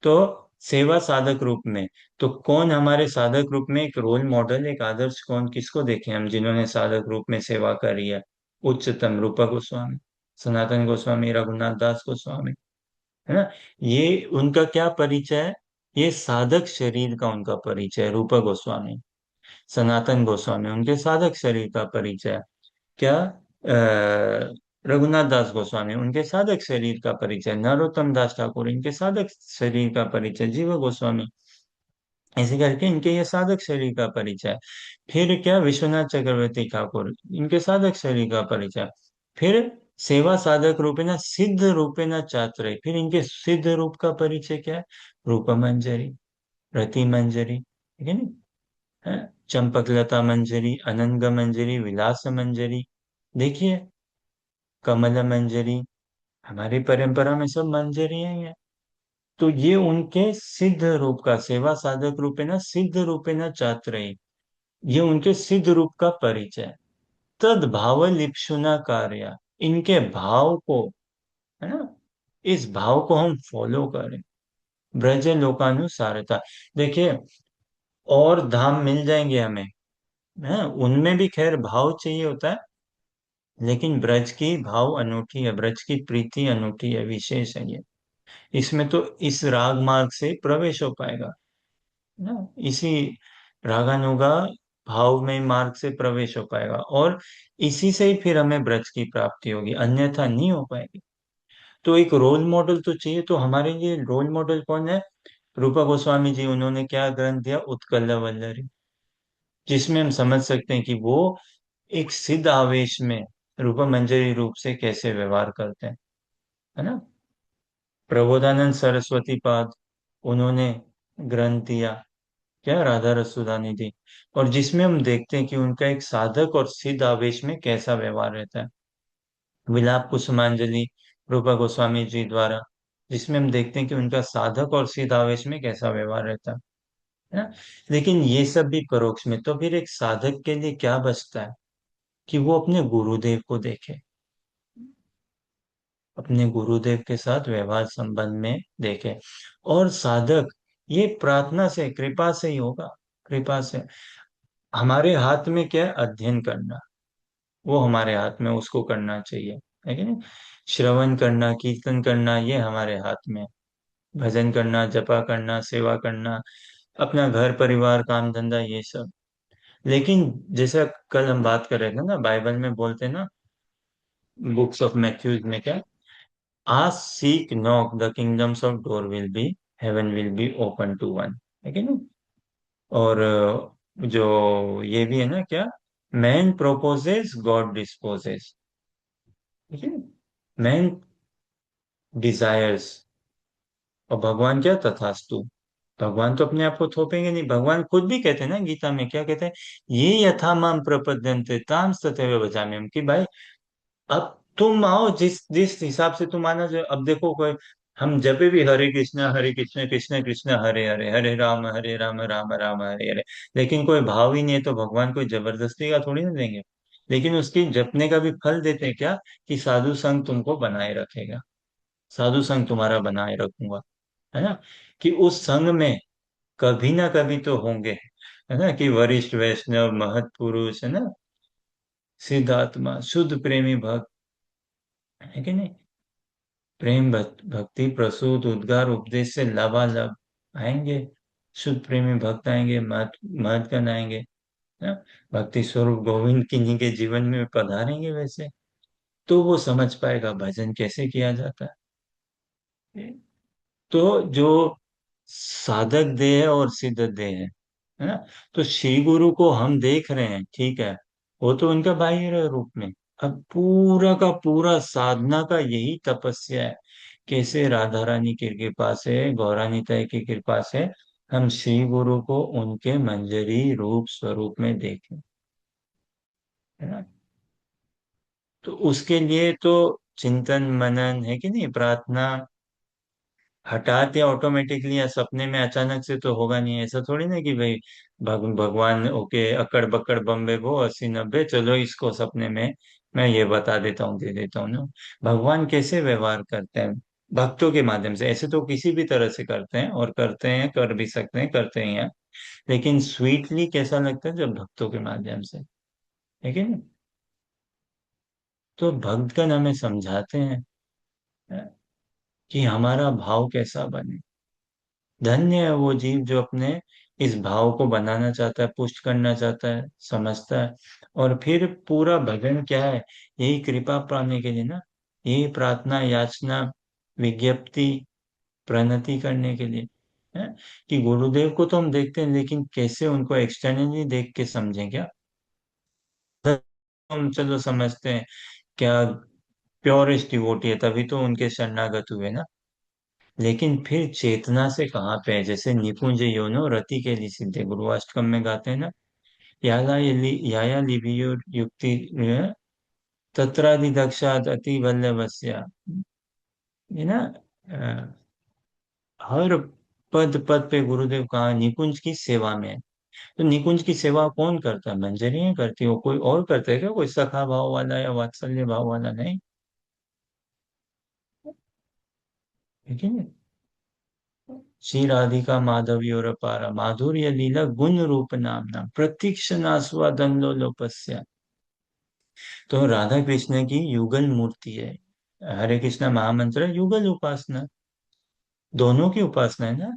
तो सेवा साधक रूप में, तो कौन हमारे साधक रूप में एक रोल मॉडल, एक आदर्श, कौन, किसको देखें हम जिन्होंने साधक रूप में सेवा करी है? उच्चतम रूपा गोस्वामी, सनातन गोस्वामी, रघुनाथ दास गोस्वामी, है ना। ये उनका क्या परिचय है? ये साधक शरीर का उनका परिचय है, रूपा गोस्वामी। सनातन गोस्वामी उनके साधक शरीर का परिचय है। क्या? रघुनाथ दास गोस्वामी उनके साधक शरीर का परिचय, नरोत्तम दास ठाकुर इनके साधक शरीर का परिचय, जीव गोस्वामी, ऐसे करके इनके ये साधक शरीर का परिचय। फिर क्या? विश्वनाथ चक्रवर्ती ठाकुर इनके साधक शरीर का परिचय। फिर सेवा साधक रूपेण सिद्ध रूपेण चात्रय, फिर इनके सिद्ध रूप का परिचय क्या है? रूप मंजरी, रति मंजरी, ठीक है ना। चंपकलता मंजरी, अनंग मंजरी, विलास मंजरी, देखिए, कमल मंजरी, हमारी परंपरा में सब मंजरियां ही है। तो ये उनके सिद्ध रूप का, सेवा साधक रूपे ना सिद्ध रूपे ना चात्रयी, ये उनके सिद्ध रूप का परिचय। तद भाव लिप्सुना कार्य, इनके भाव को, है ना, इस भाव को हम फॉलो करें। ब्रज लोकानुसारता, देखिए, और धाम मिल जाएंगे हमें, है उनमें भी खैर भाव चाहिए होता है। लेकिन ब्रज की भाव अनूठी है, ब्रज की प्रीति अनूठी है, विशेष है ये। इसमें तो इस राग मार्ग से प्रवेश हो पाएगा ना। इसी रागानुगा भाव में मार्ग से प्रवेश हो पाएगा, और इसी से ही फिर हमें ब्रज की प्राप्ति होगी, अन्यथा नहीं हो पाएगी। तो एक रोल मॉडल तो चाहिए। तो हमारे लिए रोल मॉडल कौन है? रूपा गोस्वामी जी, उन्होंने क्या ग्रंथ दिया? उत्कल वल्लरी, जिसमें हम समझ सकते हैं कि वो एक सिद्ध आवेश में रूपा मंजरी रूप से कैसे व्यवहार करते हैं, है ना। प्रबोधानंद सरस्वती पाद, उन्होंने ग्रंथ दिया क्या? राधा रसुदानी दी, और जिसमें हम देखते हैं कि उनका एक साधक और सिद्ध आवेश में कैसा व्यवहार रहता है। विलाप कुसुमांजलि, रूपा गोस्वामी जी द्वारा, जिसमें हम देखते हैं कि उनका साधक और सिद्ध आवेश में कैसा व्यवहार रहता है ना। लेकिन ये सब भी परोक्ष में, तो फिर एक साधक के लिए क्या बचता है? कि वो अपने गुरुदेव को देखे, अपने गुरुदेव के साथ व्यवहार संबंध में देखे। और साधक ये प्रार्थना से, कृपा से ही होगा, कृपा से। हमारे हाथ में क्या है? अध्ययन करना, वो हमारे हाथ में, उसको करना चाहिए, है कि नहीं। श्रवण करना, कीर्तन करना, ये हमारे हाथ में है। भजन करना, जपा करना, सेवा करना, अपना घर परिवार काम धंधा, ये सब। लेकिन जैसा कल हम बात कर रहे थे ना, बाइबल में बोलते हैं ना, बुक्स ऑफ मैथ्यूज में क्या? Ask, seek, knock, the kingdoms of door will be, heaven will be open to one, है कि नहीं। और जो ये भी है ना क्या? मैन प्रोपोजेस, गॉड डिस्पोजेस, ठीक है। मैन डिजायर्स, और भगवान क्या? तथास्तु। भगवान तो अपने आप को थोपेंगे नहीं, भगवान खुद भी कहते हैं ना गीता में, क्या कहते हैं? ये यथा माम प्रपद्यन्ते ताम तथैव भजाम्यहम्, कि भाई अब तुम आओ, जिस जिस हिसाब से तुम आना जो। अब देखो, कोई हम जब भी हरे कृष्ण कृष्ण कृष्ण हरे हरे, हरे राम राम राम हरे हरे, लेकिन कोई भाव ही नहीं है, तो भगवान कोई जबरदस्ती का थोड़ी ना देंगे। लेकिन उसकी जपने का भी फल देते हैं क्या? कि साधु संग तुमको बनाए रखेगा, साधु संग तुम्हारा बनाए रखूंगा, है ना। कि उस संग में कभी ना कभी तो होंगे, है ना, कि वरिष्ठ वैष्णव, महत पुरुष, है ना, सिद्धात्मा, शुद्ध प्रेमी भक्त, है कि नहीं। प्रेम भक्ति प्रसूत उद्गार उपदेश से लबालब आएंगे, शुद्ध प्रेमी भक्त आएंगे, महत महतगण आएंगे, है ना। भक्ति स्वरूप गोविंद किन्हीं के जीवन में पधारेंगे वैसे। तो वो समझ पाएगा भजन कैसे किया जाता है। तो जो साधक देह है और सिद्ध देह है ना। तो श्री गुरु को हम देख रहे हैं, ठीक है, वो तो उनका बाह्य रूप में। अब पूरा का पूरा साधना का यही तपस्या है, कैसे राधा रानी की कृपा से, गौरानिताई की कृपा से हम श्री गुरु को उनके मंजरी रूप स्वरूप में देखें, है ना। तो उसके लिए तो चिंतन मनन, है कि नहीं, प्रार्थना, हठात या ऑटोमेटिकली या सपने में अचानक से तो होगा नहीं। ऐसा थोड़ी ना कि भाई भगवान ओके, अकड़ बकड़ बम्बे बो 80 90, चलो इसको सपने में मैं ये बता देता हूँ, दे देता हूँ ना। भगवान कैसे व्यवहार करते हैं? भक्तों के माध्यम से। ऐसे तो किसी भी तरह से करते हैं, और करते हैं, कर भी सकते हैं, करते ही हैं। लेकिन स्वीटली कैसा लगता है? जब भक्तों के माध्यम से, है कि नहीं। तो भक्तगण हमें समझाते हैं कि हमारा भाव कैसा बने। धन्य है वो जीव जो अपने इस भाव को बनाना चाहता है, पुष्ट करना चाहता है, समझता है। और फिर पूरा भजन क्या है? यही कृपा पाने के लिए ना, यही प्रार्थना, याचना, विज्ञप्ति, प्रणति करने के लिए है। कि गुरुदेव को तो हम देखते हैं, लेकिन कैसे उनको एक्सटर्नली देख के समझें क्या? हम चलो समझते हैं, क्या प्योरेस्ट डिवोटी है तभी तो उनके शरणागत हुए ना। लेकिन फिर चेतना से कहाँ पे है? जैसे निपुंज योनो रति के लिए सिद्धे, गुरुवाष्टकम में गाते हैं ना, याया लिवियो युक्ति तत्रादि दक्षाद अति वल्लभस्या, ये ना। अ, हर पद पद पे गुरुदेव कहाँ? निकुंज की सेवा में है। तो निकुंज की सेवा कौन करता है? मंजरियां करती हो, कोई और करता है क्या? कोई सखा भाव वाला या वात्सल्य भाव वाला नहीं, ठीक है। श्री राधिका माधवी और पारा माधुर्य लीला गुण रूप नाम प्रतीक्षण आस्वादन लोलोपस्या। तो राधा कृष्ण की युगल मूर्ति है। हरे कृष्ण महामंत्र युगल उपासना, दोनों की उपासना है ना।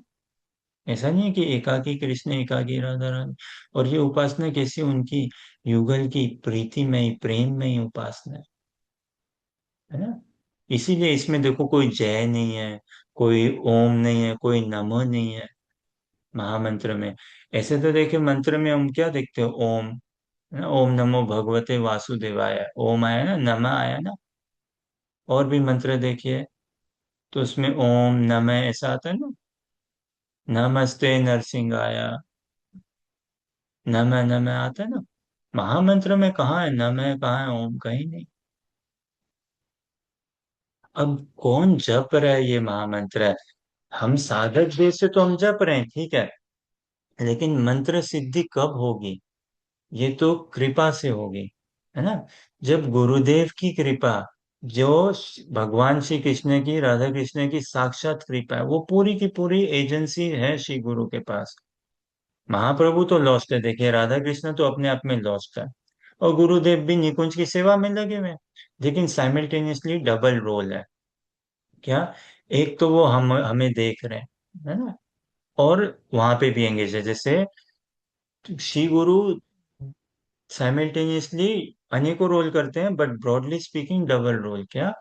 ऐसा नहीं है कि एकाकी कृष्ण एकाकी राधा रानी। और ये उपासना कैसी उनकी युगल की प्रीति में ही, प्रेम में ही उपासना है ना। इसीलिए इसमें देखो कोई जय नहीं है, कोई ओम नहीं है, कोई नमः नहीं है महामंत्र में। ऐसे तो देखिए मंत्र में हम क्या देखते हो, ओम है ना, ओम नमो भगवते वासुदेवाय, ओम आया ना, नमः आया ना। और भी मंत्र देखिए तो उसमें ओम नमः ऐसा आता है ना, नमस्ते नरसिंहाय, नमः नमः आता है ना। महामंत्र में कहाँ है नमः, कहाँ है ओम, कहीं नहीं। अब कौन जप रहा है ये महामंत्र है, हम साधक देह से तो हम जप रहे हैं, ठीक है, लेकिन मंत्र सिद्धि कब होगी, ये तो कृपा से होगी, है ना। जब गुरुदेव की कृपा, जो भगवान श्री कृष्ण की, राधा कृष्ण की साक्षात कृपा है, वो पूरी की पूरी एजेंसी है श्री गुरु के पास। महाप्रभु तो लॉस्ट है, देखिए राधा कृष्ण तो अपने आप में लॉस्ट है, और गुरुदेव भी निकुंज की सेवा में लगे हुए हैं। लेकिन साइमल्टेनियसली डबल रोल है। क्या, एक तो वो हम हमें देख रहे हैं, है ना, और वहां पे भी एंगेज है। जैसे श्री गुरु साइमल्टेनियसली अनेकों रोल करते हैं, but broadly speaking double role. क्या,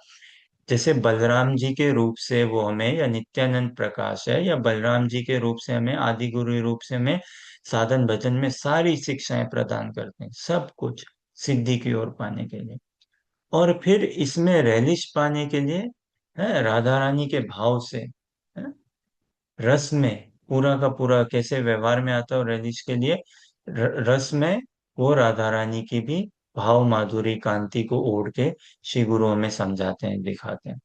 जैसे बलराम जी के रूप से वो हमें, या नित्यानंद प्रकाश है, या बलराम जी के रूप से हमें, आदि गुरु रूप से हमें साधन भजन में सारी शिक्षाएं प्रदान करते हैं, सब कुछ सिद्धि की ओर पाने के लिए। और फिर इसमें रैलिश पाने के लिए, है, राधा रानी के भाव से, है, रस में पूरा का पूरा कैसे व्यवहार में आता है, और रैलिश के लिए रस में वो राधा रानी की भी भाव माधुरी कांति को ओढ़ के श्री गुरु हमें समझाते हैं, दिखाते हैं।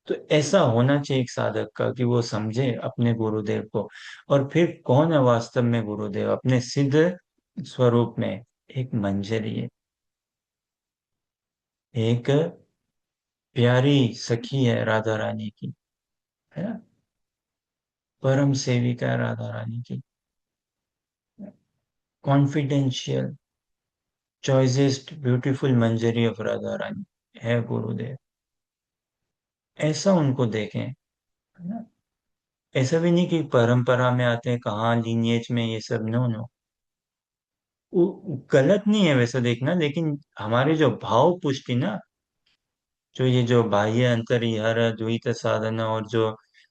तो ऐसा होना चाहिए एक साधक का कि वो समझे अपने गुरुदेव को। और फिर कौन है वास्तव में गुरुदेव, अपने सिद्ध स्वरूप में एक मंजरी है, एक प्यारी सखी है राधा रानी की, है ना, परम सेविका है राधा रानी की, कॉन्फिडेंशियल चॉइसेस्ट ब्यूटीफुल मंजरी ऑफ राधा रानी है गुरुदेव। ऐसा उनको देखें, है ना। ऐसा भी नहीं कि परंपरा में आते हैं, कहाँ लीनिएज में, ये सब नो नो। गलत नहीं है वैसा देखना, लेकिन हमारे जो भाव पुष्टि ना, जो ये जो बाह्य अंतरिहर द्वैत साधना, और जो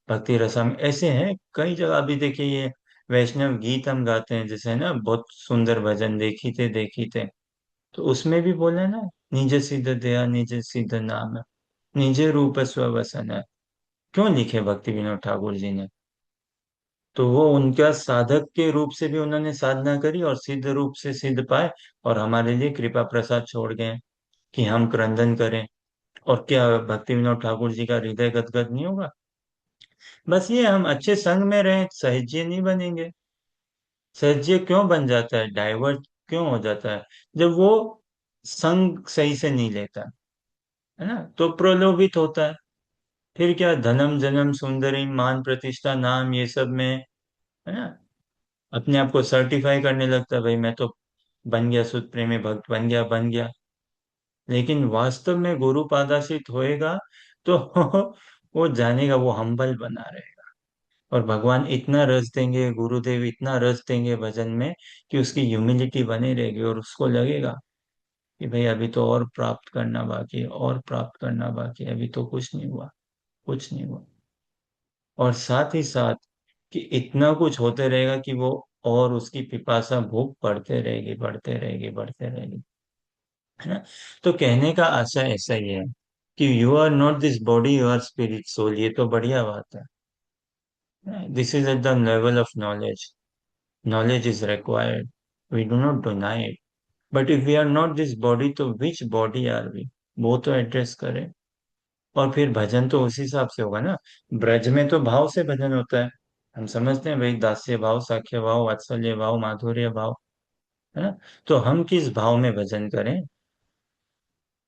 भक्ति रसम ऐसे हैं कई जगह। अभी देखिए ये वैष्णव गीत हम गाते हैं, जैसे है ना, बहुत सुंदर भजन, देखी थे, तो उसमें भी बोले ना, निज सिद्ध दया निज सिद्ध नाम, निज रूप स्ववसन। क्यों लिखे भक्ति विनोद ठाकुर जी ने, तो वो उनका साधक के रूप से भी उन्होंने साधना करी, और सिद्ध रूप से सिद्ध पाए, और हमारे लिए कृपा प्रसाद छोड़ गए कि हम क्रंदन करें। और क्या भक्ति विनोद ठाकुर जी का हृदय गदगद नहीं होगा। बस ये हम अच्छे संग में रहें, सहज्य नहीं बनेंगे। सहज्य क्यों बन जाता है, डाइवर्ट क्यों हो जाता है, जब वो संग सही से नहीं लेता, है ना, तो प्रलोभित होता है। फिर क्या, धनम जन्म सुंदरी मान प्रतिष्ठा नाम, ये सब में, है ना, अपने आप को सर्टिफाई करने लगता है, भाई मैं तो बन गया, सुध प्रेमी भक्त बन गया। लेकिन वास्तव में गुरु पादाशित होएगा तो वो जानेगा वो हम्बल बना रहेगा। और भगवान इतना रस देंगे, गुरुदेव इतना रस देंगे भजन में, कि उसकी ह्यूमिलिटी बनी रहेगी, और उसको लगेगा कि भाई अभी तो और प्राप्त करना बाकी है, और प्राप्त करना बाकी है, अभी तो कुछ नहीं हुआ, कुछ नहीं हुआ। और साथ ही साथ कि इतना कुछ होते रहेगा कि वो, और उसकी पिपासा भूख बढ़ते रहेगी, बढ़ते रहेगी, बढ़ते रहेगी, है ना। तो कहने का आशय ऐसा ही है कि you are not this body, you are spirit soul, ये तो बढ़िया बात है। This is at the level of knowledge, knowledge is required, we do not deny it, but if we are not this body, तो which body are we, वो तो address करें। और फिर भजन तो उसी हिसाब से होगा ना। ब्रज में तो भाव से भजन होता है, हम समझते हैं भाई, दास्य भाव, साख्य भाव, वात्सल्य भाव, माधुर्य भाव, है ना। तो हम किस भाव में भजन करें,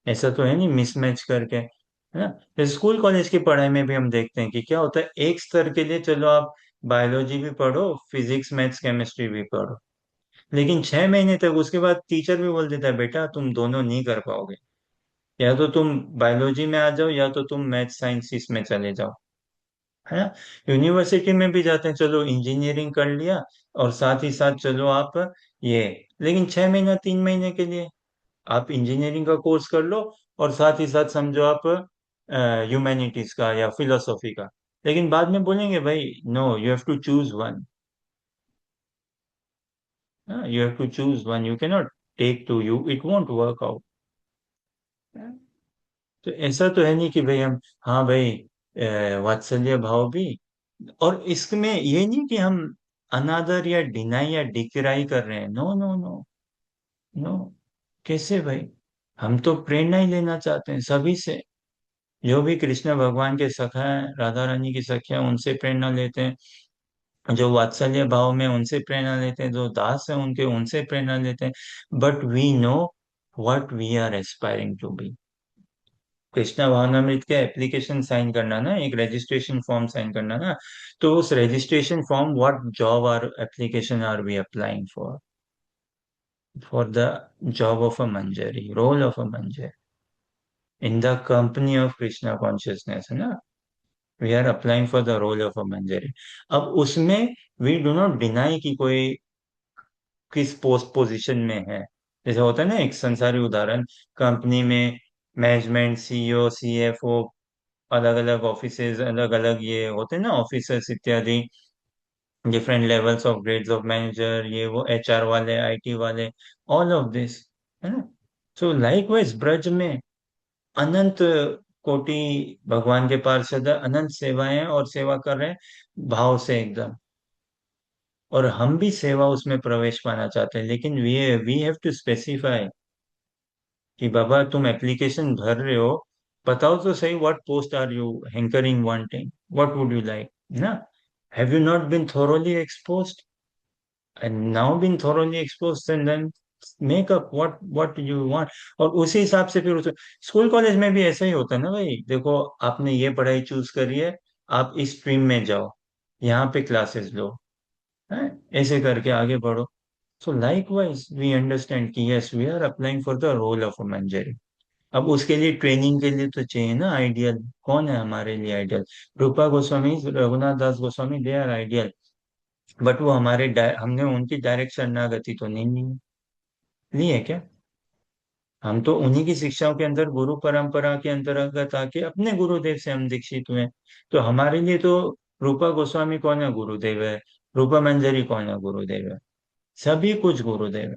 ऐसा तो है नहीं मिसमैच करके, है ना। जैसे स्कूल कॉलेज की पढ़ाई में भी हम देखते हैं कि क्या होता है, एक स्तर के लिए चलो आप बायोलॉजी भी पढ़ो, फिजिक्स मैथ्स केमिस्ट्री भी पढ़ो, लेकिन 6 महीने तक उसके बाद टीचर भी बोल देता है, बेटा तुम दोनों नहीं कर पाओगे, या तो तुम बायोलॉजी में आ जाओ, या तो तुम मैथ साइंस इसमें चले जाओ, है ना। यूनिवर्सिटी में भी जाते हैं, चलो इंजीनियरिंग कर लिया और साथ ही साथ चलो आप ये, लेकिन 6 महीना 3 महीने के लिए आप इंजीनियरिंग का कोर्स कर लो और साथ ही साथ समझो आप ह्यूमैनिटीज का या फिलोसॉफी का, लेकिन बाद में बोलेंगे भाई no you have to choose one, you have to choose one, you can not take two, you it won't work out. तो ऐसा तो है नहीं कि भाई हम, हाँ भाई वात्सल्य भाव भी, और इसमें ये नहीं कि हम अनादर या डिनाई या डिक्राई कर रहे हैं, नो नो नो नो, कैसे भाई, हम तो प्रेरणा ही लेना चाहते हैं सभी से, जो भी कृष्ण भगवान के सखा हैं, राधा रानी की सखिया, उनसे प्रेरणा लेते हैं, जो वात्सल्य भाव में उनसे प्रेरणा लेते हैं, जो दास है उनके उनसे प्रेरणा लेते हैं, but we know what we are aspiring to be. Krishna Bhavanamrita के एप्लीकेशन साइन करना ना, एक रजिस्ट्रेशन फॉर्म साइन करना ना, तो उस registration form, what job are application are we applying for, for the job of a मंजरी, रोल ऑफ अ मंजरी in the company of Krishna consciousness, है ना। We are applying for the role of a मंजरी। अब उसमें we do not deny कि कोई किस पोस्ट पोजीशन में है, जैसे होता है ना एक संसारी उदाहरण, कंपनी में मैनेजमेंट, सीईओ, सीएफओ, अलग अलग ऑफिसेज, अलग अलग ये होते हैं ना ऑफिसर्स इत्यादि, different levels of grades of manager, ये वो एचआर वाले, आईटी वाले, ऑल ऑफ दिस, है ना। सो लाइकवाइज ब्रज में अनंत कोटि भगवान के पार्षद है, अनंत सेवाएं हैं और सेवा कर रहे हैं भाव से एकदम, और हम भी सेवा उसमें प्रवेश पाना चाहते हैं, लेकिन वी हैव टू स्पेसिफाई कि बाबा तुम एप्लीकेशन भर रहे हो, बताओ तो सही, what post are you hankering wanting, what would you like, ना। Have you not been thoroughly exposed, and now been thoroughly exposed, and then make up what you want। और उसी हिसाब से फिर उसे, स्कूल कॉलेज में भी ऐसा ही होता है ना भाई, देखो आपने ये पढ़ाई चूज करी है, आप इस स्ट्रीम में जाओ, यहाँ पे क्लासेस लो, है, ऐसे करके आगे बढ़ो। सो लाइकवाइज वी अंडरस्टैंड कि yes we are applying for the role of a manager. अब उसके लिए ट्रेनिंग के लिए तो चाहिए ना आइडियल, कौन है हमारे लिए ideal, Rupa Goswami, Raghunath Das Goswami, they are ideal, but वो हमने उनकी डायरेक्ट शरणागति तो नहीं है क्या। हम तो उन्हीं की शिक्षाओं के अंदर गुरु परंपरा के अंतर्गत आके अपने गुरुदेव से हम दीक्षित हुए, तो हमारे लिए तो रूपा गोस्वामी कौन है, गुरुदेव है। रूपा मंजरी कौन है, गुरुदेव है। सभी कुछ गुरुदेव है।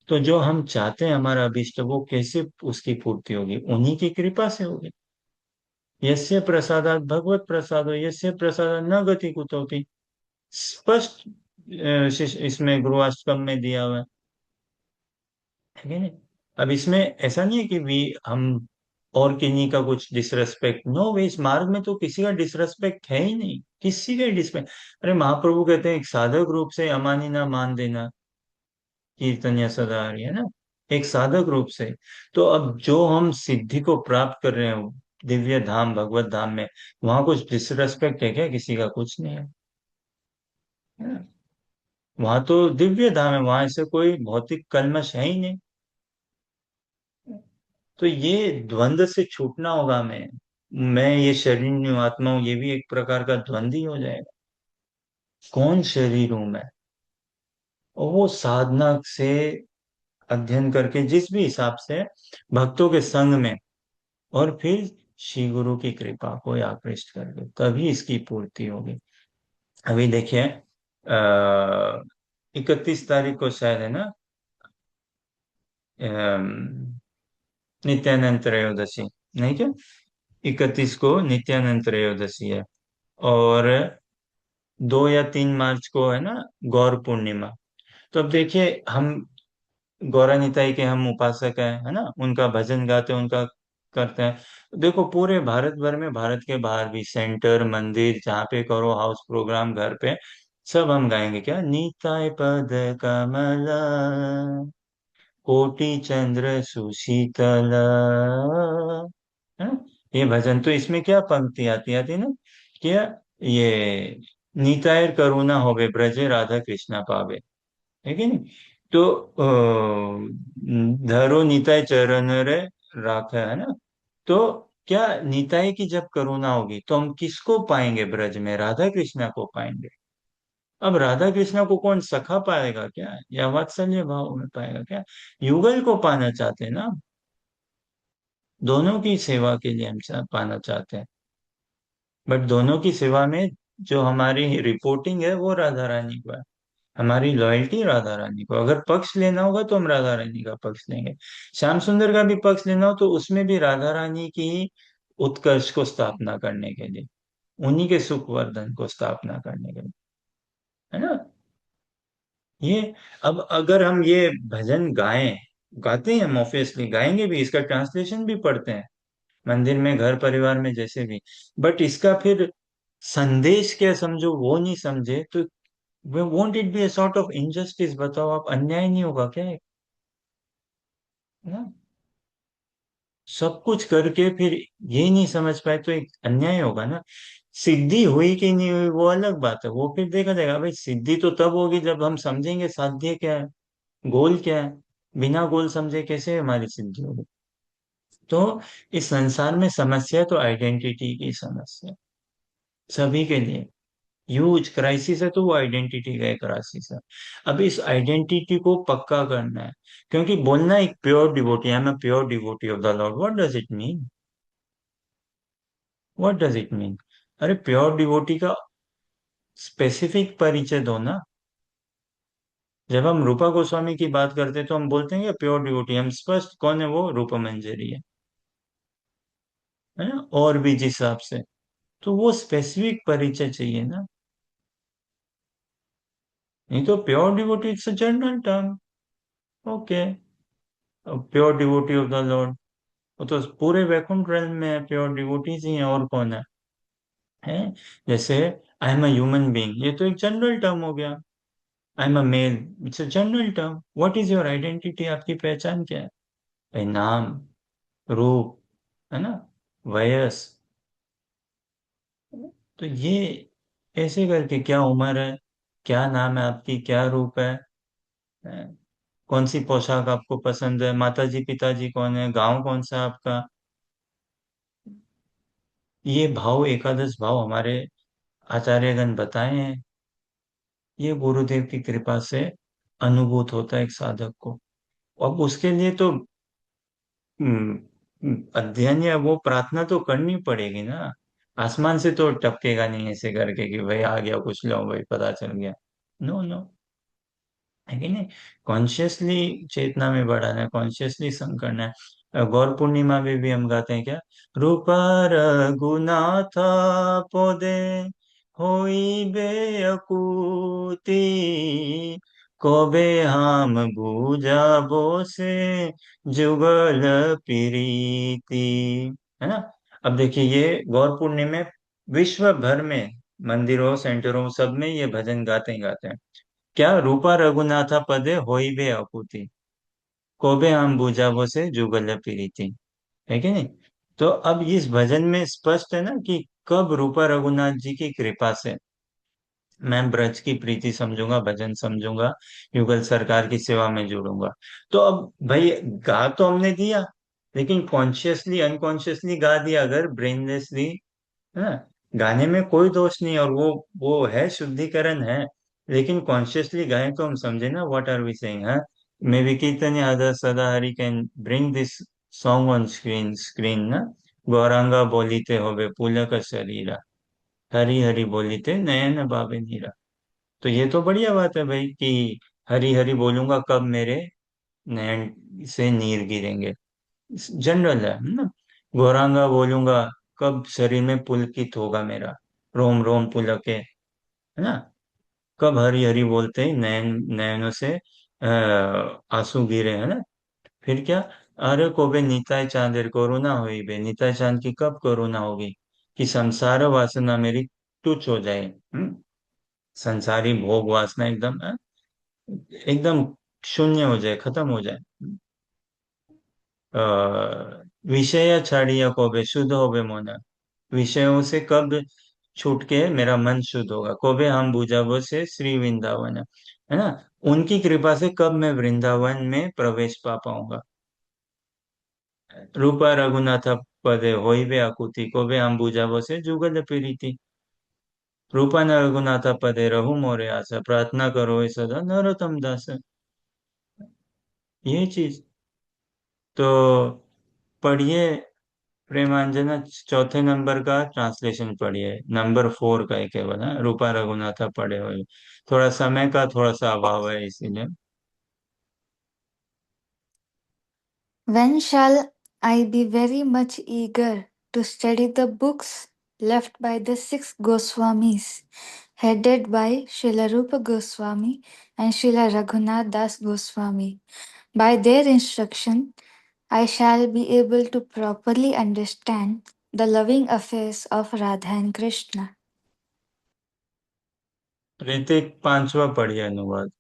तो जो हम चाहते हैं हमारा अभिष्ट, वो कैसे उसकी पूर्ति होगी, उन्हीं की कृपा से होगी। यस्य प्रसादात भगवत प्रसादो, यस्य प्रसादात न गति कुतोपि, स्पष्ट इसमें गृहस्थकम में दिया हुआ है कि नहीं। अब इसमें ऐसा नहीं है कि वी हम और किन्हीं का कुछ डिसरेस्पेक्ट, नो वे, इस मार्ग में तो किसी का डिसरेस्पेक्ट है ही नहीं, किसी का डिसरेस्पेक्ट। अरे महाप्रभु कहते हैं एक साधक रूप से अमानी ना मान देना, कीर्तन या सदाहरि, है ना, एक साधक रूप से। तो अब जो हम सिद्धि को प्राप्त कर रहे हो दिव्य धाम भगवत धाम में, वहां कुछ डिसरेस्पेक्ट है क्या, किसी का कुछ नहीं है, है ना? वहां तो दिव्य धाम है, वहां ऐसे कोई भौतिक कल्मश है ही नहीं। तो ये द्वंद से छूटना होगा हमें, मैं ये शरीर नहीं हूँ, आत्मा हूँ, ये भी एक प्रकार का द्वंद ही हो जाएगा। कौन शरीर हूं मैं, और वो साधना से अध्ययन करके जिस भी हिसाब से भक्तों के संग में, और फिर श्री गुरु की कृपा को आकृष्ट करके तभी इसकी पूर्ति होगी। अभी देखिए 31 तारीख को शायद है ना, नित्यानंद त्रयोदशी, नहीं क्या, 31 को नित्यानंद त्रयोदशी है, और 2 या 3 मार्च को है ना गौर पूर्णिमा। तो अब देखिए हम गौरा निताई के हम उपासक हैं, है ना, उनका भजन गाते हैं, उनका करते हैं। देखो पूरे भारत भर में, भारत के बाहर भी, सेंटर मंदिर जहाँ पे करो, हाउस प्रोग्राम घर पे, सब हम गाएंगे क्या, निताय पद कमला, कोटि चंद्र सुशीतल, है ना। ये भजन, तो इसमें क्या पंक्ति आती आती ना, क्या, ये निताय करुणा होवे ब्रजे राधा कृष्णा पावे, है कि नहीं। तो धरो निताय चरण रे राख, है ना। तो क्या निताई की जब करुणा होगी तो हम किसको पाएंगे ब्रज में? राधा कृष्णा को पाएंगे। अब राधा कृष्णा को कौन सखा पाएगा क्या, या वात्सल्य भाव में पाएगा क्या? युगल को पाना चाहते हैं ना, दोनों की सेवा के लिए हम पाना चाहते हैं। बट दोनों की सेवा में जो हमारी रिपोर्टिंग है वो राधा रानी को है, हमारी लॉयल्टी राधा रानी को। अगर पक्ष लेना होगा तो हम राधा रानी का पक्ष लेंगे। श्याम सुंदर का भी पक्ष लेना हो तो उसमें भी राधा रानी की उत्कर्ष को स्थापना करने के लिए, उन्हीं के सुखवर्धन को स्थापना करने के लिए, है ना ये। अब अगर हम ये भजन गाएं, गाते हैं हम, ऑब्वियसली गाएंगे भी, इसका ट्रांसलेशन भी पढ़ते हैं मंदिर में, घर परिवार में, जैसे भी। बट इसका फिर संदेश क्या समझो वो नहीं समझे तो won't it be a sort of injustice? बताओ आप, अन्याय नहीं होगा क्या ना? सब कुछ करके फिर ये नहीं समझ पाए तो एक अन्याय होगा ना। सिद्धि हुई कि नहीं हुई वो अलग बात है, वो फिर देखा जाएगा। भाई सिद्धि तो तब होगी जब हम समझेंगे साध्य क्या है, गोल क्या है। बिना गोल समझे कैसे हमारी सिद्धि होगी? तो इस संसार में समस्या तो आइडेंटिटी की समस्या, सभी के लिए ह्यूज क्राइसिस है, तो वो आइडेंटिटी का एक क्राइसिस है। अब इस आइडेंटिटी को पक्का करना है, क्योंकि बोलना एक pure devotee, I am a pure devotee of the Lord, what does it mean? What does it mean? अरे प्योर डिवोटी का स्पेसिफिक परिचय दो ना। जब हम रूपा गोस्वामी की बात करते हैं तो हम बोलते हैं कि प्योर डिवोटी, हम स्पष्ट कौन है वो, रूपा मंजरी है ना, और भी जिस हिसाब से, तो वो स्पेसिफिक परिचय चाहिए ना। नहीं तो pure devotee it's a general term. Okay, pure devotee of the Lord, वो तो पूरे वैकुंठ realm में है, प्योर डिवोटीज ही है, और कौन है? जैसे I am a human being, ये तो एक जनरल टर्म हो गया। I am a male, it's a general term. What is your identity? आपकी पहचान क्या है? भाई नाम, रूप, है ना, वयस। तो ये ऐसे करके, क्या उम्र है, क्या नाम है आपकी, क्या रूप है, कौन सी पोशाक आपको पसंद है, माताजी पिताजी कौन है, गांव कौन सा है आपका, ये भाव, एकादश भाव हमारे आचार्यगण बताए हैं। ये गुरुदेव की कृपा से अनुभूत होता है एक साधक को। अब उसके लिए तो अध्ययन या वो प्रार्थना तो करनी पड़ेगी ना। आसमान से तो टपकेगा नहीं ऐसे करके कि भाई आ गया, कुछ लो भाई, पता चल गया। नो नो, है कि नहीं? कॉन्शियसली चेतना में बढ़ाना है, कॉन्शियसली संग करना है। गौर पूर्णिमा में भी हम गाते हैं क्या, रूपा रघुनाथ पोदे होइबे अकुति, कबे हम बुझाबो से जुगल प्रीति, है ना। अब देखिए ये गौर पूर्णिमा में विश्व भर में मंदिरों सेंटरों सब में ये भजन गाते ही गाते हैं। क्या, रूपा रघुनाथा पदे होइबे अकुति, कोबे हम बुझाबो से जुगल प्रीति, है कि नहीं? तो अब इस भजन में स्पष्ट है ना कि कब रूपा रघुनाथ जी की कृपा से मैं ब्रज की प्रीति समझूंगा, भजन समझूंगा, युगल सरकार की सेवा में जुड़ूंगा। तो अब भाई गा तो हमने दिया, लेकिन कॉन्शियसली अनकॉन्शियसली गा दिया अगर ब्रेनलेसली, हाँ, गाने में कोई दोष नहीं, और वो है, शुद्धिकरण है। लेकिन कॉन्शियसली गाएं तो हम समझे ना व्हाट आर वी सेइंग। हाँ, मे बी कीर्तन आदर सदा Hari can bring this song on screen ना। गौरांगा बोलीते होवे पुलक शरीरा, हरि हरि बोलीते नयन बाबे नीरा। तो ये तो बढ़िया बात है भाई कि हरि हरि बोलूंगा कब मेरे नयन से नीर गिरेंगे, जनरल है ना। गौरांगा बोलूंगा कब शरीर में पुलकित होगा मेरा, रोम रोम पुलके, है ना। कब हरि हरि बोलते ही नयनों से आंसू गिरे, है ना। फिर क्या, अरे कोबे निताय चांदेर करुणा हुई बे, निताय चांद की कब करुणा होगी कि संसार वासना मेरी तुच्छ हो जाए। संसारी भोग वासना एकदम एकदम शून्य हो जाए, खत्म हो जाए। विषय छाड़िया कोबे शुद्ध होबे मोना, विषयों से कब छूट के मेरा मन शुद्ध होगा। कोबे हम बुझाबो से श्री वृंदावन, है ना। उनकी कृपा से कब मैं वृंदावन में प्रवेश पा पाऊंगा। रूपा रघुनाथ पदे होइबे अकुति को बे अंबुजा बसे जुगल प्रीति रूपा न रघुनाथा पदे रहु मोरे आशा प्रार्थना करो ये सदा नरोत्तम दास। ये चीज तो पढ़िए प्रेमांजना, चौथे नंबर का ट्रांसलेशन पढ़िए, नंबर 4 का ही केवल है, रूपा रघुनाथा पढ़े हुए। थोड़ा समय का थोड़ा सा अभाव है इसीलिए। When shall I be very much eager to study the books left by the six Goswamis, headed by Srila Rupa Goswami and Srila Raghunath Das Goswami? By their instruction, I shall be able to properly understand the loving affairs of Radha and Krishna. Hrithik, पांचवा पढ़िए अनुवाद।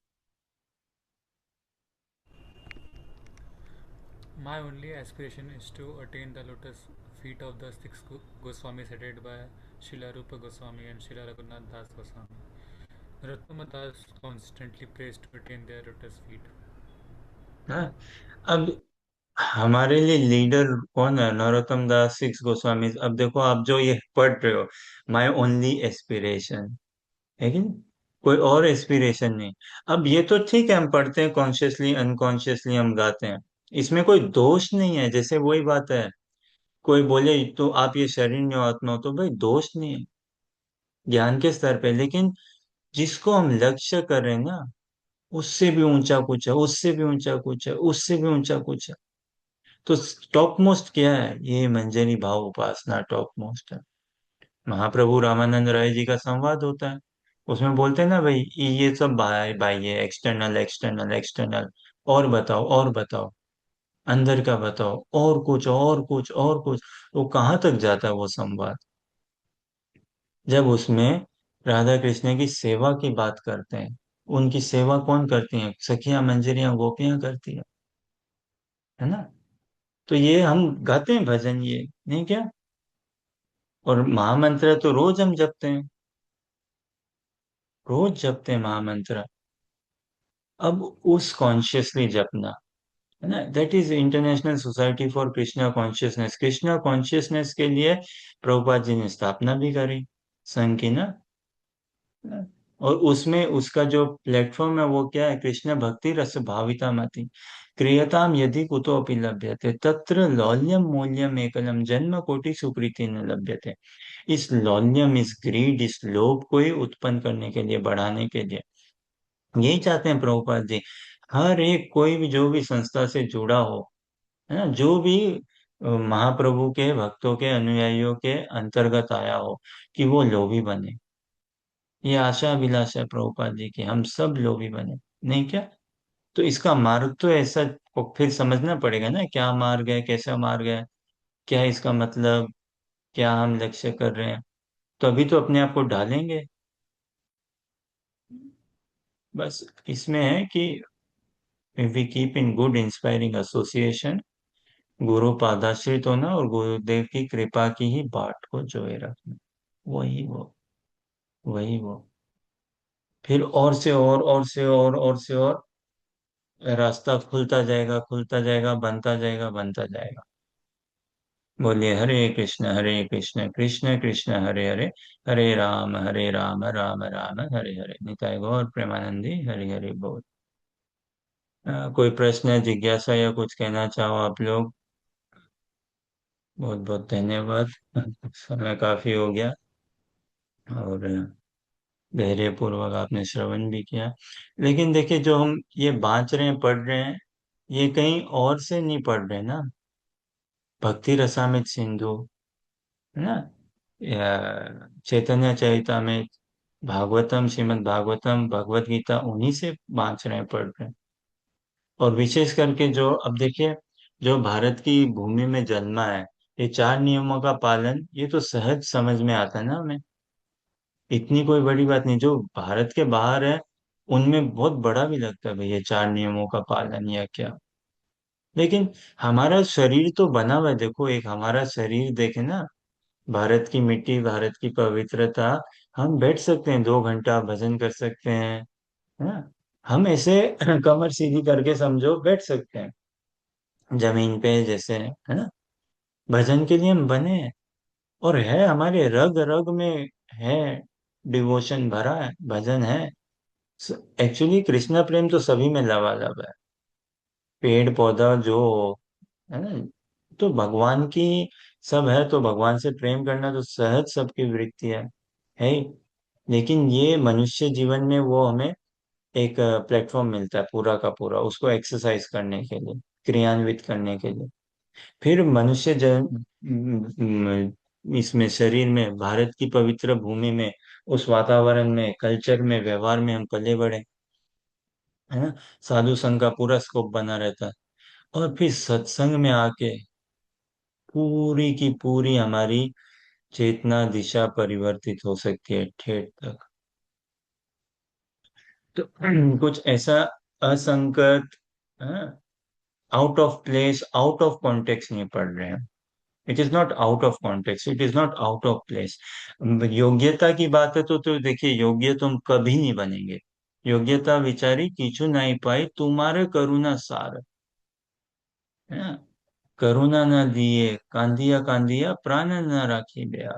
My only aspiration is to attain the lotus feet of the six Goswamis headed by Srila Rupa Goswami and Srila Raghunath Das Goswami. Narottama Das constantly prays to attain their lotus feet. हाँ, अब हमारे लिए leader कौन है? नरोत्तम दास, six Goswami. अब देखो, आप जो ये पढ़ रहे हो, माय ओनली एस्पिरेशन है कि नहीं? कोई और एस्पिरेशन नहीं। अब ये तो ठीक है, हम पढ़ते हैं कॉन्शियसली अनकॉन्शियसली हम गाते हैं, इसमें कोई दोष नहीं है। जैसे वही बात है, कोई बोले तो आप ये शरीर नहीं हो आत्मा हो, तो भाई दोष नहीं है ज्ञान के स्तर पे। लेकिन जिसको हम लक्ष्य कर रहे हैं ना, उससे भी ऊंचा कुछ है, उससे भी ऊंचा कुछ है, उससे भी ऊंचा कुछ है। तो टॉप मोस्ट क्या है? ये मंजरी भाव उपासना टॉप मोस्ट है। महाप्रभु रामानंद राय जी का संवाद होता है, उसमें बोलते हैं ना भाई, ये सब बाह्य, एक्सटर्नल एक्सटर्नल एक्सटर्नल, और बताओ और बताओ, अंदर का बताओ, और कुछ और कुछ और कुछ। वो कहाँ तक जाता है वो संवाद? जब उसमें राधा कृष्ण की सेवा की बात करते हैं, उनकी सेवा कौन करती है? सखियां मंजरियां गोपियां करती है ना? तो ये हम गाते हैं भजन, ये नहीं क्या? और महामंत्र तो रोज हम जपते हैं, रोज जपते हैं महामंत्र। अब उस कॉन्शियसली जपना है ना, that is international society for Krishna consciousness. Krishna consciousness के लिए प्रभुपाद जी ने स्थापना भी करी संघ की ना। और उसमें उसका जो प्लेटफॉर्म है वो क्या है? कृष्ण भक्ति रस भाविता मति क्रियताम यदि कुतो अपि लभ्यते तत्र लौल्यम मूल्यम एकलम जन्म कोटि सुकृति न लभ्यते। इस लौल्यम, इस ग्रीड, इस लोभ को ही उत्पन्न करने के लिए, बढ़ाने के लिए यही चाहते हैं प्रभुपाद जी। हर एक, कोई भी जो भी संस्था से जुड़ा हो, है ना, जो भी महाप्रभु के भक्तों के अनुयायियों के अंतर्गत आया हो, कि वो लोभी बने। ये आशा अभिलाषा है प्रभुपाद जी की, हम सब लोभी बने, नहीं क्या? तो इसका मार्ग तो ऐसा को फिर समझना पड़ेगा ना, क्या मार्ग है, कैसा मार्ग है, क्या है इसका मतलब, क्या हम लक्ष्य कर रहे हैं, तो अभी तो अपने आप को ढालेंगे। बस इसमें है कि we keep in good inspiring association, गुरु पादाश्रित होना और गुरुदेव की कृपा की ही बाट को जोए रखना। वही वो, वही वो। फिर और से और से और से और रास्ता खुलता जाएगा, खुलता जाएगा, बनता जाएगा, बनता जाएगा। बोलिए हरे कृष्ण कृष्ण कृष्ण हरे हरे, हरे राम राम राम हरे हरे। निताय गौर प्रेमानंदी, हरि हरि बोल। कोई प्रश्न, जिज्ञासा या कुछ कहना चाहो आप लोग? बहुत बहुत धन्यवाद। समय काफी हो गया, और गहरे पूर्वक आपने श्रवण भी किया। लेकिन देखिए, जो हम ये बांच रहे हैं, पढ़ रहे हैं, ये कहीं और से नहीं पढ़ रहे ना। भक्ति रसामृत सिंधु, है ना, या चैतन्य चैतामृत, भागवतम, श्रीमद् भागवतम, भगवत गीता, उन्हीं से बांच रहे हैं, पढ़ रहे हैं। और विशेष करके जो अब देखिए, जो भारत की भूमि में जन्मा है, ये चार नियमों का पालन, ये तो सहज समझ में आता है ना हमें, इतनी कोई बड़ी बात नहीं। जो भारत के बाहर है, उनमें बहुत बड़ा भी लगता है भाई ये चार नियमों का पालन या क्या। लेकिन हमारा शरीर तो बना हुआ है, देखो एक हमारा शरीर देखे ना, भारत की मिट्टी, भारत की पवित्रता, हम बैठ सकते हैं 2 घंटा भजन कर सकते हैं, है ना। हम ऐसे कमर सीधी करके समझो बैठ सकते हैं जमीन पे, जैसे, है ना। भजन के लिए हम बने हैं, और है हमारे रग रग में, है डिवोशन भरा है, भजन है। एक्चुअली कृष्णा प्रेम तो सभी में लबालब है, पेड़ पौधा जो हो, है ना। तो भगवान की सब है, तो भगवान से प्रेम करना तो सहज सबकी वृत्ति है ही। लेकिन ये मनुष्य जीवन में वो हमें एक प्लेटफॉर्म मिलता है पूरा का पूरा, उसको एक्सरसाइज करने के लिए, क्रियान्वित करने के लिए। फिर मनुष्य इसमें शरीर में, भारत की पवित्र भूमि में, उस वातावरण में, कल्चर में, व्यवहार में हम पले बढ़े, है ना। साधु संघ का पूरा स्कोप बना रहता है। और फिर सत्संग में आके पूरी की पूरी हमारी चेतना दिशा परिवर्तित हो सकती है ठेठ तक। तो कुछ ऐसा असंगत, out of place, out of context नहीं पढ़ रहे हैं। It is not out of context, it is not out of place. योग्यता की बात है तो देखिए, योग्य तुम कभी नहीं बनेंगे। योग्यता विचारी किचु नहीं पाई तुम्हारे करुणा सार, है ना। करुणा न दिए कांदिया कांदिया प्राण न राखी बया।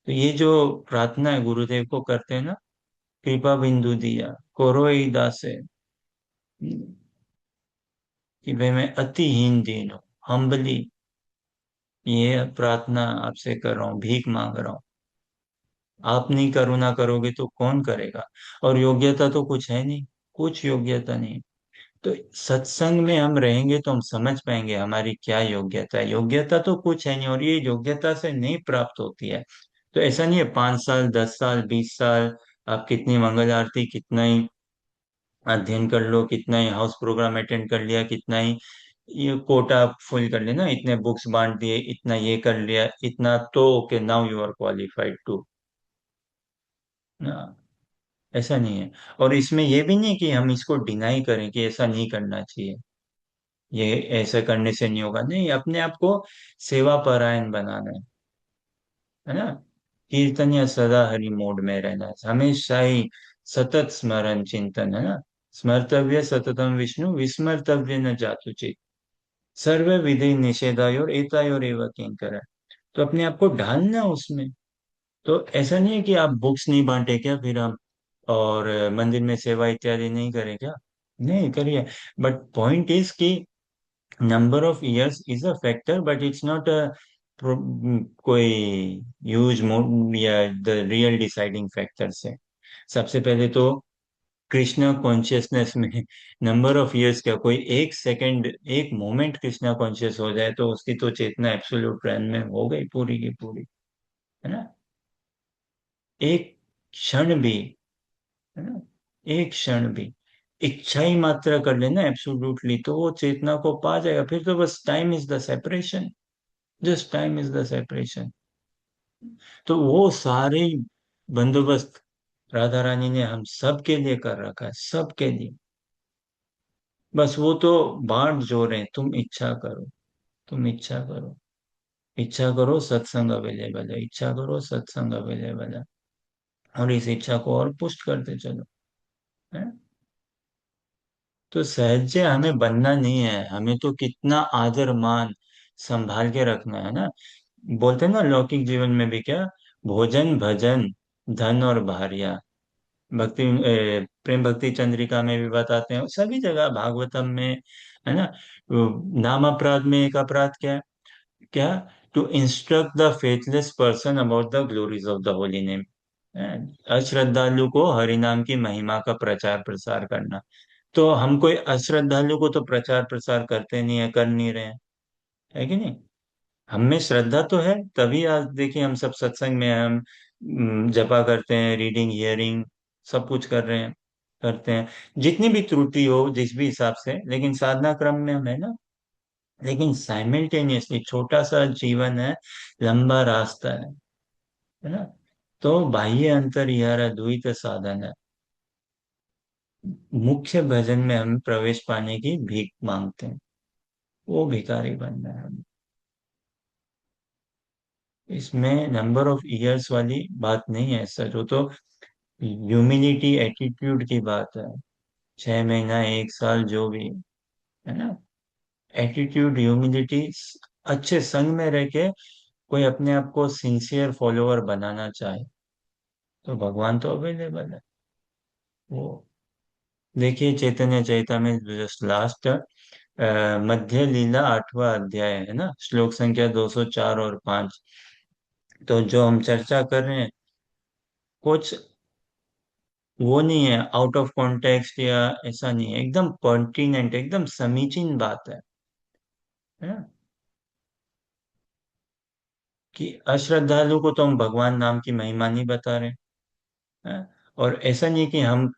तो ये जो प्रार्थना है गुरुदेव को करते हैं ना, कृपा बिंदु दिया कोरोई दासे, कि भाई मैं अतिहीन दीन हूँ, हम्बली ये प्रार्थना आपसे कर रहा हूँ, भीख मांग रहा हूँ। आप नहीं करुणा करोगे तो कौन करेगा। और योग्यता तो कुछ है नहीं, कुछ योग्यता नहीं। तो सत्संग में हम रहेंगे तो हम समझ पाएंगे हमारी क्या योग्यता है। योग्यता तो कुछ है नहीं, और ये योग्यता से नहीं प्राप्त होती है। तो ऐसा नहीं है 5 साल, 10 साल, 20 साल आप कितनी मंगल आरती, कितना ही अध्ययन कर लो, कितना ही हाउस प्रोग्राम अटेंड कर लिया, कितना ही ये कोटा फुल कर लेना, इतने बुक्स बांट दिए, इतना ये कर लिया, इतना तो okay now you are qualified to, ना। ऐसा नहीं है। और इसमें ये भी नहीं कि हम इसको डिनाई करें कि ऐसा नहीं करना चाहिए, ये ऐसा करने से नहीं होगा, नहीं, अपने आप को सेवा परायण बनाना है ना। कीर्तन या सदा हरि मोड में रहना है, हमेशा ही सतत स्मरण चिंतन, है ना। स्मर्तव्य सततम विष्णु विस्मर्तव्य न जातुचित, सर्व विधि निषेधायोर एतायोर एव किंकर। तो अपने आप को ढालना उसमें। तो ऐसा नहीं है कि आप बुक्स नहीं बांटे क्या फिर हम, और मंदिर में सेवा इत्यादि नहीं करें क्या, नहीं करिए। बट पॉइंट इज कि number of years is a factor, but it's not a कोई ह्यूज या द रियल डिसाइडिंग फैक्टर से। सबसे पहले तो कृष्णा कॉन्शियसनेस में नंबर ऑफ इयर्स क्या, कोई एक सेकंड, एक मोमेंट कृष्णा कॉन्शियस हो जाए तो उसकी तो चेतना एब्सोल्यूट रैन में हो गई पूरी की पूरी, है ना। एक क्षण भी, है ना, एक क्षण भी इच्छा ही मात्र कर लेना एब्सोल्युटली, तो वो चेतना को पा जाएगा। फिर तो बस time is the separation, just time is the separation. तो वो सारे बंदोबस्त राधा रानी ने हम सबके लिए कर रखा है, सबके लिए। बस वो तो बाट जो रहे, तुम इच्छा करो, तुम इच्छा करो, इच्छा करो, सत्संग अवेलेबल है, इच्छा करो, सत्संग अवेलेबल है। और इस इच्छा को और पुष्ट करते चलो, है। तो सहज हमें बनना नहीं है, हमें तो कितना आदर मान संभाल के रखना है ना। बोलते हैं ना लौकिक जीवन में भी क्या, भोजन भजन धन और भारिया, भक्ति प्रेम भक्ति चंद्रिका में भी बताते हैं, सभी जगह भागवतम में, है ना। वो नाम अपराध में एक अपराध क्या है, क्या, to instruct the faithless person about the glories of the holy name, अश्रद्धालु को हरि नाम की महिमा का प्रचार प्रसार करना। तो हम कोई अश्रद्धालु को तो प्रचार प्रसार करते नहीं है, कर नहीं रहे हैं, है कि नहीं। हम में श्रद्धा तो है, तभी आज देखिए हम सब सत्संग में हम जपा करते हैं, रीडिंग हियरिंग सब कुछ कर रहे हैं, करते हैं। जितनी भी त्रुटि हो जिस भी हिसाब से, लेकिन साधना क्रम में हम है ना। लेकिन साइमल्टेनियसली छोटा सा जीवन है, लंबा रास्ता है ना। तो बाह्य अंतर यह द्वैत साधन है, मुख्य भजन में हम प्रवेश पाने की भीख मांगते हैं, वो भिखारी बनना है हमें। इसमें नंबर ऑफ इयर्स वाली बात नहीं है सर, वो तो ह्यूमिलिटी एटीट्यूड की बात है। 6 महीना, 1 साल, जो भी, है ना। एटीट्यूड ह्यूमिलिटी अच्छे संग में रह के कोई अपने आप को सिंसियर फॉलोअर बनाना चाहे तो भगवान तो अवेलेबल है। वो देखिए चैतन्य चैतामृत में जस्ट लास्ट मध्य लीला 8वां अध्याय है ना, श्लोक संख्या 204 और 5। तो जो हम चर्चा कर रहे हैं कुछ वो नहीं है आउट ऑफ कॉन्टेक्स्ट या ऐसा नहीं है, एकदम पर्टिनेंट, एकदम समीचीन बात है ना? कि अश्रद्धालु को तो हम भगवान नाम की महिमा नहीं बता रहे हैं। और ऐसा नहीं कि हम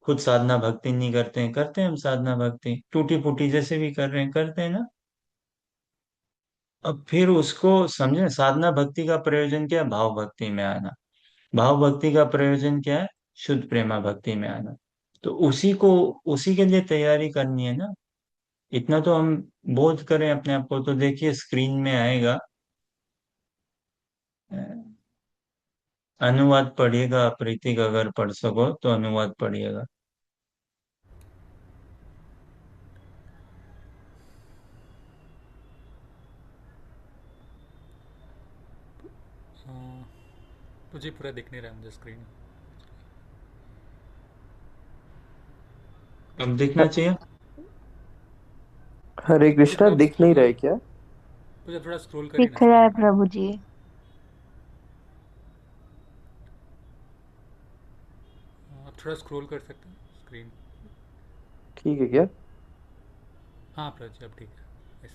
खुद साधना भक्ति नहीं करते हैं, करते हैं हम साधना भक्ति, टूटी फूटी जैसे भी कर रहे हैं, करते हैं ना। अब फिर उसको समझे, साधना भक्ति का प्रयोजन क्या है? भाव भक्ति में आना। भाव भक्ति का प्रयोजन क्या है? शुद्ध प्रेमा भक्ति में आना। तो उसी को, उसी के लिए तैयारी करनी है ना। इतना तो हम बोध करें अपने आप को। तो देखिए स्क्रीन में आएगा, अ, अनुवाद पढ़िएगा प्रीतिक, अगर पढ़ सको तो अनुवाद पढ़िएगा। अ, मुझे पूरा दिख नहीं रहा है मुझे स्क्रीन। अब दिखना चाहिए। हरे मुझे कृष्णा, थोड़ा दिख नहीं रहा है क्या? मुझे थोड़ा स्क्रॉल करिए ना दिख रहा है स्क्रीन। प्रभु जी। आप थोड़ा स्क्रॉल कर सकते हैं स्क्रीन। ठीक है क्या? हाँ प्रभु जी अब ठीक है। Yes.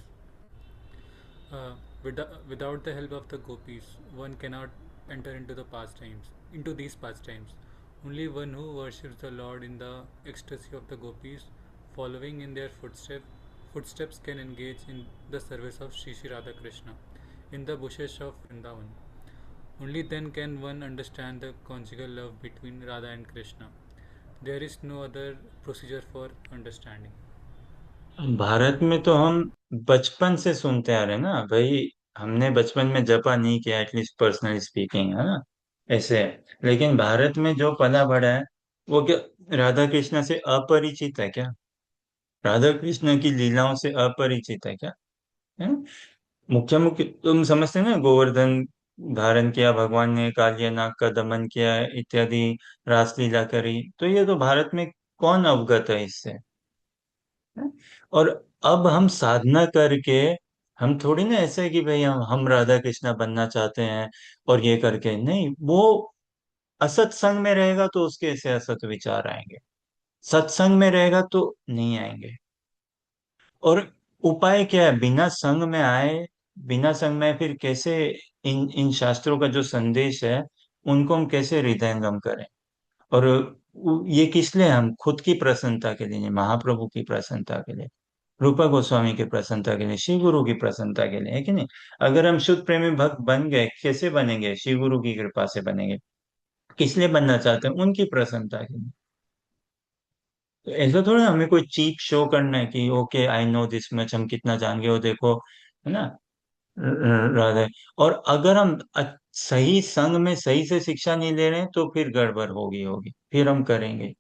Without the help of the gopis, one cannot enter into the pastimes, into these pastimes. Only one who worships the Lord in the ecstasy of the gopis, following in their footsteps, can engage in the service of Shri Shri Radha Krishna in the bushes of Vrindavan. Only then can one understand the conjugal love between Radha and Krishna. There is no other procedure for understanding. Bharat में तो हम बचपन से सुनते आ रहे हैं ना भाई। हमने बचपन में जपा नहीं किया, एटलीस्ट पर्सनली स्पीकिंग, है ना? ऐसे है। लेकिन भारत में जो पला बड़ा है वो क्या राधा कृष्ण से अपरिचित है क्या? राधा कृष्ण की लीलाओं से अपरिचित है क्या? है? मुख्य मुख्य तुम समझते हैं ना, गोवर्धन धारण किया भगवान ने, कालिया नाग का दमन किया इत्यादि, रासलीला करी, तो ये तो भारत में कौन अवगत है इससे? है? और अब हम साधना करके, हम थोड़ी ना ऐसे है कि भाई हम राधा कृष्णा बनना चाहते हैं और ये करके नहीं। वो असत्संग में रहेगा तो उसके ऐसे असत विचार आएंगे, सत्संग में रहेगा तो नहीं आएंगे। और उपाय क्या है? बिना संग में आए, बिना संग में फिर कैसे इन इन शास्त्रों का जो संदेश है उनको हम कैसे हृदयंगम करें? और ये किस लिए? हम खुद की प्रसन्नता के लिए नहीं, महाप्रभु की प्रसन्नता के लिए, रूपा गोस्वामी की प्रसन्नता के लिए, श्री गुरु की प्रसन्नता के लिए, है कि नहीं? अगर हम शुद्ध प्रेमी भक्त बन गए, कैसे बनेंगे? श्री गुरु की कृपा से बनेंगे। किस लिए बनना चाहते हैं? उनकी प्रसन्नता के लिए। तो ऐसा थोड़ा हमें कोई चीप शो करना है कि okay I know this much, हम कितना जान गए, वो देखो, है ना? राधे। और अगर हम सही संग में सही से शिक्षा नहीं ले रहे हैं तो फिर गड़बड़ होगी होगी, फिर हम करेंगे।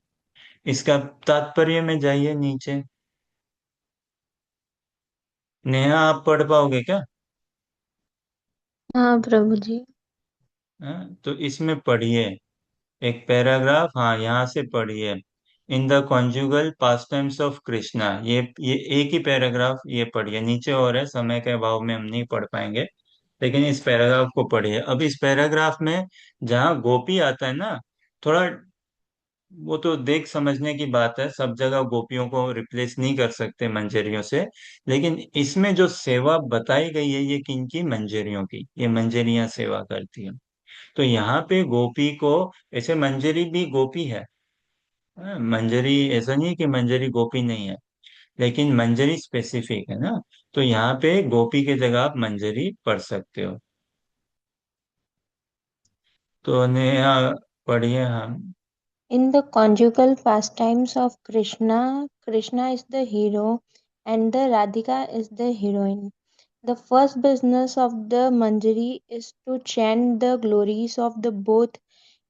इसका तात्पर्य में जाइए नीचे। नेहा आप पढ़ पाओगे क्या? हाँ प्रभु जी। तो इसमें पढ़िए एक पैराग्राफ, हाँ यहाँ से पढ़िए। In the conjugal pass times of Krishna, ये एक ही पैराग्राफ ये पढ़िए। नीचे और है, समय के अभाव में हम नहीं पढ़ पाएंगे, लेकिन इस पैराग्राफ को पढ़िए। अब इस पैराग्राफ में जहाँ गोपी आता है ना, थोड़ा वो तो देख समझने की बात है, सब जगह गोपियों को रिप्लेस नहीं कर सकते मंजरियों से। लेकिन इसमें जो सेवा बताई गई है ये किनकी? मंजरियों की। ये मंजरियां सेवा करती है। तो यहाँ पे गोपी को, ऐसे मंजरी भी गोपी है। मंजरी ऐसा नहीं है कि मंजरी गोपी नहीं है, लेकिन मंजरी स्पेसिफिक है ना। तो यहाँ पे गोपी के जगह आप मंजरी पढ़ सकते हो। तो नेहा पढ़िए हम। In the conjugal pastimes of Krishna, Krishna is the hero and the Radhika is the heroine. The first business of the Manjari is to chant the glories of the both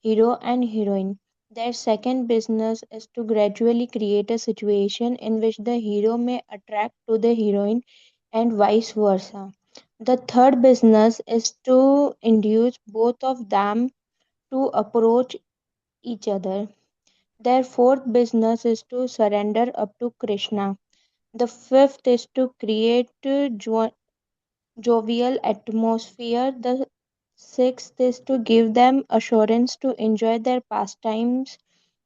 hero and heroine. Their second business is to gradually create a situation in which the hero may attract to the heroine and vice versa. The third business is to induce both of them to approach each other. Their fourth business is to surrender up to Krishna. The fifth is to create jovial atmosphere. The sixth is to give them assurance to enjoy their pastimes.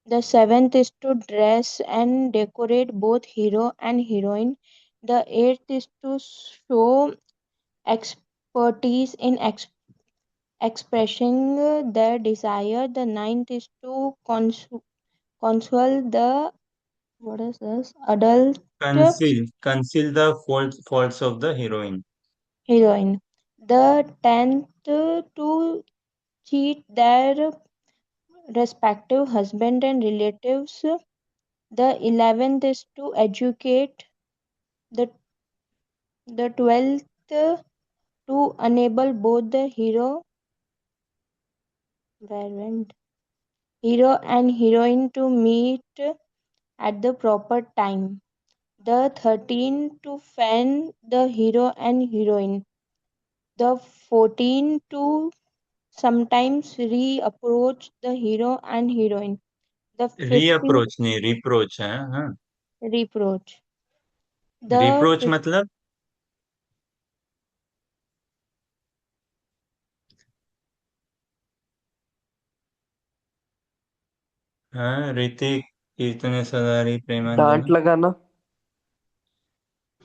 The seventh is to dress and decorate both hero and heroine. The eighth is to show expertise in expressing their desire. The ninth is to console the what is this adult Conceal the faults of the heroine. heroine. The tenth to cheat their respective husband and relatives. The 11th is to educate. The 12th to enable both the where hero and heroine to meet at the proper time. The 13th to fan the hero and heroine. The 14th to sometimes reapproach the hero and heroine. The 15th रीअप्रोच नहीं, reproach है, हाँ। reproach. The reproach मतलब? हाँ, ऋतिक, कीर्तने सदारी डांट प्रेमांजन। लगाना।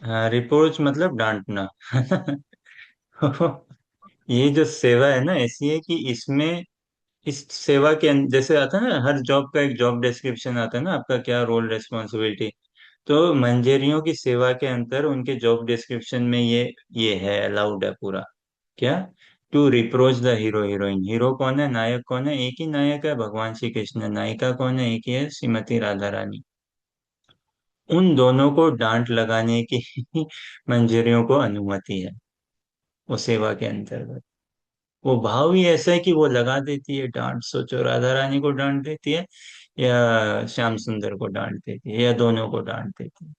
हाँ, reproach मतलब डांटना। ये जो सेवा है ना, ऐसी है कि इसमें, इस सेवा के जैसे आता है ना, हर जॉब का एक जॉब डिस्क्रिप्शन आता है ना, आपका क्या रोल रिस्पॉन्सिबिलिटी। तो मंजरियों की सेवा के अंतर उनके जॉब डिस्क्रिप्शन में ये है, अलाउड है पूरा। क्या? To reproach the hero heroine. Hero कौन है, नायक कौन है? एक ही नायक है, भगवान श्री कृष्ण। नायिका कौन है? एक ही है, श्रीमती राधा रानी। उन दोनों को डांट लगाने की मंजरियों को अनुमति है, वो सेवा के अंतर्गत। वो भाव ही ऐसा है कि वो लगा देती है डांट। सोचो, राधा रानी को डांट देती है, या श्याम सुंदर को डांट देती है, या दोनों को डांट देती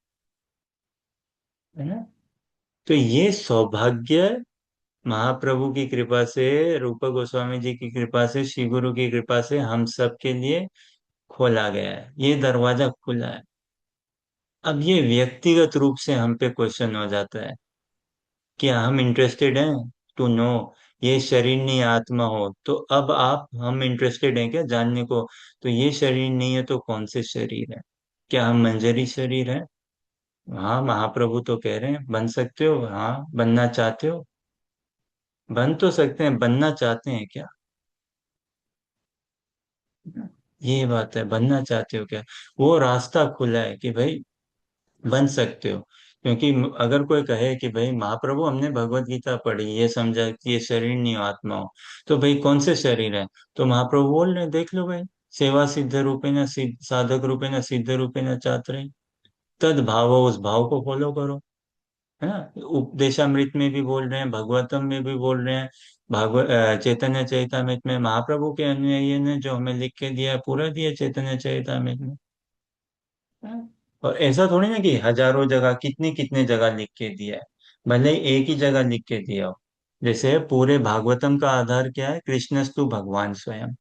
है ना। तो ये सौभाग्य महाप्रभु की कृपा से, रूप गोस्वामी जी की कृपा से, श्री गुरु की कृपा से हम सब के लिए खोला गया है। ये दरवाजा खुला है। अब ये व्यक्तिगत रूप से हम पे क्वेश्चन हो जाता है, क्या हम इंटरेस्टेड हैं टू नो? ये शरीर नहीं आत्मा हो तो अब आप, हम इंटरेस्टेड हैं क्या जानने को? तो ये शरीर नहीं है तो कौन से शरीर है? क्या हम मंजरी शरीर है? हाँ, महाप्रभु तो कह रहे हैं बन सकते हो। हाँ, बनना चाहते हो? बन तो सकते हैं, बनना चाहते हैं क्या? ये बात है, बनना चाहते हो क्या? वो रास्ता खुला है कि भाई बन सकते हो। क्योंकि अगर कोई कहे कि भाई महाप्रभु हमने भगवत गीता पढ़ी, ये समझा कि ये शरीर नहीं हो आत्मा हो, तो भाई कौन से शरीर है? तो महाप्रभु बोल रहे हैं, देख लो भाई, सेवा सिद्ध रूपेण साधक रूपेण सिद्ध रूपेण चात्र, तद भाव, उस भाव को फॉलो करो। है ना? उपदेशामृत में भी बोल रहे हैं, भगवतम में भी बोल रहे हैं, चैतन्य चैतामृत में महाप्रभु के अनुयायी ने जो हमें लिख के दिया है, पूरा दिया चैतन्य चैतामृत में। हाँ। और ऐसा थोड़ी ना कि हजारों जगह, कितने कितने जगह लिख के दिया है। भले ही एक ही जगह लिख के दिया हो। जैसे पूरे भागवतम का आधार क्या है? कृष्णस्तु भगवान स्वयं।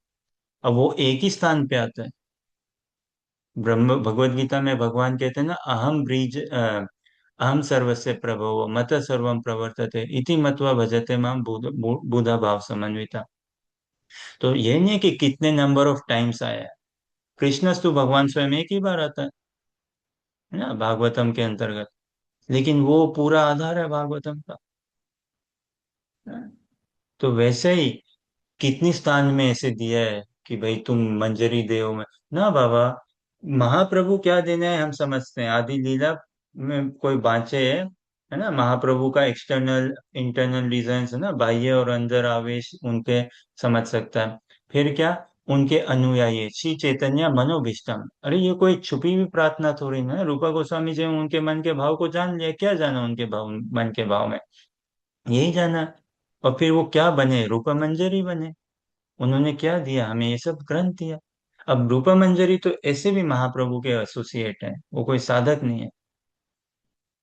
अब वो एक ही स्थान पे आता है। ब्रह्म भगवत गीता में भगवान कहते हैं ना, अहम सर्वस्य प्रभवो मत सर्वम प्रवर्तते इति मत्वा भजते माम बुधा भाव समन्विता। तो ये नहीं है कि कितने नंबर ऑफ टाइम्स आया है। कृष्णस्तु भगवान स्वयं एक ही बार आता है ना भागवतम के अंतर्गत। लेकिन वो पूरा आधार है भागवतम का। तो वैसे ही कितनी स्थान में ऐसे दिया है कि भाई तुम मंजरी देव में ना बाबा। महाप्रभु क्या देना है हम समझते हैं, आदि लीला में कोई बांचे है ना, महाप्रभु का एक्सटर्नल इंटरनल रीजंस है ना, बाह्य और अंदर आवेश उनके समझ सकता है। फिर क्या? उनके अनुयायी श्री चैतन्य मनोभीष्टम। अरे ये कोई छुपी हुई प्रार्थना थोड़ी ना है। रूपा गोस्वामी जी ने उनके मन के भाव को जान लिया। क्या जाना उनके भाव, मन के भाव में? यही जाना। और फिर वो क्या बने? रूपा मंजरी बने। उन्होंने क्या दिया हमें? ये सब ग्रंथ दिया। अब रूपा मंजरी तो ऐसे भी महाप्रभु के एसोसिएट हैं, वो कोई साधक नहीं है,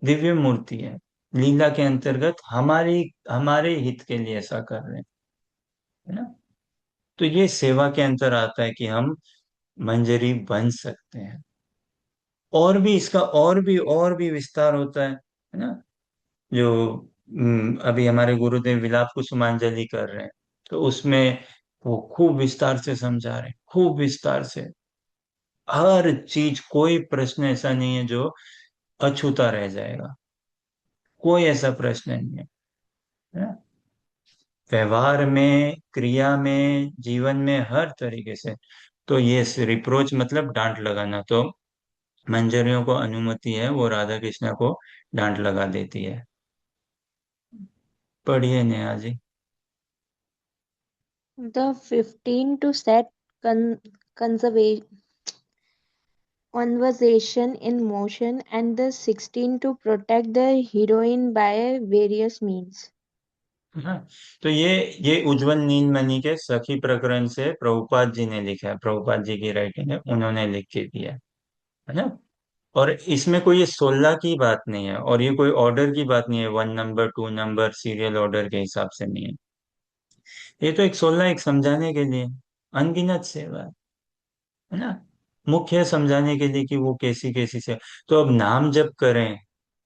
दिव्य मूर्ति है। लीला के अंतर्गत हमारे हमारे हित के लिए ऐसा कर रहे हैं, है ना। तो ये सेवा के अंतर आता है कि हम मंजरी बन सकते हैं। और भी इसका और भी विस्तार होता है ना। जो अभी हमारे गुरुदेव विलाप कुसुमांजलि कर रहे हैं, तो उसमें वो खूब विस्तार से समझा रहे हैं, खूब विस्तार से। हर चीज, कोई प्रश्न ऐसा नहीं है जो अछूता रह जाएगा, कोई ऐसा प्रश्न नहीं है ना? व्यवहार में, क्रिया में, जीवन में, हर तरीके से। तो ये रिप्रोच मतलब डांट लगाना, तो मंजरियों को अनुमति है, वो राधा कृष्ण को डांट लगा देती है। पढ़िए Neha ji. The 15 to set con- conserva- conversation in motion, and the 16 to protect the heroine by various means. हाँ, तो ये उज्जवल नीलमणि के सखी प्रकरण से प्रभुपाद जी ने लिखा है, प्रभुपाद जी की राइटिंग है, उन्होंने लिख के दिया है ना। और इसमें कोई ये 16 की बात नहीं है, और ये कोई ऑर्डर की बात नहीं है, 1 नंबर 2 नंबर सीरियल ऑर्डर के हिसाब से नहीं है। ये तो एक 16 एक समझाने के लिए, अनगिनत सेवा है ना। मुख्य समझाने के लिए कि वो कैसी कैसी से। तो अब नाम जप करें,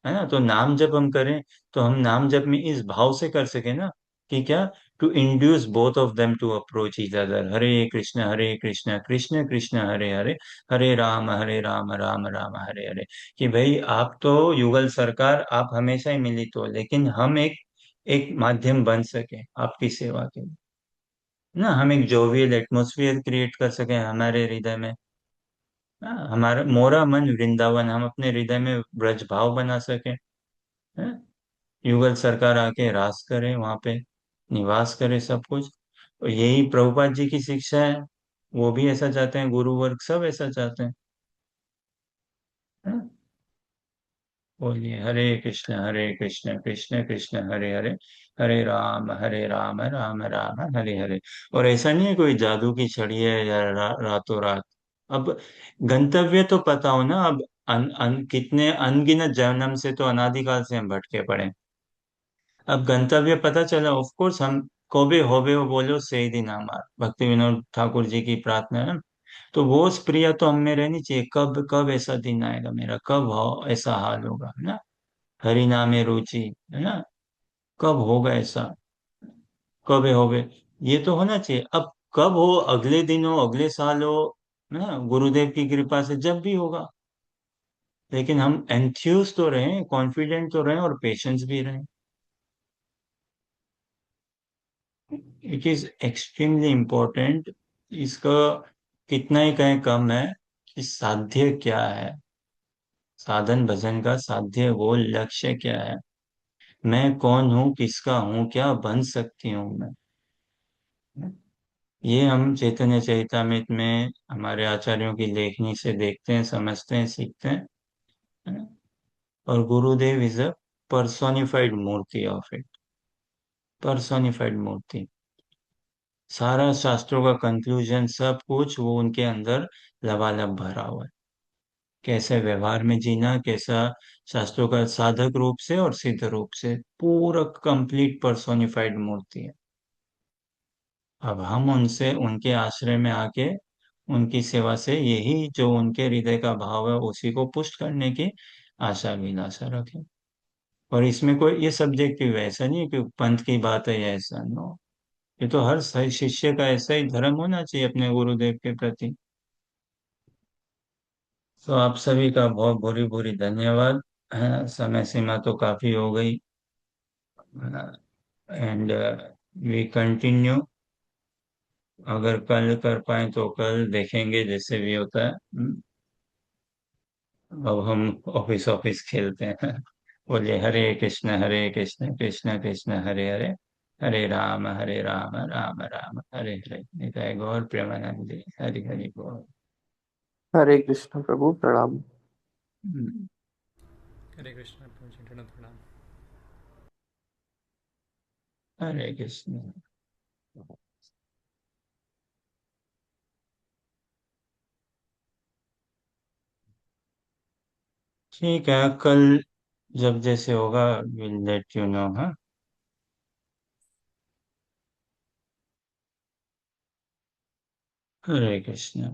है ना, तो नाम जप हम करें, तो हम नाम जप में इस भाव से कर सके ना, कि क्या, to induce both of them to approach each other, Hare Krishna Krishna Krishna Hare Hare, Hare Ram Ram Ram Hare Hare. कि भाई आप तो युगल सरकार, आप हमेशा ही मिलित हो, लेकिन हम एक एक माध्यम बन सके आपकी सेवा के लिए ना। हम एक जोवियल एटमोसफियर क्रिएट कर सके हमारे हृदय में। हाँ, हमारा मोरा मन वृंदावन, हम अपने हृदय में ब्रज भाव बना सके, है? युगल सरकार आके राज करे वहां पे, निवास करे सब कुछ। और यही प्रभुपाद जी की शिक्षा है। वो भी ऐसा चाहते हैं, गुरु वर्ग सब ऐसा चाहते हैं, है? बोलिए हरे कृष्ण कृष्ण कृष्ण हरे हरे, हरे राम राम राम हरे हरे। और ऐसा नहीं है कोई जादू की छड़ी है या रातों रात। अब गंतव्य तो पता हो ना। अब कितने अनगिनत जन्म से, तो अनादिकाल से हम भटके पड़े। अब गंतव्य पता चला, ऑफ कोर्स हम कबे होबे हो बोलो से ही दिन हमार, भक्ति विनोद ठाकुर जी की प्रार्थना है ना। तो वो प्रिया तो हम में रहनी चाहिए। कब कब ऐसा दिन आएगा मेरा, कब हो ऐसा हाल होगा, है ना। हरि नामे रुचि, है ना। कब होगा ऐसा, कब होगे, ये तो होना चाहिए। अब कब हो, अगले दिन हो, अगले साल हो, है ना, गुरुदेव की कृपा से जब भी होगा। लेकिन हम एंथ्यूज तो रहें, कॉन्फिडेंट तो रहें, और पेशेंस भी रहें। It is extremely important. इसका कितना ही कहें कम है, कि साध्य क्या है, साधन भजन का साध्य, वो लक्ष्य क्या है, मैं कौन हूँ, किसका हूँ, क्या बन सकती हूँ मैं। ये हम चैतन्य चरितामृत में हमारे आचार्यों की लेखनी से देखते हैं, समझते हैं, सीखते हैं, है ना? और गुरुदेव इज अ पर्सोनिफाइड मूर्ति ऑफ इट, पर्सोनिफाइड मूर्ति। सारा शास्त्रों का कंक्लूजन, सब कुछ वो उनके अंदर लबालब भरा हुआ है। कैसे व्यवहार में जीना, कैसा शास्त्रों का साधक रूप से और सिद्ध रूप से, पूरा कंप्लीट पर्सोनिफाइड मूर्ति है। अब हम उनसे, उनके आश्रय में आके, उनकी सेवा से यही जो उनके हृदय का भाव है उसी को पुष्ट करने की आशा अभिलाषा रखें। और इसमें कोई ये सब्जेक्टिव है, ऐसा नहीं है कि पंथ की बात है या ऐसा, नो। ये तो हर सही शिष्य का ऐसा ही धर्म होना चाहिए अपने गुरुदेव के प्रति। तो आप सभी का बहुत भूरी भूरी धन्यवाद। समय सीमा तो काफी हो गई, एंड वी कंटिन्यू। अगर कल कर पाए तो कल देखेंगे, जैसे भी होता है। अब हम ऑफिस ऑफिस खेलते हैं। बोलिए हरे कृष्ण कृष्ण कृष्ण हरे हरे, हरे राम राम राम हरे हरे। निताय गौर प्रेमानंद, हरि हरि बोल। हरे कृष्ण प्रभु प्रणाम। हम्म, हरे कृष्ण प्रणाम। हरे कृष्ण। ठीक है, कल जब जैसे होगा विल लेट यू नो। हाँ, हरे कृष्ण।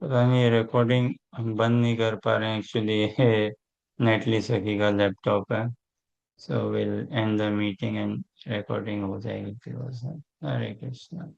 पता नहीं, ये रिकॉर्डिंग हम बंद नहीं कर पा रहे हैं एक्चुअली। ये नेटली सखी का लैपटॉप है। So will and the meeting and recording हो जाएगी फिर। हरे कृष्ण।